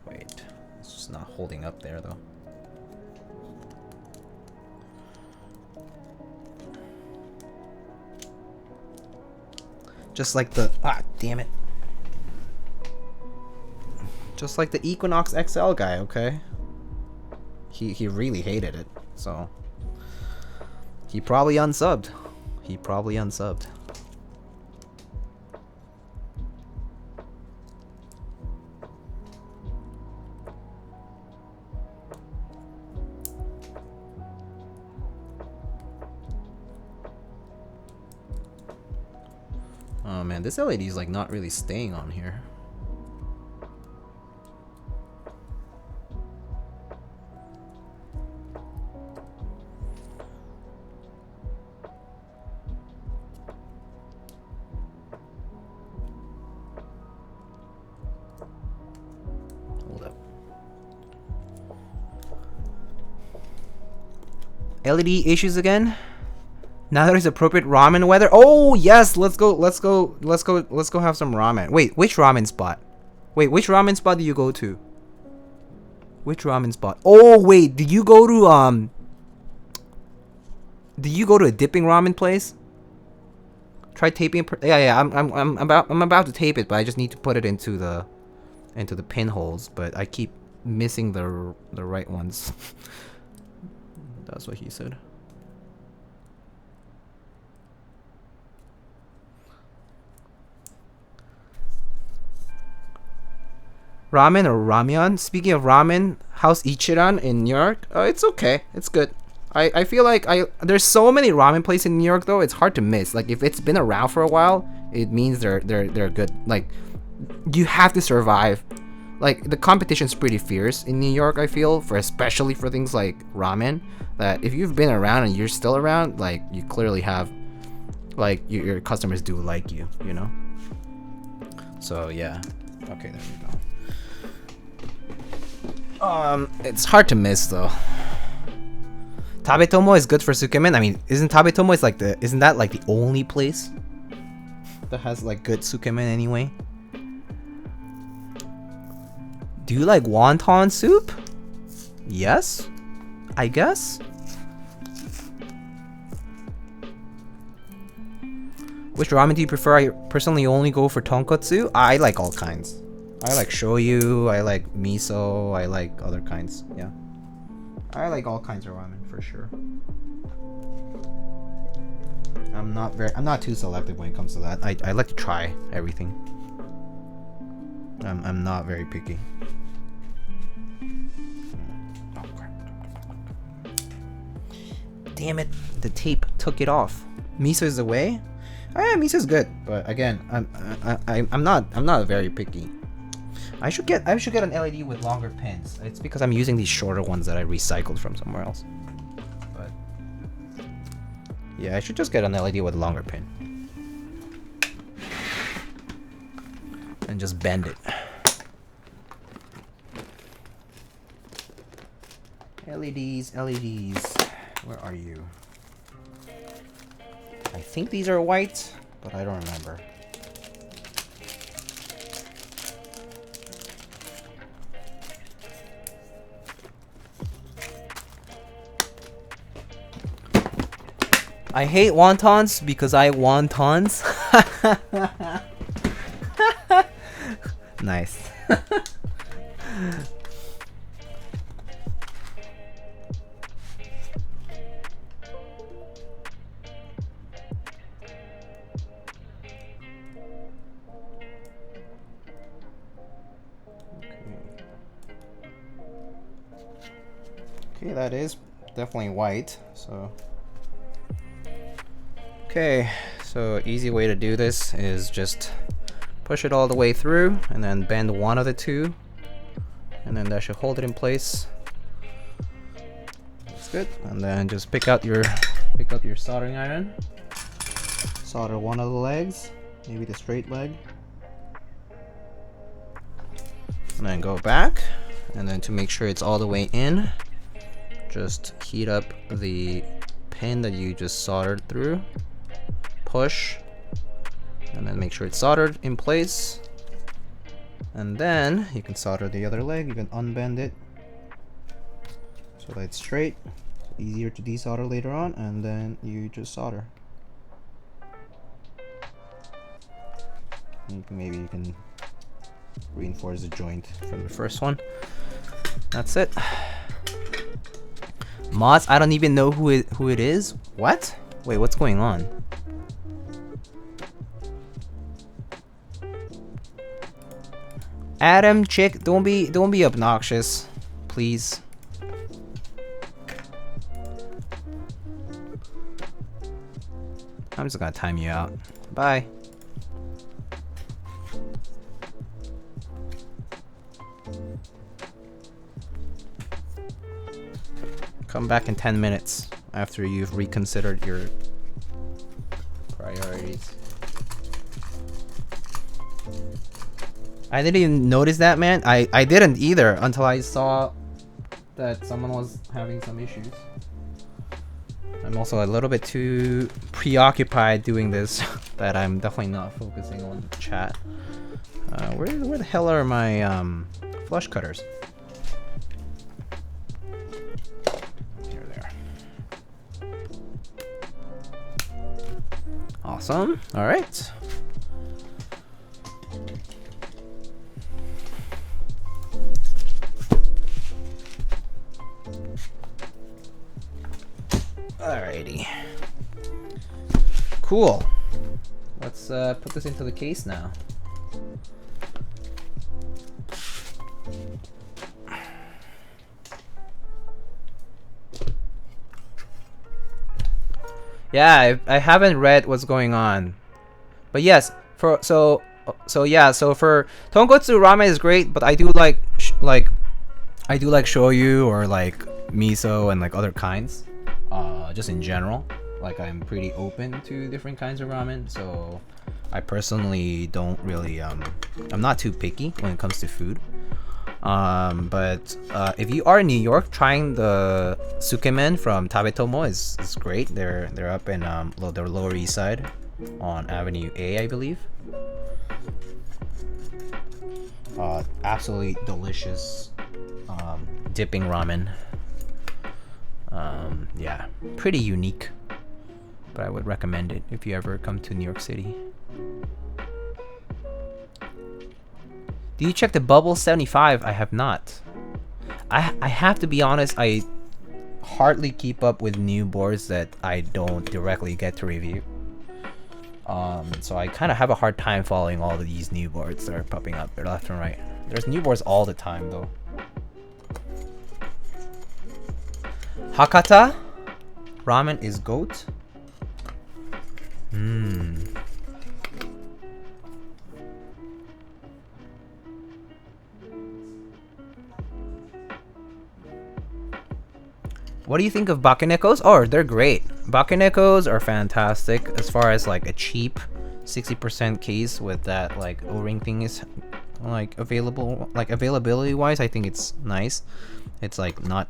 Wait, it's just not holding up there though. Just like the damn it. Just like the Equinox XL guy, okay? He really hated it, so he probably unsubbed. He probably unsubbed. Oh man, this LED is like not really staying on here. Hold up. LED issues again? Now there's appropriate ramen weather. Oh yes, let's go have some ramen. Wait, which ramen spot? Wait, which ramen spot do you go to? Which ramen spot? Oh wait, did you go to a dipping ramen place? Try taping. Yeah. I'm about to tape it, but I just need to put it into the pinholes. But I keep missing the right ones. That's what he said. Ramen or ramyeon? Speaking of ramen, how's Ichiran in New York? It's okay. It's good. I feel like there's so many ramen places in New York though. It's hard to miss. Like if it's been around for a while, it means they're good. Like you have to survive. Like the competition's pretty fierce in New York. I feel especially for things like ramen. that if you've been around and you're still around, like you clearly have, like your customers do like you, you know. So yeah, okay, there we go. It's hard to miss though. Tabetomo is good for tsukemen. I mean, isn't Tabetomo isn't that like the only place that has like good tsukemen anyway? Do you like wonton soup? Yes, I guess. Which ramen do you prefer? I personally only go for tonkotsu. I like all kinds. I like shoyu, I like miso, I like other kinds. Yeah. I like all kinds of ramen for sure. I'm not too selective when it comes to that. I like to try everything. I'm not very picky. Oh crap. Damn it, the tape took it off. Miso is away? Oh, yeah, miso's good, but again, I'm not very picky. I should get an LED with longer pins. It's because I'm using these shorter ones that I recycled from somewhere else. But yeah, I should just get an LED with a longer pin. And just bend it. LEDs, LEDs. Where are you? I think these are white, but I don't remember. I hate wontons because I wontons. Nice. Okay, that is definitely white, so. Okay, so easy way to do this is just push it all the way through and then bend one of the two, and then that should hold it in place. That's good. And then just pick up your soldering iron. Solder one of the legs, maybe the straight leg. And then go back, and then to make sure it's all the way in, just heat up the pin that you just soldered through. Push, and then make sure it's soldered in place, and then you can solder the other leg. You can unbend it so that it's straight. It's easier to desolder later on, and then you just solder. Maybe you can reinforce the joint from the first one. That's it. Mods, I don't even know who it is. What? Wait, what's going on? Adam, chick, don't be obnoxious, please. I'm just gonna time you out. Bye. Come back in 10 minutes after you've reconsidered your priorities. I didn't even notice that, man. I didn't either until I saw that someone was having some issues. I'm also a little bit too preoccupied doing this that I'm definitely not focusing on the chat. Where the hell are my flush cutters? Here they are. Awesome. All right. Alrighty. Cool. Let's put this into the case now. Yeah, I haven't read what's going on, but yes, for so for tonkotsu ramen is great, but I do like shoyu or like miso and like other kinds. Just in general, like I'm pretty open to different kinds of ramen. So I personally don't really I'm not too picky when it comes to food. But if you are in New York, trying the sukemen from Tabetomo is great. They're up in the Lower East Side on Avenue A, I believe. Absolutely delicious dipping ramen. Yeah, pretty unique, but I would recommend it if you ever come to New York City. Do you check the Bubble 75? I have not. I have to be honest, I hardly keep up with new boards that I don't directly get to review. So I kind of have a hard time following all of these new boards that are popping up left and right. There's new boards all the time though. Hakata? Ramen is goat? What do you think of bakenekos? Oh, they're great. Bakenekos are fantastic as far as like a cheap 60% case with that like O-ring thing is like available. Like availability wise, I think it's nice. It's not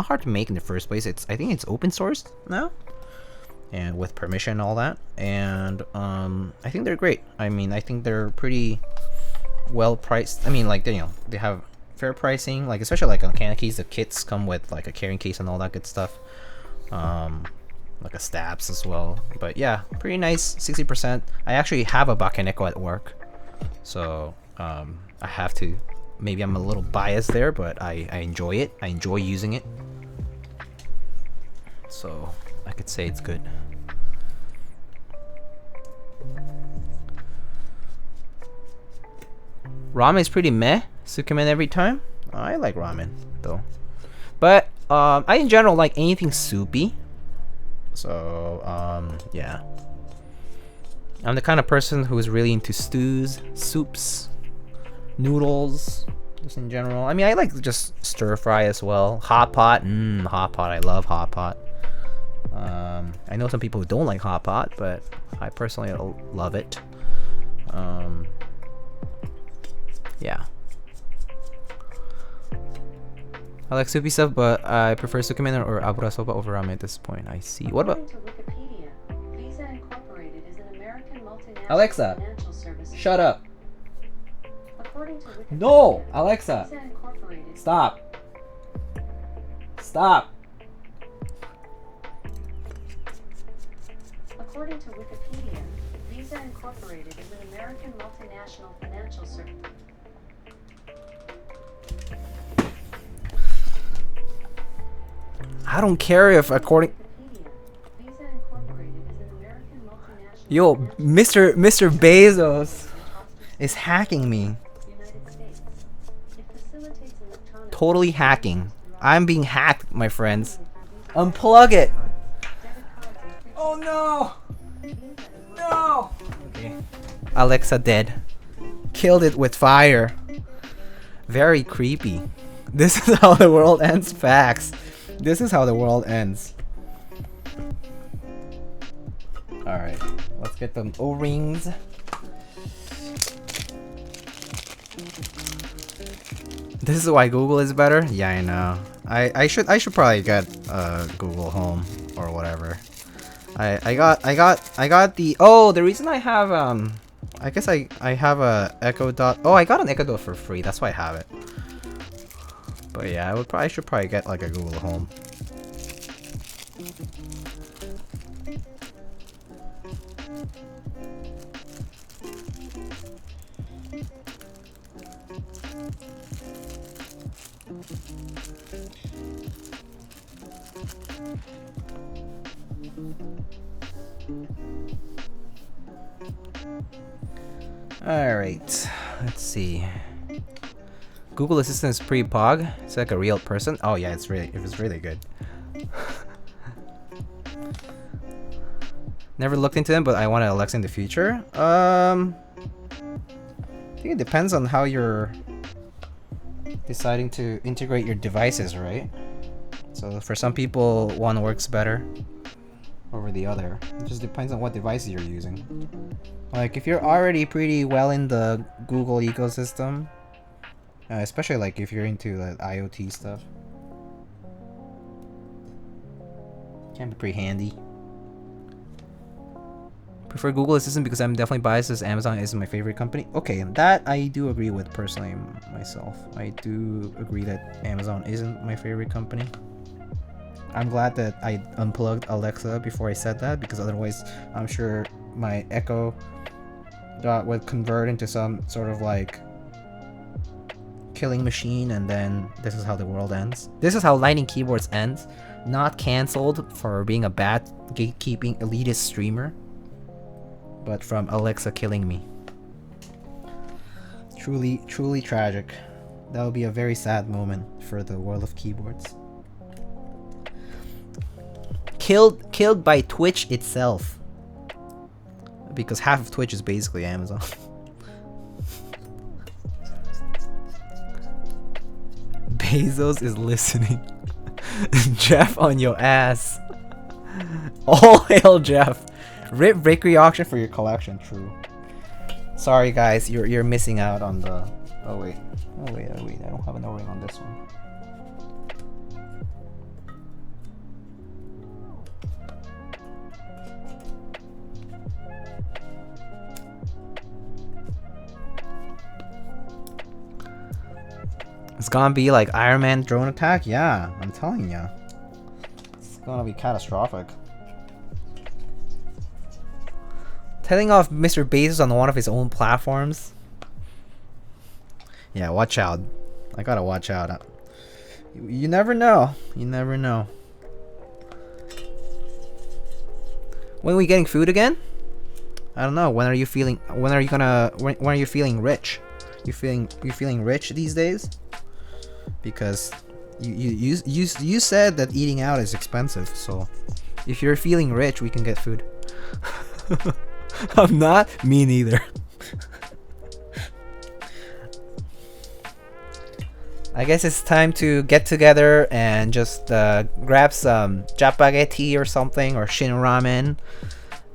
hard to make in the first place. I think it's open sourced now, and with permission and all that. And I think they're great. I mean, I think they're pretty well priced. I mean, like they have fair pricing, like especially like on CannonKeys, the kits come with like a carrying case and all that good stuff, like a stabs as well. But yeah, pretty nice. 60%. I actually have a bakeneko at work, so I have to. Maybe I'm a little biased there, but I enjoy it. I enjoy using it, so I could say it's good. Ramen is pretty meh. Sukemen every time. I like ramen though, but I in general like anything soupy. So yeah, I'm the kind of person who is really into stews, soups, noodles, just in general. I mean, I like just stir fry as well. Hot pot, hot pot. I love hot pot. I know some people who don't like hot pot, but I personally love it. Yeah. I like soupy stuff, but I prefer sukemen or abura soba over ramen at this point. I see. What about Wikipedia, Visa Incorporated is an American multinational Alexa? financial services. Shut up. According to Wikipedia, No, Alexa. Visa Incorporated. Stop. Stop. According to Wikipedia, Visa Incorporated is an American multinational financial service. I don't care if according. Visa Incorporated is an American multinational. Yo, Mr. Bezos is hacking me. United States. It facilitates electronic. Totally hacking. I'm being hacked, my friends. Unplug it. Oh no. No. Okay. Alexa dead. Killed it with fire. Very creepy. This is how the world ends. Facts. This is how the world ends. Alright, let's get them O-rings. This is why Google is better? Yeah, I know. I should probably get Google Home or whatever. I got the reason I have I guess I have a Echo Dot. Oh, I got an Echo Dot for free. That's why I have it. But yeah, I should probably get like a Google Home. Alright, let's see. Google Assistant is pretty pog. It's like a real person. Oh yeah, it was really good. Never looked into them, but I want an Alexa in the future. I think it depends on how you're deciding to integrate your devices, right? So for some people, one works better over the other. It just depends on what devices you're using. Like if you're already pretty well in the Google ecosystem, especially like if you're into the IoT stuff, can be pretty handy. Prefer Google Assistant because I'm definitely biased as Amazon is my favorite company. Okay, that I do agree with personally myself. I do agree that Amazon isn't my favorite company. I'm glad that I unplugged Alexa before I said that, because otherwise I'm sure my Echo Dot would convert into some sort of like killing machine, and then this is how the world ends. This is how Lightning Keyboards ends. Not cancelled for being a bad gatekeeping elitist streamer, but from Alexa killing me. Truly, truly tragic. That would be a very sad moment for the world of keyboards. Killed by Twitch itself. Because half of Twitch is basically Amazon. Bezos is listening. Jeff on your ass. All hail Jeff. Rip Victory auction for your collection. True. Sorry guys, you're missing out on the. Oh wait. I don't have an O-ring on this one. It's gonna be like Iron Man drone attack? Yeah, I'm telling ya. It's gonna be catastrophic. Telling off Mr. Bezos on one of his own platforms? Yeah, watch out. I gotta watch out. You never know. You never know. When are we getting food again? I don't know. When are you feeling rich? You feeling rich these days? Because you said that eating out is expensive, so if you're feeling rich, we can get food. I'm not. Me neither. I guess it's time to get together and just grab some japaghetti or something, or shin ramen,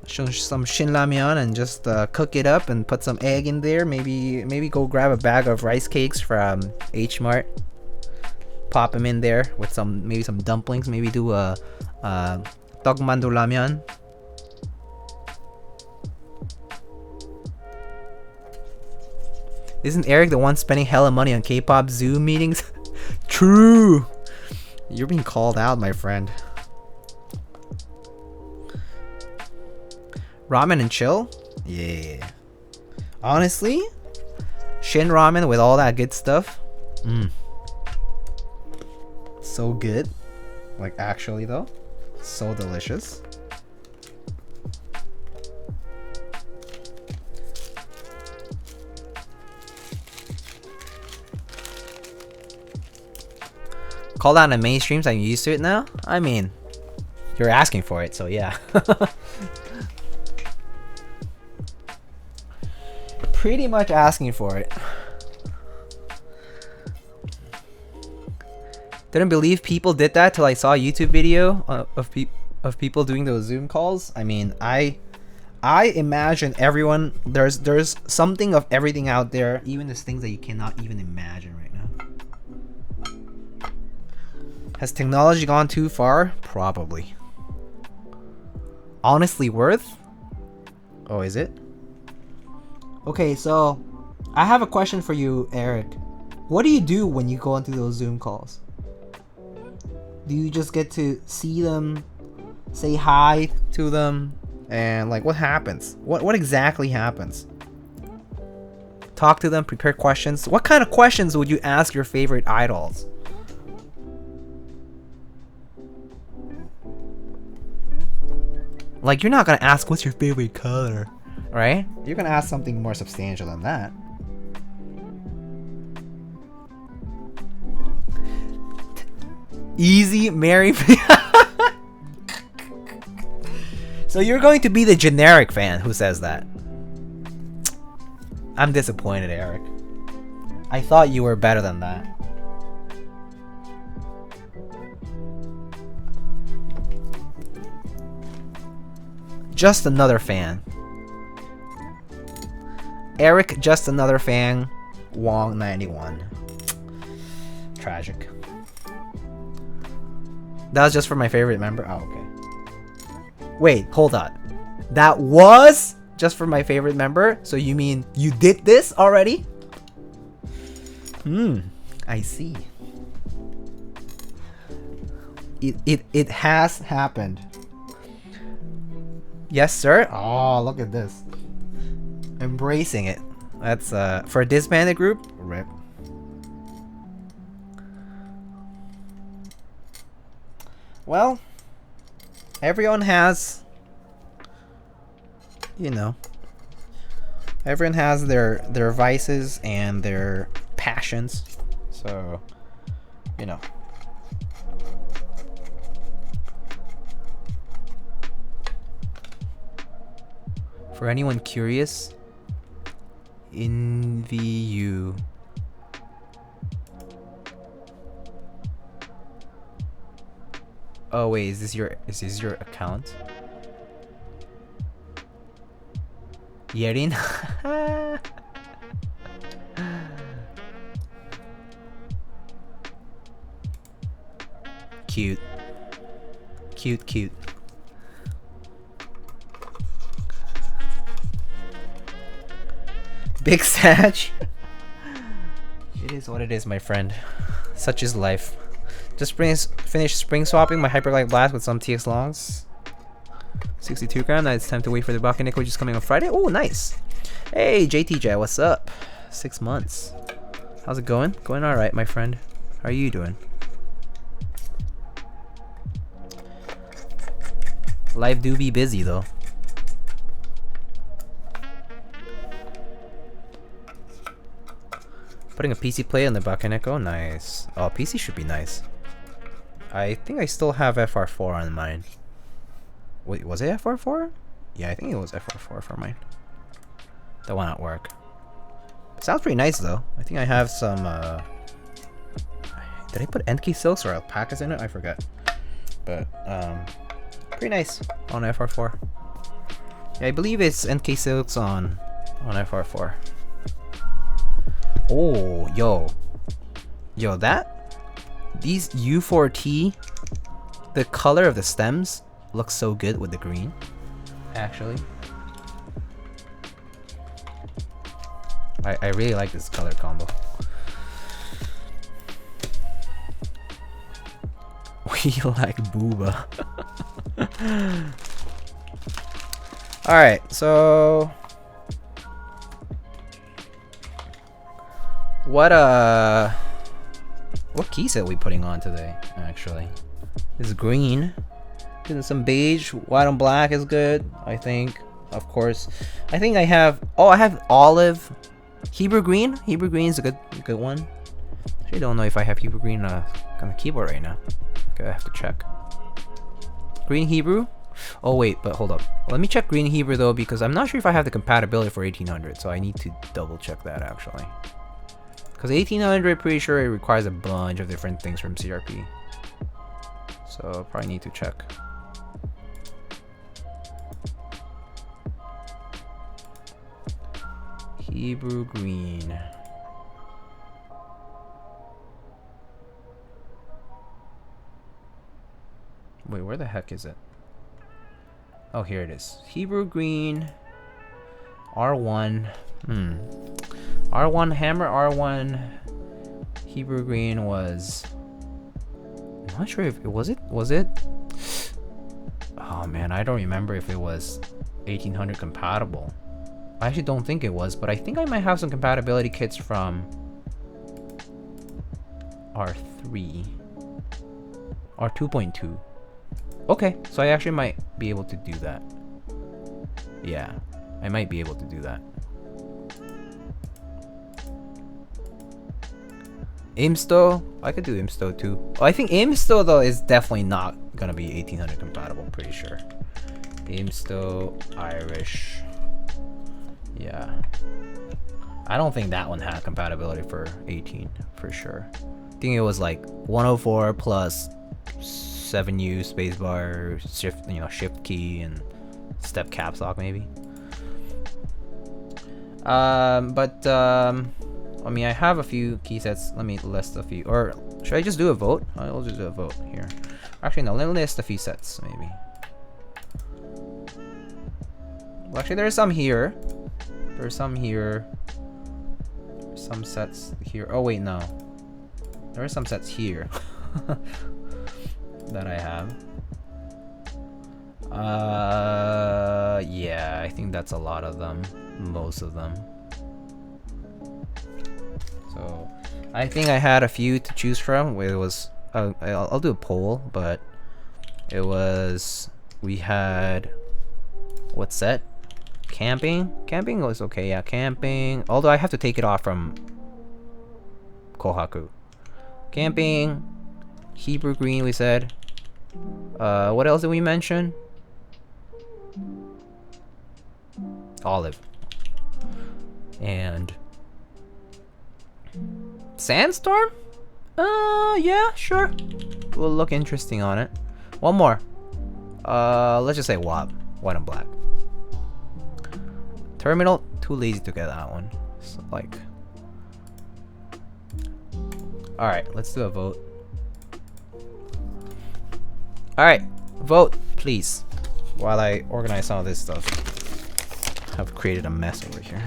some shin ramyeon, and just cook it up and put some egg in there. Maybe go grab a bag of rice cakes from H Mart. Pop them in there with maybe some dumplings. Maybe do a tokmandu ramyeon. Isn't Eric the one spending hella money on K-pop Zoom meetings? True. You're being called out, my friend. Ramen and chill? Yeah. Honestly, Shin ramen with all that good stuff. So good. Like actually though. So delicious. Call that on mainstreams, I'm used to it now. I mean, you're asking for it, so yeah. Pretty much asking for it. Didn't believe people did that till I saw a YouTube video of people doing those Zoom calls. I mean, I imagine everyone, there's something of everything out there, even there's things that you cannot even imagine right now. Has technology gone too far? Probably. Honestly worth? Oh, is it? Okay, so I have a question for you, Eric. What do you do when you go into those Zoom calls? Do you just get to see them, say hi to them, and like what happens? What exactly happens? Talk to them, prepare questions. What kind of questions would you ask your favorite idols? Like, you're not gonna ask what's your favorite color, right? You're gonna ask something more substantial than that. Easy, marry. So you're going to be the generic fan who says that. I'm disappointed, Eric. I thought you were better than that. just another fan. Eric, just another fan. Wong 91. Tragic. That was just for my favorite member? Oh, okay. Wait, hold on. That was just for my favorite member? So you mean you did this already? I see. It has happened. Yes, sir. Oh, look at this. Embracing it. That's for a disbanded group. Rip. Well, everyone has, you know, everyone has their vices and their passions. So, you know. For anyone curious, InVU. Oh wait, is this your account? Yerin? Cute. Cute, cute. Big Satch. It is what it is, my friend. Such is life. Just finished spring swapping my Hyperglide Blast with some TX longs. 62 gram. Now it's time to wait for the Bakunik, which is coming on Friday. Oh, nice. Hey, JTJ, what's up? 6 months. How's it going? Going alright, my friend. How are you doing? Life do be busy, though. Putting a PC plate on the Bakunik. Oh, nice. Oh, PC should be nice. I think I still have FR4 on mine. Wait, was it FR4? Yeah, I think it was FR4 for mine. That one at work. Sounds pretty nice though. I think I have some did I put NK silks or alpacas in it? I forgot. But pretty nice on FR4. Yeah, I believe it's NK silks on FR4. Oh, yo, these U4T, the color of the stems looks so good with the green, actually. I really like this color combo. We like Boba. Alright, so what key set are we putting on today, actually? It's green. Getting some beige. White on black is good, I think. Of course. I think I have olive. Hebrew green. Hebrew green is a good one. Actually don't know if I have Hebrew green on the keyboard right now. Okay, I have to check. Green Hebrew. Oh wait, but hold up. Let me check green Hebrew though, because I'm not sure if I have the compatibility for 1800, so I need to double check that actually. Because 1800, pretty sure it requires a bunch of different things from CRP. So probably need to check. Hebrew green. Wait, where the heck is it? Oh, here it is. Hebrew green. R1. R1 hammer R1 Hebrew green was, I'm not sure if it was it. Oh man, I don't remember if it was 1800 compatible. I actually don't think it was, but I think I might have some compatibility kits from R3 or 2.2. Okay, so I actually might be able to do that. Yeah, I might be able to do that. Imsto, I could do Imsto too. Oh, I think Imsto though is definitely not gonna be 1800 compatible, I'm pretty sure. Imsto Irish. Yeah. I don't think that one had compatibility for 18 for sure. I think it was like 104 plus 7U spacebar shift, shift key and step caps lock maybe. I mean, I have a few key sets. Let me list a few. Or should I just do a vote? I'll just do a vote here. Actually, no. Let me list a few sets, maybe. Well, actually, there's some here. There's some here. There's some sets here. Oh, wait, no. There are some sets here that I have. Yeah, I think that's a lot of them. Most of them. So, I think I had a few to choose from. It was, I'll do a poll, but it was, we had, what set? Camping? Camping was okay, yeah, camping. Although I have to take it off from Kohaku. Camping, Hebrew green we said. What else did we mention? Olive. And Sandstorm? Yeah, sure. Will look interesting on it. One more. Let's just say WAP. White and black. Terminal, too lazy to get that one. So, like. Alright, let's do a vote. Alright, vote, please. While I organize some of this stuff. I've created a mess over here.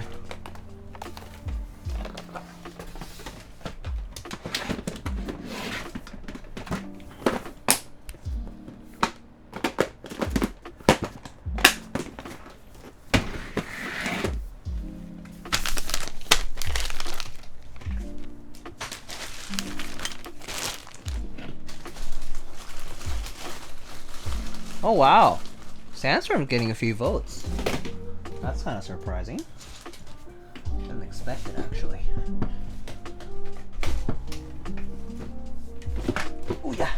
Oh wow, Sandstorm getting a few votes. That's kind of surprising. Didn't expect it actually. Oh yeah.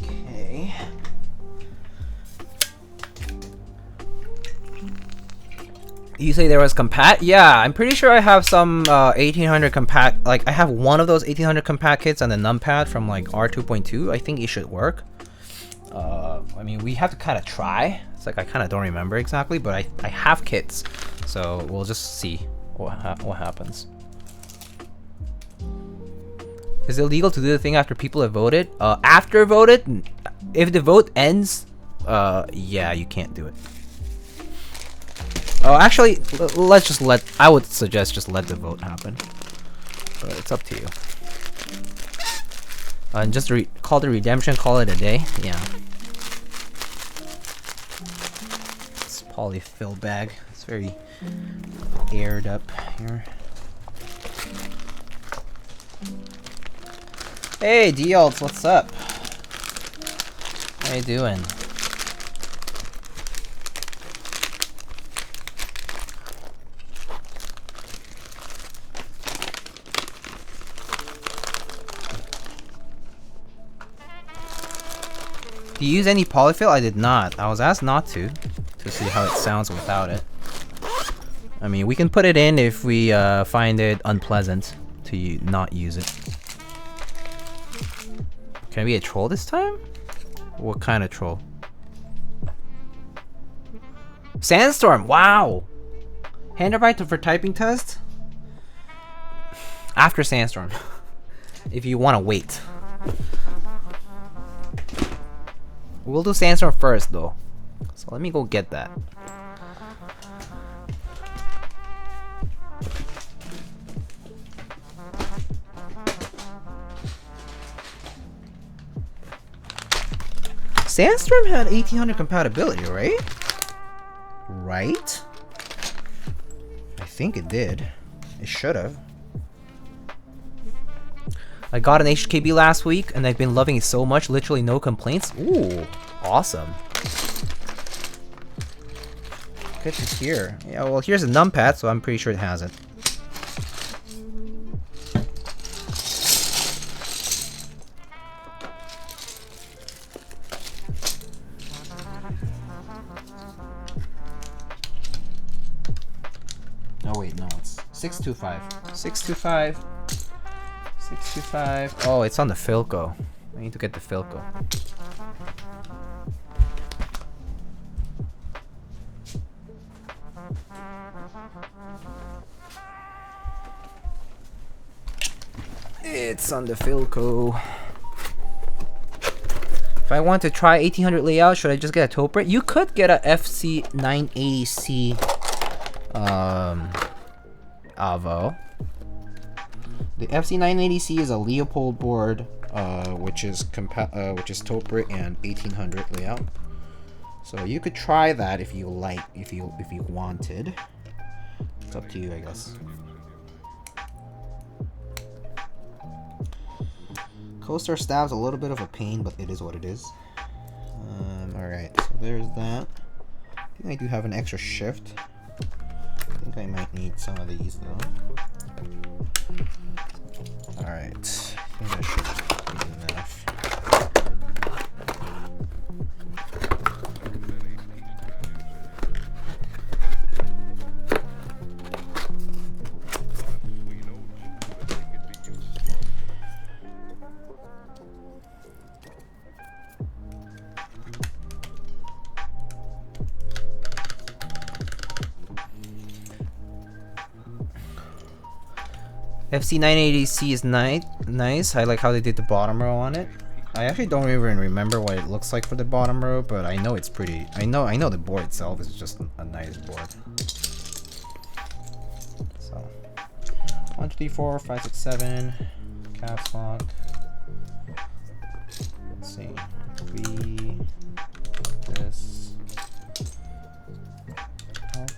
Okay. You say there was compat? Yeah, I'm pretty sure I have some 1800 compat. Like I have one of those 1800 compat kits and the numpad from like R2.2. I think it should work. I mean, we have to kind of try. It's like I kind of don't remember exactly, but I have kits, so we'll just see what happens. Is it illegal to do the thing after people have voted? After voted, if the vote ends, yeah, you can't do it. Oh, actually, let's just let. I would suggest just let the vote happen, but it's up to you. And just call the redemption, call it a day. Yeah. It's polyfill bag. It's very aired up here. Hey, D-Alts, what's up? How you doing? Do you use any polyfill? I did not. I was asked not to see how it sounds without it. I mean, we can put it in if we find it unpleasant to not use it. Can I be a troll this time? What kind of troll? Sandstorm! Wow! Handwrite for typing test? After Sandstorm. If you want to wait. We'll do Sandstorm first though. So let me go get that. Sandstorm had 1800 compatibility, right? Right? I think it did. It should have. I got an HKB last week and I've been loving it so much, literally no complaints. Ooh, awesome. Good to hear. Yeah, well, here's a numpad, so I'm pretty sure it has it. Oh wait, no, it's 625. 625. 625. Oh, it's on the Philco. I need to get the Philco. It's on the Philco. If I want to try 1800 layout, should I just get a toper? You could get a FC980C Avo. The FC980C is a Leopold board, which is toper and 1800 layout. So you could try that if you like, if you wanted. It's up to you, I guess. Coaster stab's a little bit of a pain, but it is what it is. Alright, so there's that. I think I do have an extra shift. I think I might need some of these though. Alright, I think that should be enough. FC980C is nice. I like how they did the bottom row on it. I actually don't even remember what it looks like for the bottom row, but I know it's pretty. I know the board itself is just a nice board. So 1, 2, 3, 4, 5, 6, 7 caps lock. Let's see. 3 this out.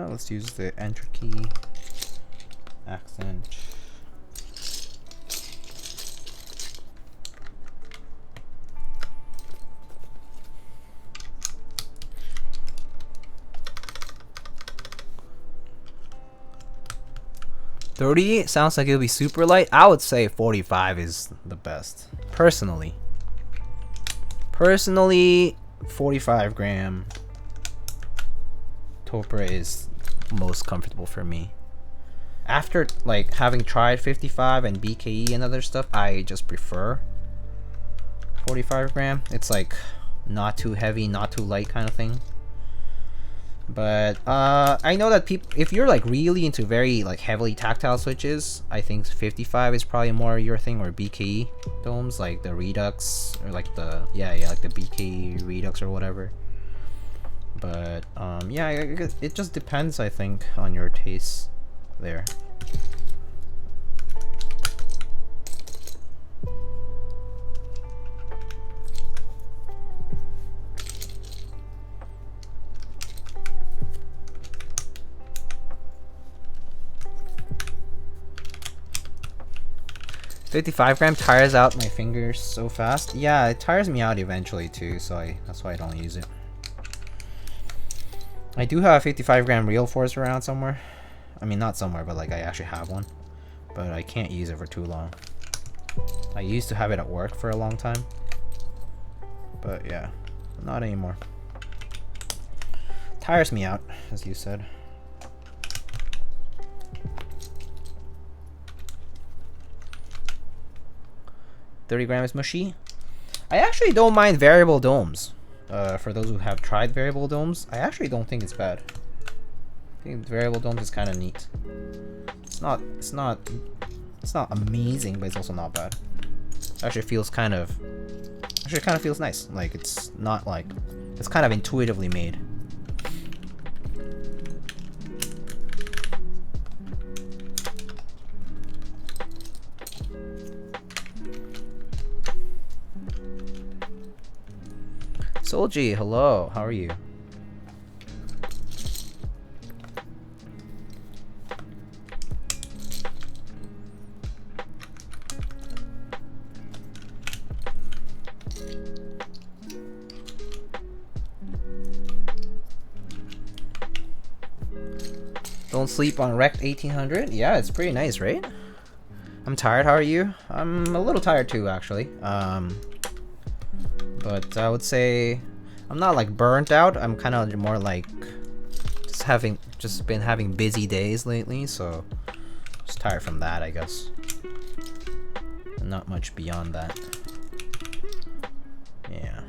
Let's use the enter key, accent. $30 sounds like it'll be super light. I would say 45 is the best. Personally, 45 gram Topra is most comfortable for me. After like having tried 55 and BKE and other stuff, I just prefer 45 gram. It's like not too heavy, not too light kind of thing. But I know that people, if you're like really into very like heavily tactile switches, I think 55 is probably more your thing, or BKE domes like the Redux, or like the like the BKE Redux or whatever. But yeah, it just depends, I think, on your tastes there. $55 gram tires out my fingers so fast. Yeah, it tires me out eventually too, so that's why I don't use it. I do have a 55 gram real force around somewhere. I mean, not somewhere, but like I actually have one. But I can't use it for too long. I used to have it at work for a long time. But yeah, not anymore. Tires me out, as you said. 30 grams mushy. I actually don't mind variable domes. For those who have tried variable domes, I actually don't think it's bad. I think variable domes is kind of neat. It's not amazing, but it's also not bad. Actually feels kind of feels nice. Like it's not like, it's kind of intuitively made. Solji, hello, how are you? Don't sleep on Rekt1800? Yeah, it's pretty nice, right? I'm tired, how are you? I'm a little tired too, actually. But I would say I'm not like burnt out. I'm kind of more like just been having busy days lately, so just tired from that, I guess. Not much beyond that. Yeah.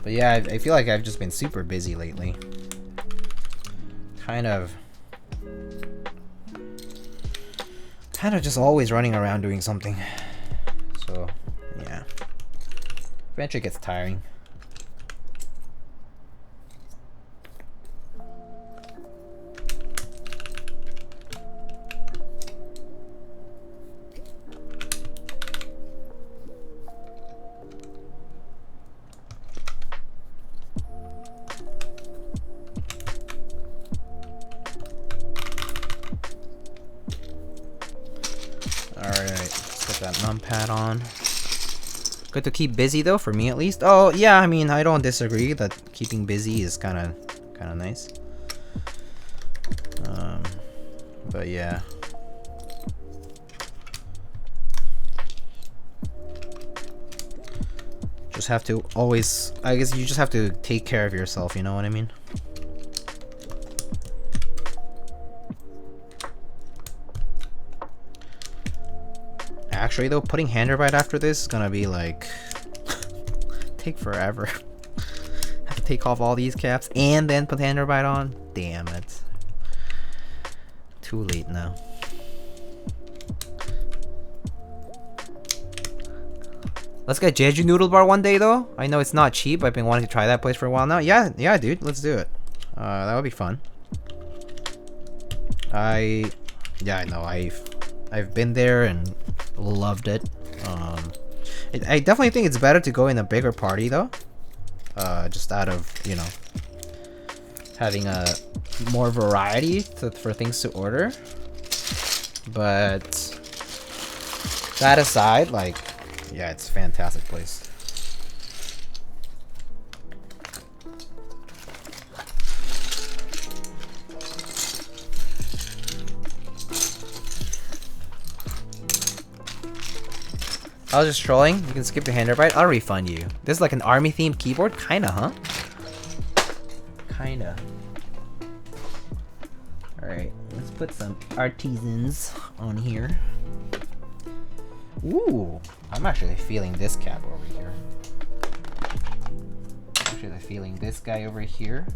But yeah, I feel like I've just been super busy lately. Kind of just always running around doing something. So, yeah. Eventually it gets tiring. Numpad on. Good to keep busy though, for me at least. Oh yeah, I mean I don't disagree that keeping busy is kind of nice. But yeah. Just have to always, I guess you just have to take care of yourself, you know what I mean? Actually though, putting Handarbite after this is gonna be like take forever. Have to take off all these caps and then put Handarbite on. Damn it. Too late now. Let's get Jeju Noodle Bar one day though. I know it's not cheap. I've been wanting to try that place for a while now. Yeah, dude, let's do it. That would be fun. I know I've been there and loved it. I definitely think it's better to go in a bigger party though. Just out of, you know, having a more variety for things to order. But that aside, like, yeah, it's a fantastic place. I was just trolling. You can skip the Handarbite. I'll refund you. This is like an army themed keyboard? Kinda, huh? Kinda. Alright, let's put some artisans on here. Ooh, I'm actually feeling this cap over here. Actually feeling this guy over here.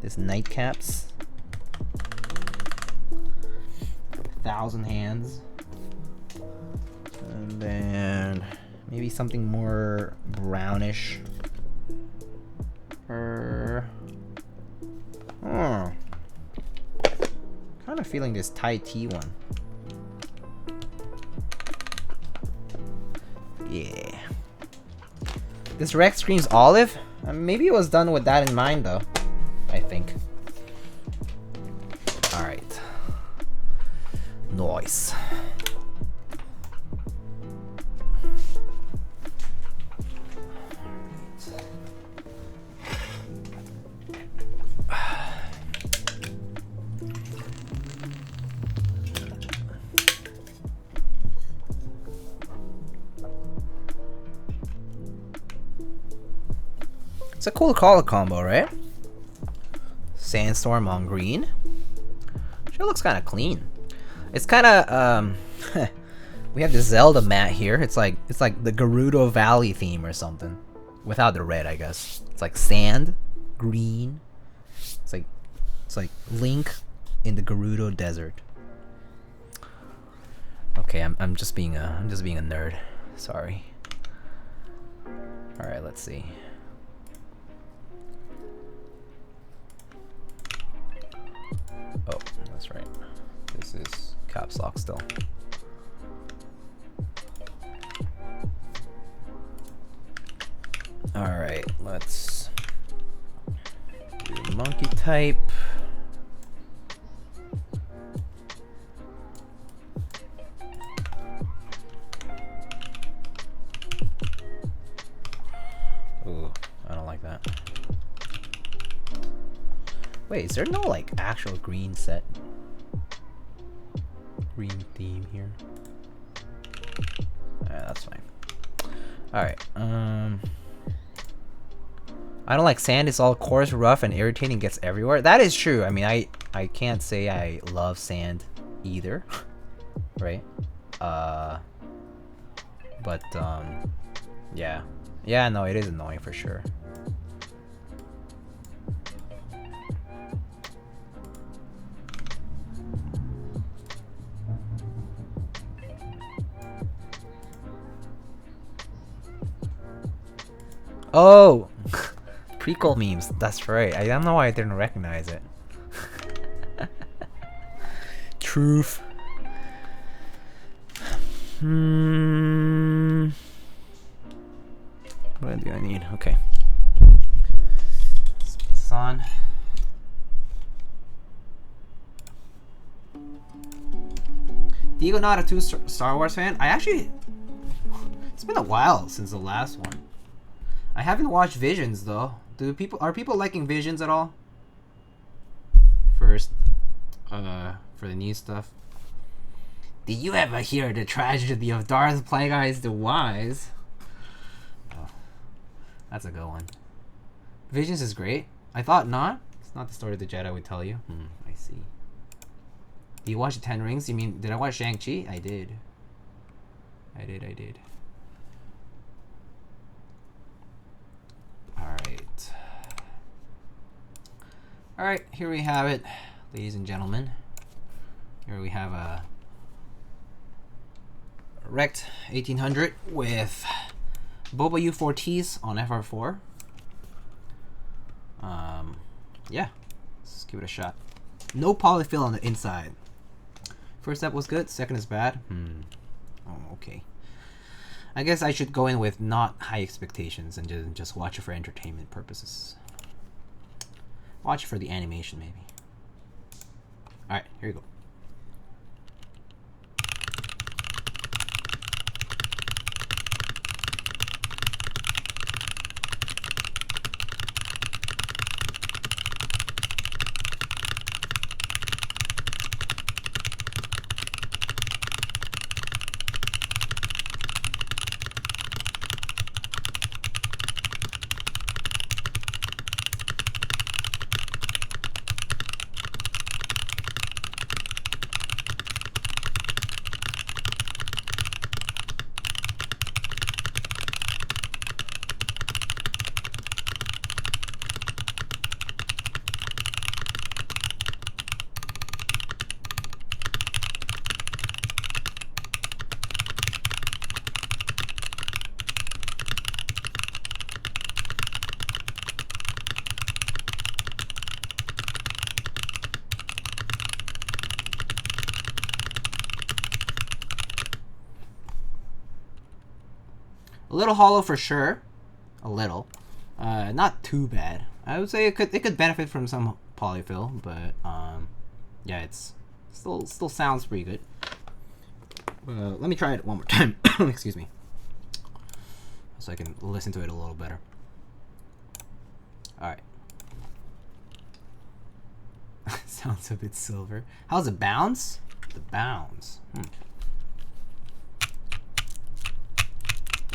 This nightcaps. 1,000 hands. And then maybe something more brownish. Kind of feeling this Thai tea one. Yeah. This Rekt screams olive. Maybe it was done with that in mind though. I think. All right. Nice. It's a cool color combo, right? Sandstorm on green. Sure looks kind of clean. It's kind of we have the Zelda mat here. It's like the Gerudo Valley theme or something, without the red, I guess. It's like sand, green. It's like Link in the Gerudo Desert. Okay, I'm just being a nerd. Sorry. All right, let's see. Oh, that's right. This is caps lock still. Alright, let's do monkey type. Ooh, I don't like that. Wait, is there no like actual green set? Green theme here. That's fine. Alright, I don't like sand. It's all coarse, rough, and irritating. Gets everywhere. That is true. I mean, I can't say I love sand either, right? But yeah, no, it is annoying for sure. Oh, prequel memes. That's right. I don't know why I didn't recognize it. Truth. What do I need? Okay. Let's put this on. Diego not a Star Wars fan? I actually... It's been a while since the last one. I haven't watched Visions though. Are people liking Visions at all? First, for the new stuff. Did you ever hear the tragedy of Darth Plagueis the Wise? Oh, that's a good one. Visions is great. I thought not. It's not the story the Jedi would tell you. I see. Did you watch the Ten Rings? You mean, did I watch Shang-Chi? I did. I did. Alright, here we have it, ladies and gentlemen. Here we have a Rekt1800 with Boba U4Ts on FR4. Yeah, let's give it a shot. No polyfill on the inside. First step was good, second is bad. Oh, okay. I guess I should go in with not high expectations and just watch it for entertainment purposes. Watch it for the animation, maybe. Alright, here you go. A little hollow for sure. A little. Not too bad. I would say it could benefit from some polyfill, but yeah, it's still sounds pretty good. Let me try it one more time. Excuse me. So I can listen to it a little better. Alright. Sounds a bit silver. How's it bounce? The bounce.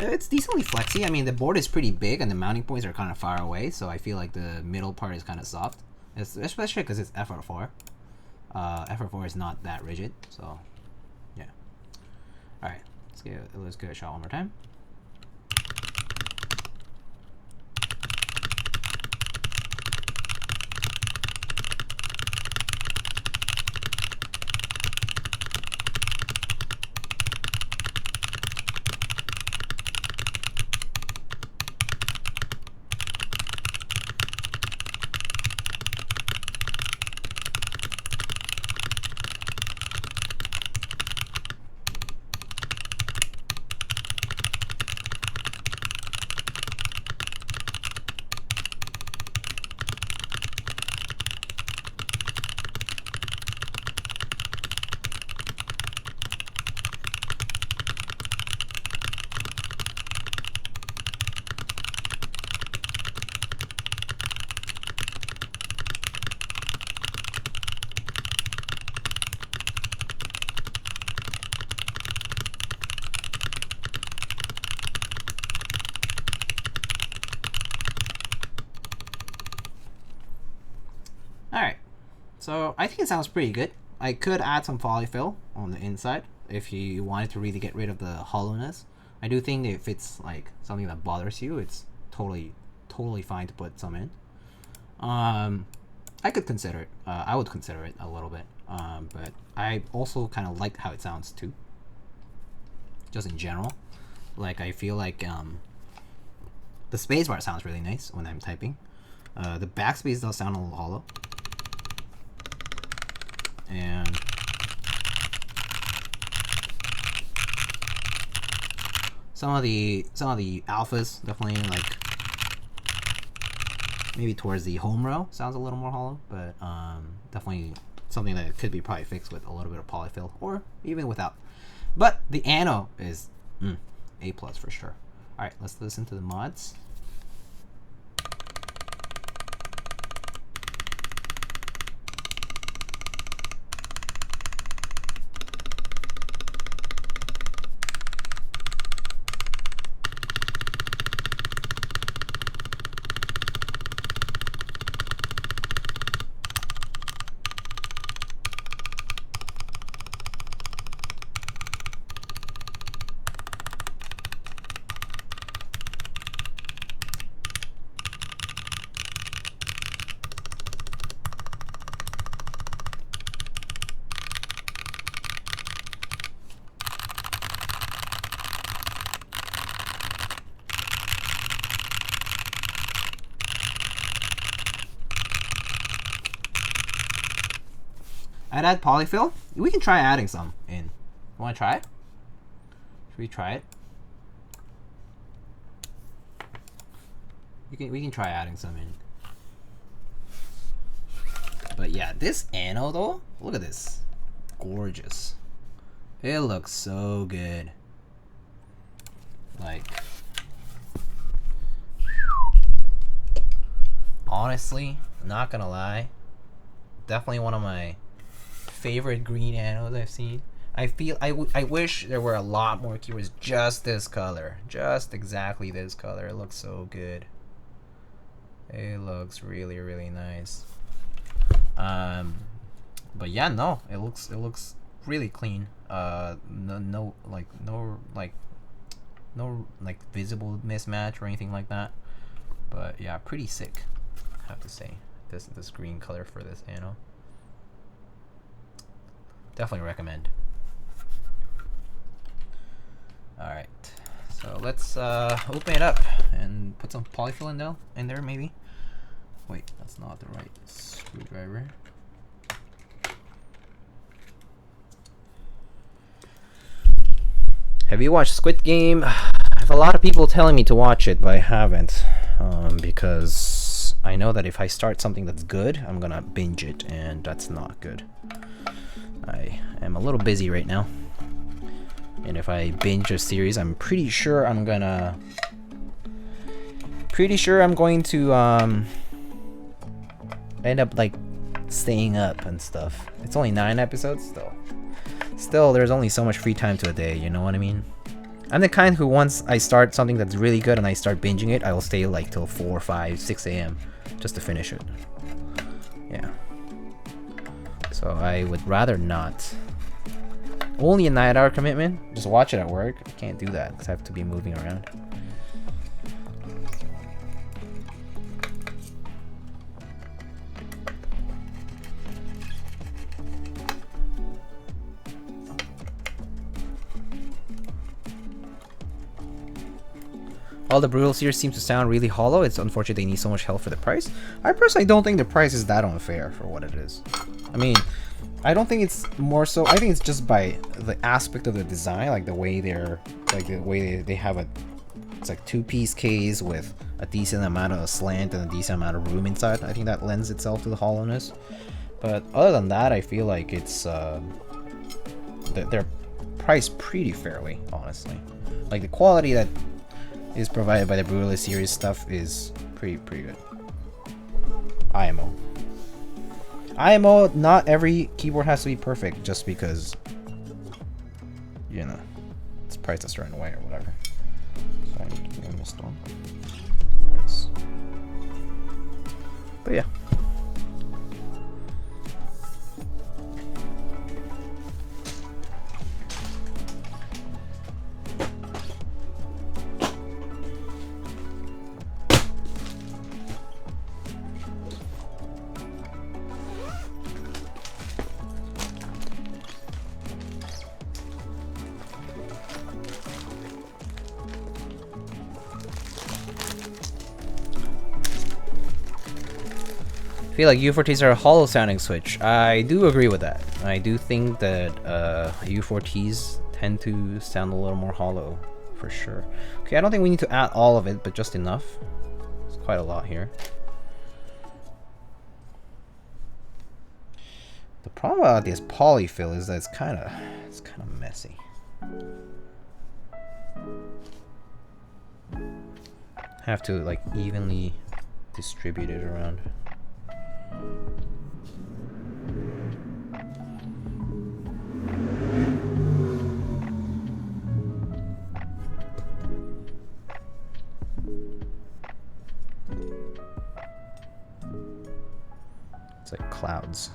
It's decently flexy. I mean, the board is pretty big and the mounting points are kind of far away, so I feel like the middle part is kind of soft, especially because it's FR4. FR4 is not that rigid, so yeah. All right, let's give it a shot one more time. So I think it sounds pretty good. I could add some polyfill on the inside if you wanted to really get rid of the hollowness. I do think if it's like something that bothers you, it's totally fine to put some in. I could consider it. I would consider it a little bit. But I also kind of like how it sounds too. Just in general, like I feel like the spacebar sounds really nice when I'm typing. The backspace does sound a little hollow, and some of the alphas definitely, like maybe towards the home row sounds a little more hollow, but definitely something that could be probably fixed with a little bit of polyfill or even without. But the ano is A+ for sure. All right, let's listen to the mods. I'd add polyfill. We can try adding some in. Want to try it? Should we try it? We can try adding some in. But yeah, this ano though, look at this. Gorgeous. It looks so good. Like, honestly, not gonna lie, definitely one of my favorite green anodes I've seen. I wish there were a lot more keywords just this color, just exactly this color. It looks so good. It looks really nice. But yeah, no, it looks really clean. No visible mismatch or anything like that. But yeah, pretty sick, I have to say. This green color for this ano. Definitely recommend. Alright, so let's open it up and put some polyfill in there maybe. Wait, that's not the right screwdriver. Have you watched Squid Game? I have a lot of people telling me to watch it, but I haven't. Because I know that if I start something that's good, I'm gonna binge it, and that's not good. I am a little busy right now, and if I binge a series, I'm pretty sure I'm going to end up like staying up and stuff. It's only 9 episodes though. Still, there's only so much free time to a day, you know what I mean? I'm the kind who, once I start something that's really good and I start binging it, I will stay like till 4, 5, 6 a.m. just to finish it. Yeah. So I would rather not. Only a 9-hour commitment. Just watch it at work. I can't do that because I have to be moving around. All the Brutal series seems to sound really hollow. It's unfortunate they need so much help for the price. I personally don't think the price is that unfair for what it is. I mean, I don't think it's more so. I think it's just by the aspect of the design, like the way they have a, it's like 2-piece case with a decent amount of slant and a decent amount of room inside. I think that lends itself to the hollowness. But other than that, I feel like it's they're priced pretty fairly, honestly. Like the quality that is provided by the Brutalist series stuff is pretty good. IMO, not every keyboard has to be perfect just because, you know, it's priced a certain way or whatever. So I need to missed one. There it is. But yeah. I feel like U4Ts are a hollow sounding switch. I do agree with that. I do think that U4Ts tend to sound a little more hollow, for sure. Okay, I don't think we need to add all of it, but just enough. It's quite a lot here. The problem about this polyfill is that it's kind of messy. Have to like evenly distribute it around. It's like clouds.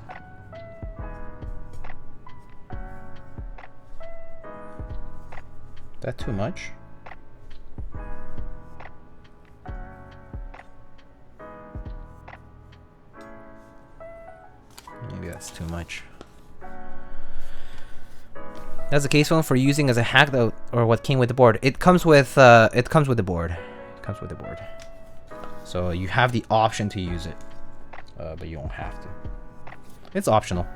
Is that too much? Maybe that's too much. That's the case phone for using as a hacked out, or what came with the board. It comes with the board. It comes with the board. So you have the option to use it, but you don't have to. It's optional,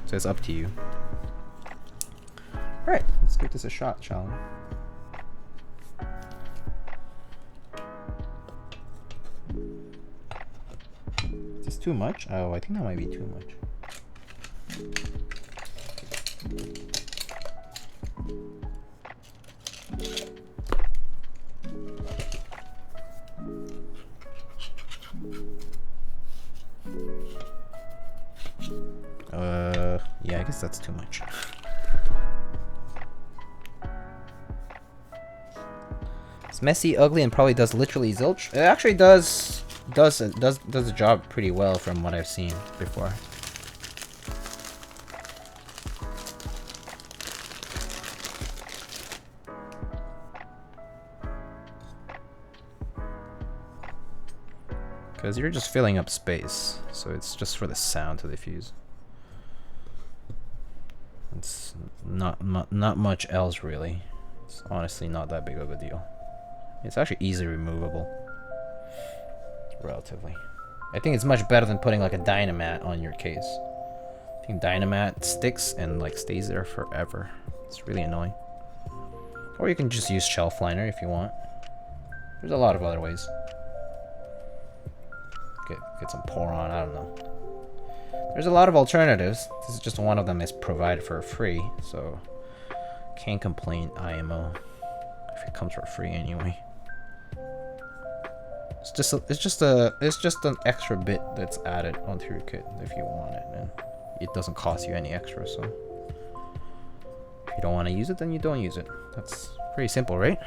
so it's up to you. All right, let's give this a shot, shall we? Is this too much? Oh, I think that might be too much. Yeah, I guess that's too much. It's messy, ugly, and probably does literally zilch. It actually does the job pretty well from what I've seen before. Because you're just filling up space, so it's just for the sound to diffuse. It's not much else really. It's honestly not that big of a deal. It's actually easily removable, relatively. I think it's much better than putting like a Dynamat on your case. I think Dynamat sticks and like stays there forever. It's really annoying. Or you can just use shelf liner if you want. There's a lot of other ways. Get some pour on, I don't know. There's a lot of alternatives. This is just one of them is provided for free, so can't complain IMO if it comes for free anyway. It's just an extra bit that's added onto your kit if you want it, and it doesn't cost you any extra, so if you don't want to use it, then you don't use it. That's pretty simple, right?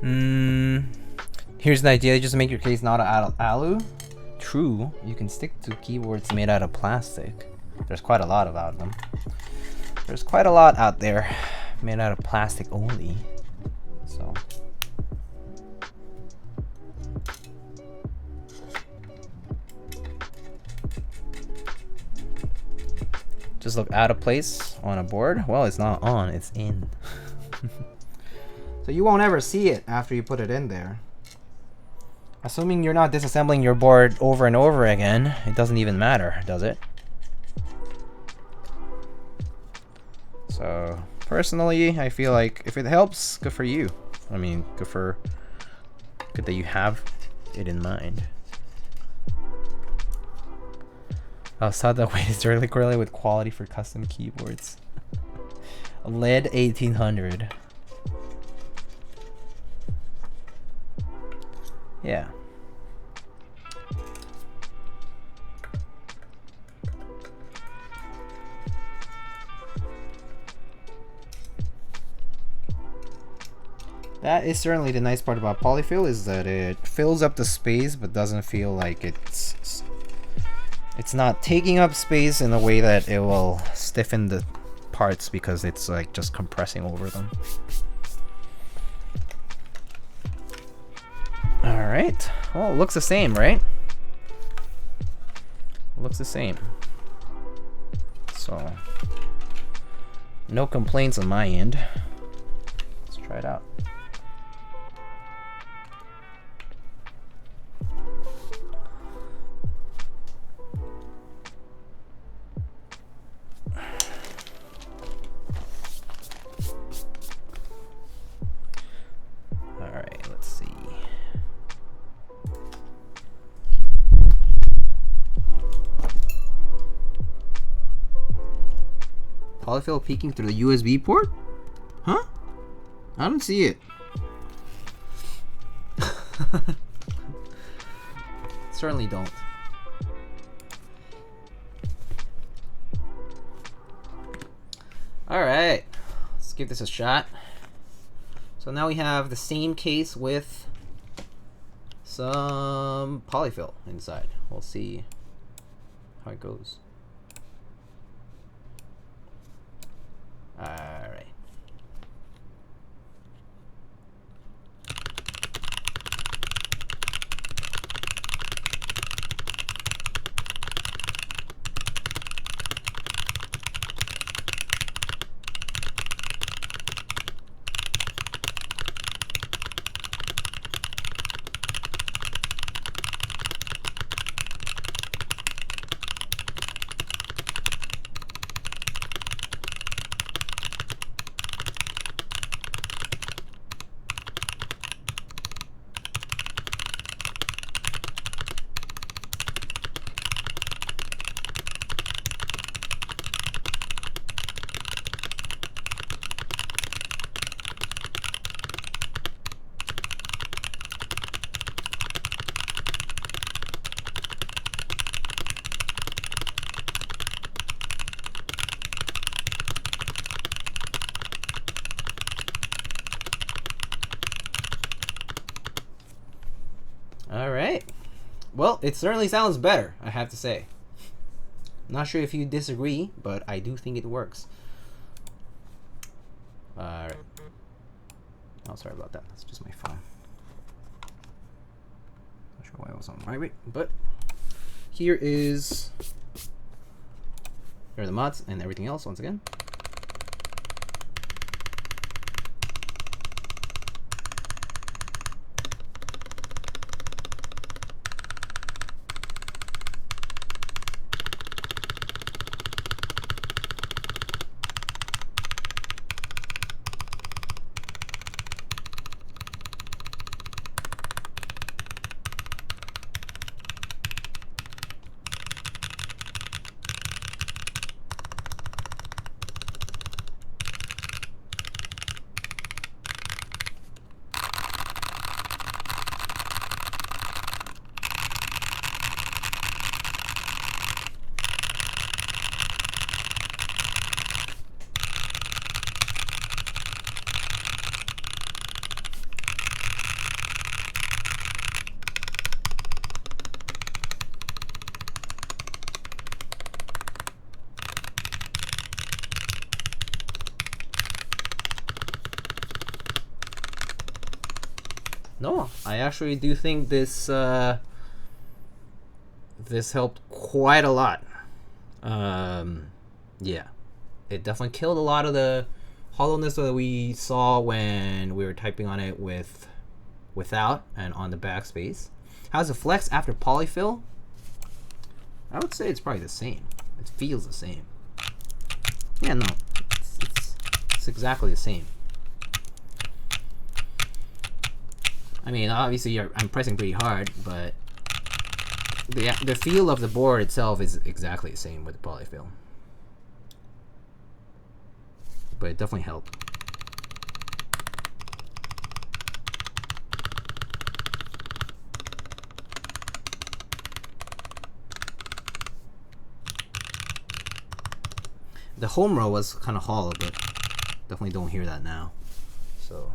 Here's an idea, just make your case not alu. True, you can stick to keyboards made out of plastic. There's quite a lot about them. There's quite a lot out there made out of plastic only. So just look out of place on a board. Well, it's not on, it's in. So you won't ever see it after you put it in there. Assuming you're not disassembling your board over and over again, it doesn't even matter, does it? So personally, I feel like if it helps, good for you. I mean, good that you have it in mind. I saw that weight is directly correlated with quality for custom keyboards. Rekt1800. Yeah. That is certainly the nice part about polyfill, is that it fills up the space but doesn't feel like it's not taking up space in a way that it will stiffen the parts because it's like just compressing over them. Alright, well, it looks the same, right? It looks the same. So, no complaints on my end. Let's try it out. Alright, let's see. Polyfill peeking through the USB port? Huh? I don't see it. Certainly don't. Alright, let's give this a shot. So now we have the same case with some polyfill inside. We'll see how it goes. Alright. Alright. Well, it certainly sounds better, I have to say. Not sure if you disagree, but I do think it works. Alright. Oh, sorry about that. That's just my phone. Not sure why I was on vibrate, but here are the mods and everything else once again. No, I actually do think this this helped quite a lot. Yeah, it definitely killed a lot of the hollowness that we saw when we were typing on it without and on the backspace. How's it flex after polyfill? I would say it's probably the same. It feels the same. Yeah, no, it's exactly the same. I mean, obviously I'm pressing pretty hard, but the feel of the board itself is exactly the same with the polyfill. But it definitely helped. The home row was kind of hollow, but definitely don't hear that now. So,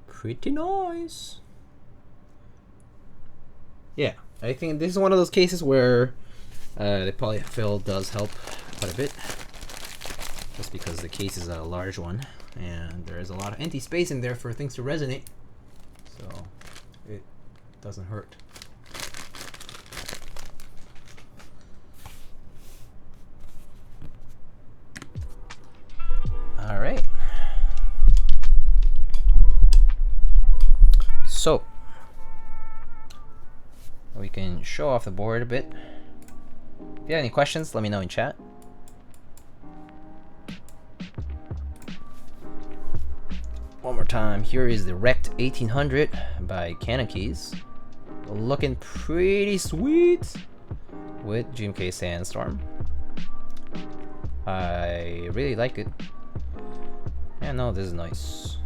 pretty nice. Yeah, I think this is one of those cases where the polyfill does help quite a bit. Just because the case is a large one, and there is a lot of empty space in there for things to resonate. So, it doesn't hurt. All right. So we can show off the board a bit. If you have any questions, let me know in chat. One more time. Here is the Rekt1800 by CannonKeys. Looking pretty sweet with GMK Sandstorm. I really like it. Yeah, no, this is nice.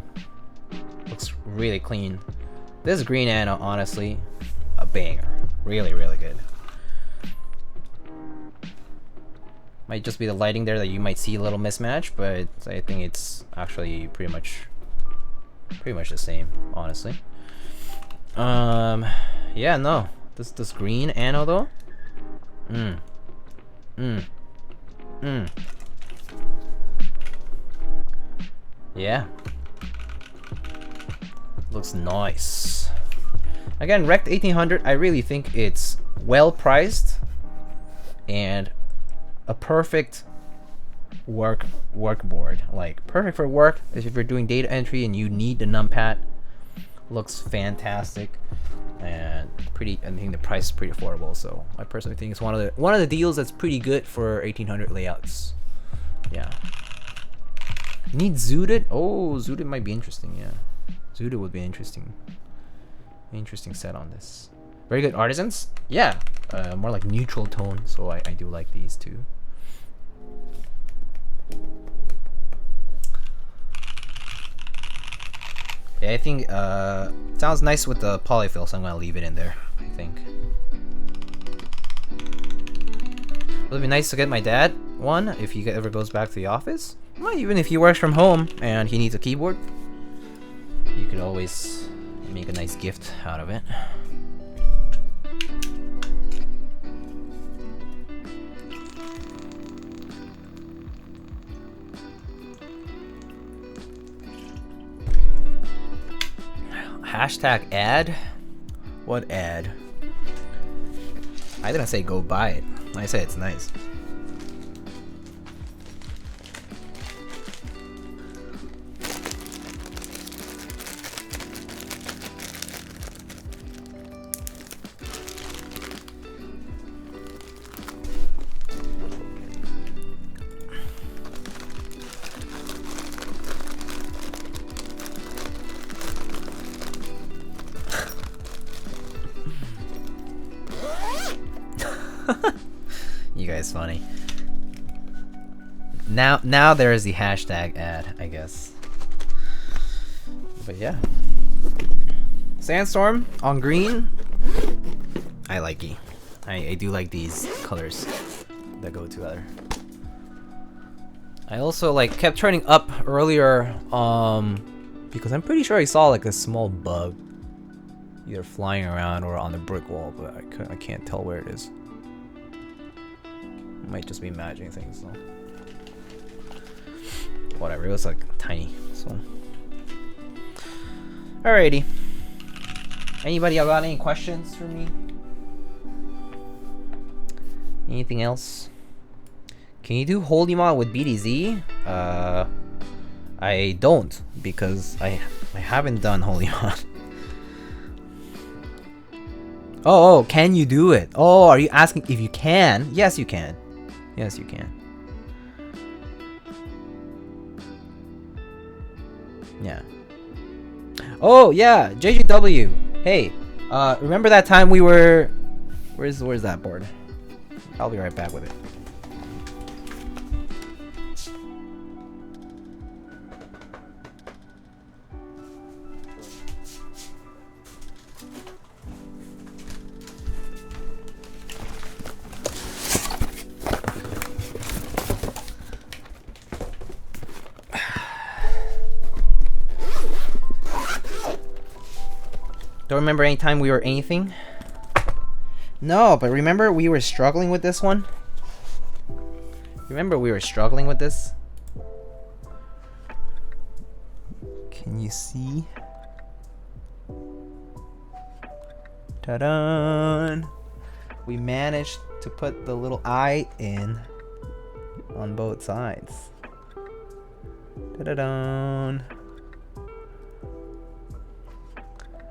Looks really clean. This green anno, honestly, a banger. Really, really good. Might just be the lighting there that you might see a little mismatch, but I think it's actually pretty much the same, honestly. Yeah, no, this green anno though. Yeah. Looks nice. Again, Rekt1800, I really think it's well priced and a perfect work board. Like, perfect for work if you're doing data entry and you need the numpad. Looks fantastic and I think the price is pretty affordable, so I personally think it's one of the deals that's pretty good for 1800 layouts. Yeah. Need zooted? Oh, zooted might be interesting, yeah. Zooted would be interesting. Interesting set on this. Very good artisans? Yeah. More like neutral tone, so I do like these too. Yeah, I think sounds nice with the polyfill, so I'm gonna leave it in there, I think. Would it be nice to get my dad one if he ever goes back to the office? Well, even if he works from home and he needs a keyboard, you could always make a nice gift out of it. Hashtag ad? What ad? I didn't say go buy it. I said it's nice. You guys funny. Now there is the hashtag ad, I guess. But yeah. Sandstorm on green. I like it. I do like these colors that go together. I also like kept turning up earlier because I'm pretty sure I saw like a small bug either flying around or on the brick wall, but I can't tell where it is. Might just be imagining things though. Whatever, it was like tiny, so. Alrighty. Anybody got any questions for me? Anything else? Can you do holy mod with BDZ? I don't, because I haven't done holy mod. Oh, can you do it? Oh, are you asking if you can? Yes, you can. Yes, you can. Yeah. Oh, yeah, JGW. Hey, remember that time we were... Where's that board? I'll be right back with it. Don't remember any time we were anything? No, but remember we were struggling with this one? Remember we were struggling with this? Can you see? Ta-da! We managed to put the little eye in on both sides. Ta-da-da!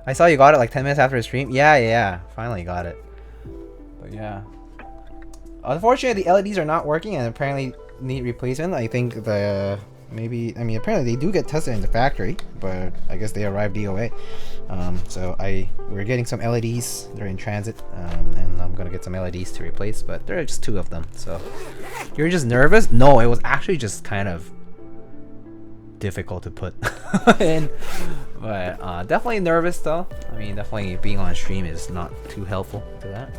I saw you got it like 10 minutes after the stream. Yeah, finally got it. But yeah. Unfortunately, the LEDs are not working and apparently need replacement. I think apparently they do get tested in the factory, but I guess they arrived DOA. So we're getting some LEDs. They're in transit, and I'm gonna get some LEDs to replace, but there are just 2 of them. So you're just nervous? No, it was actually just kind of difficult to put in, but definitely nervous though. I mean, definitely being on stream is not too helpful to that.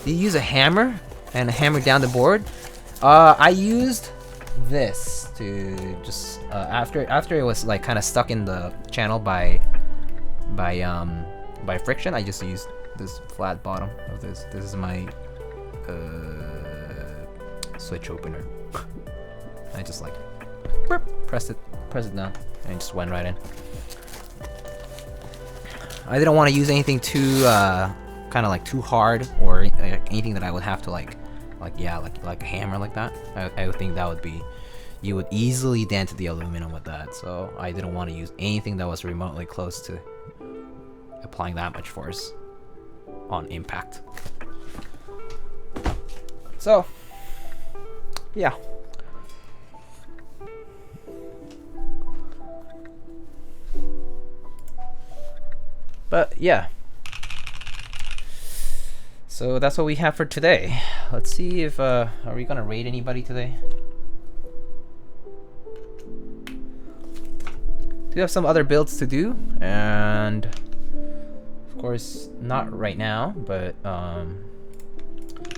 Do you use a hammer and hammer down the board? I used this to just after it was like kind of stuck in the channel by friction. I just used this flat bottom of this. This is my switch opener. I just like press it down and it just went right in. I didn't want to use anything too kind of like too hard or anything that I would have to like a hammer like that. I would think that would be, you would easily dent the aluminum with that, so I didn't want to use anything that was remotely close to applying that much force on impact. So yeah. But yeah. So that's what we have for today. Let's see if are we gonna raid anybody today? Do have some other builds to do, and of course not right now, but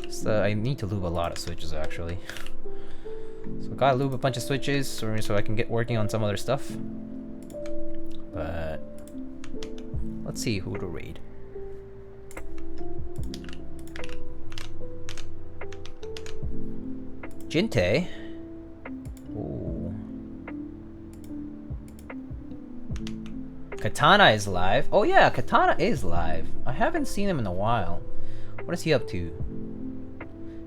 so I need to lube a lot of switches actually. So I gotta lube a bunch of switches so I can get working on some other stuff. But let's see who to raid. Jinte. Ooh. Katana is live. Oh yeah, Katana is live. I haven't seen him in a while. What is he up to?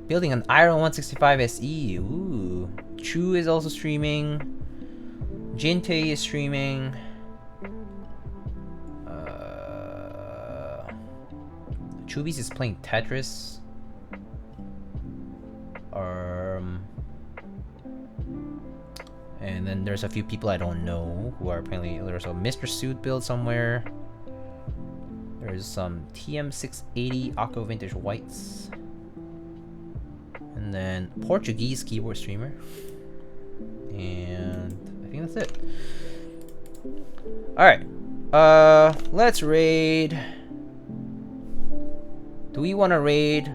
Building an Iron 165 SE. Ooh. Chu is also streaming. Jinte is streaming. Chubis is playing Tetris. And then there's a few people I don't know who are apparently, there's a Mr. Suit build somewhere. There's some TM680 Aqua Vintage Whites. And then Portuguese keyboard streamer. And I think that's it. Alright. Let's raid. Do we want to raid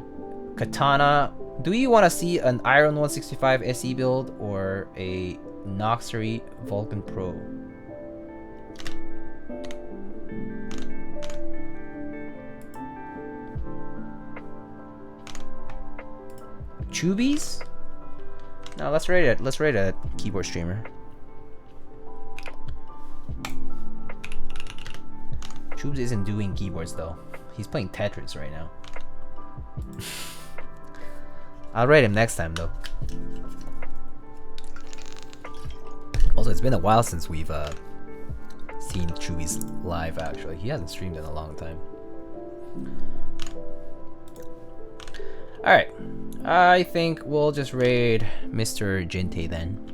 Katana? Do we want to see an Iron 165 SE build or a Noxery Vulcan Pro? Chubbies? No, let's rate it. Let's rate a keyboard streamer. Trubes isn't doing keyboards though. He's playing Tetris right now. I'll rate him next time though. Also, it's been a while since we've seen Chewy's live actually. He hasn't streamed in a long time. Alright. I think we'll just raid Mr. Jinte then.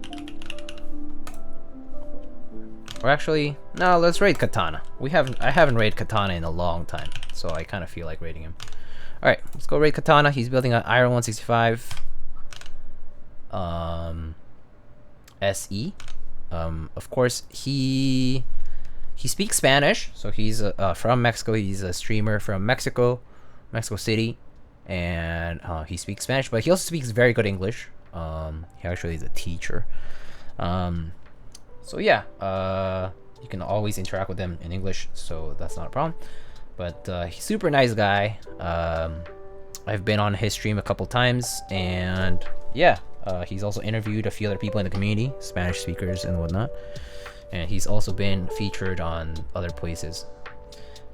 Or actually, no, let's raid Katana. I haven't raided Katana in a long time, so I kind of feel like raiding him. Alright, let's go raid Katana. He's building an Iron 165 SE. Of course, he speaks Spanish, so he's from Mexico. He's a streamer from Mexico City, and he speaks Spanish, but he also speaks very good English. He actually is a teacher. So yeah, you can always interact with him in English, so that's not a problem. But he's super nice guy. I've been on his stream a couple times, and yeah, he's also interviewed a few other people in the community, Spanish speakers and whatnot. And he's also been featured on other places.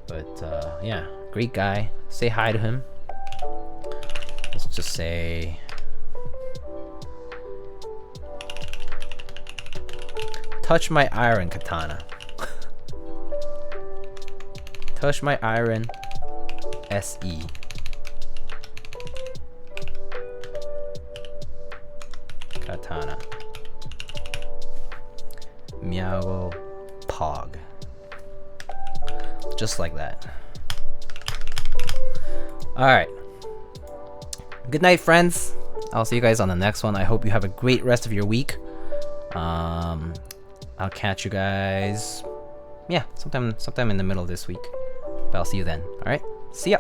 But yeah, great guy. Say hi to him. Let's just say... Touch my iron, Katana. Touch my iron, SE. Katana. Miago Pog. Just like that. Alright. Good night, friends. I'll see you guys on the next one. I hope you have a great rest of your week. I'll catch you guys, yeah, sometime in the middle of this week. But I'll see you then. Alright? See ya!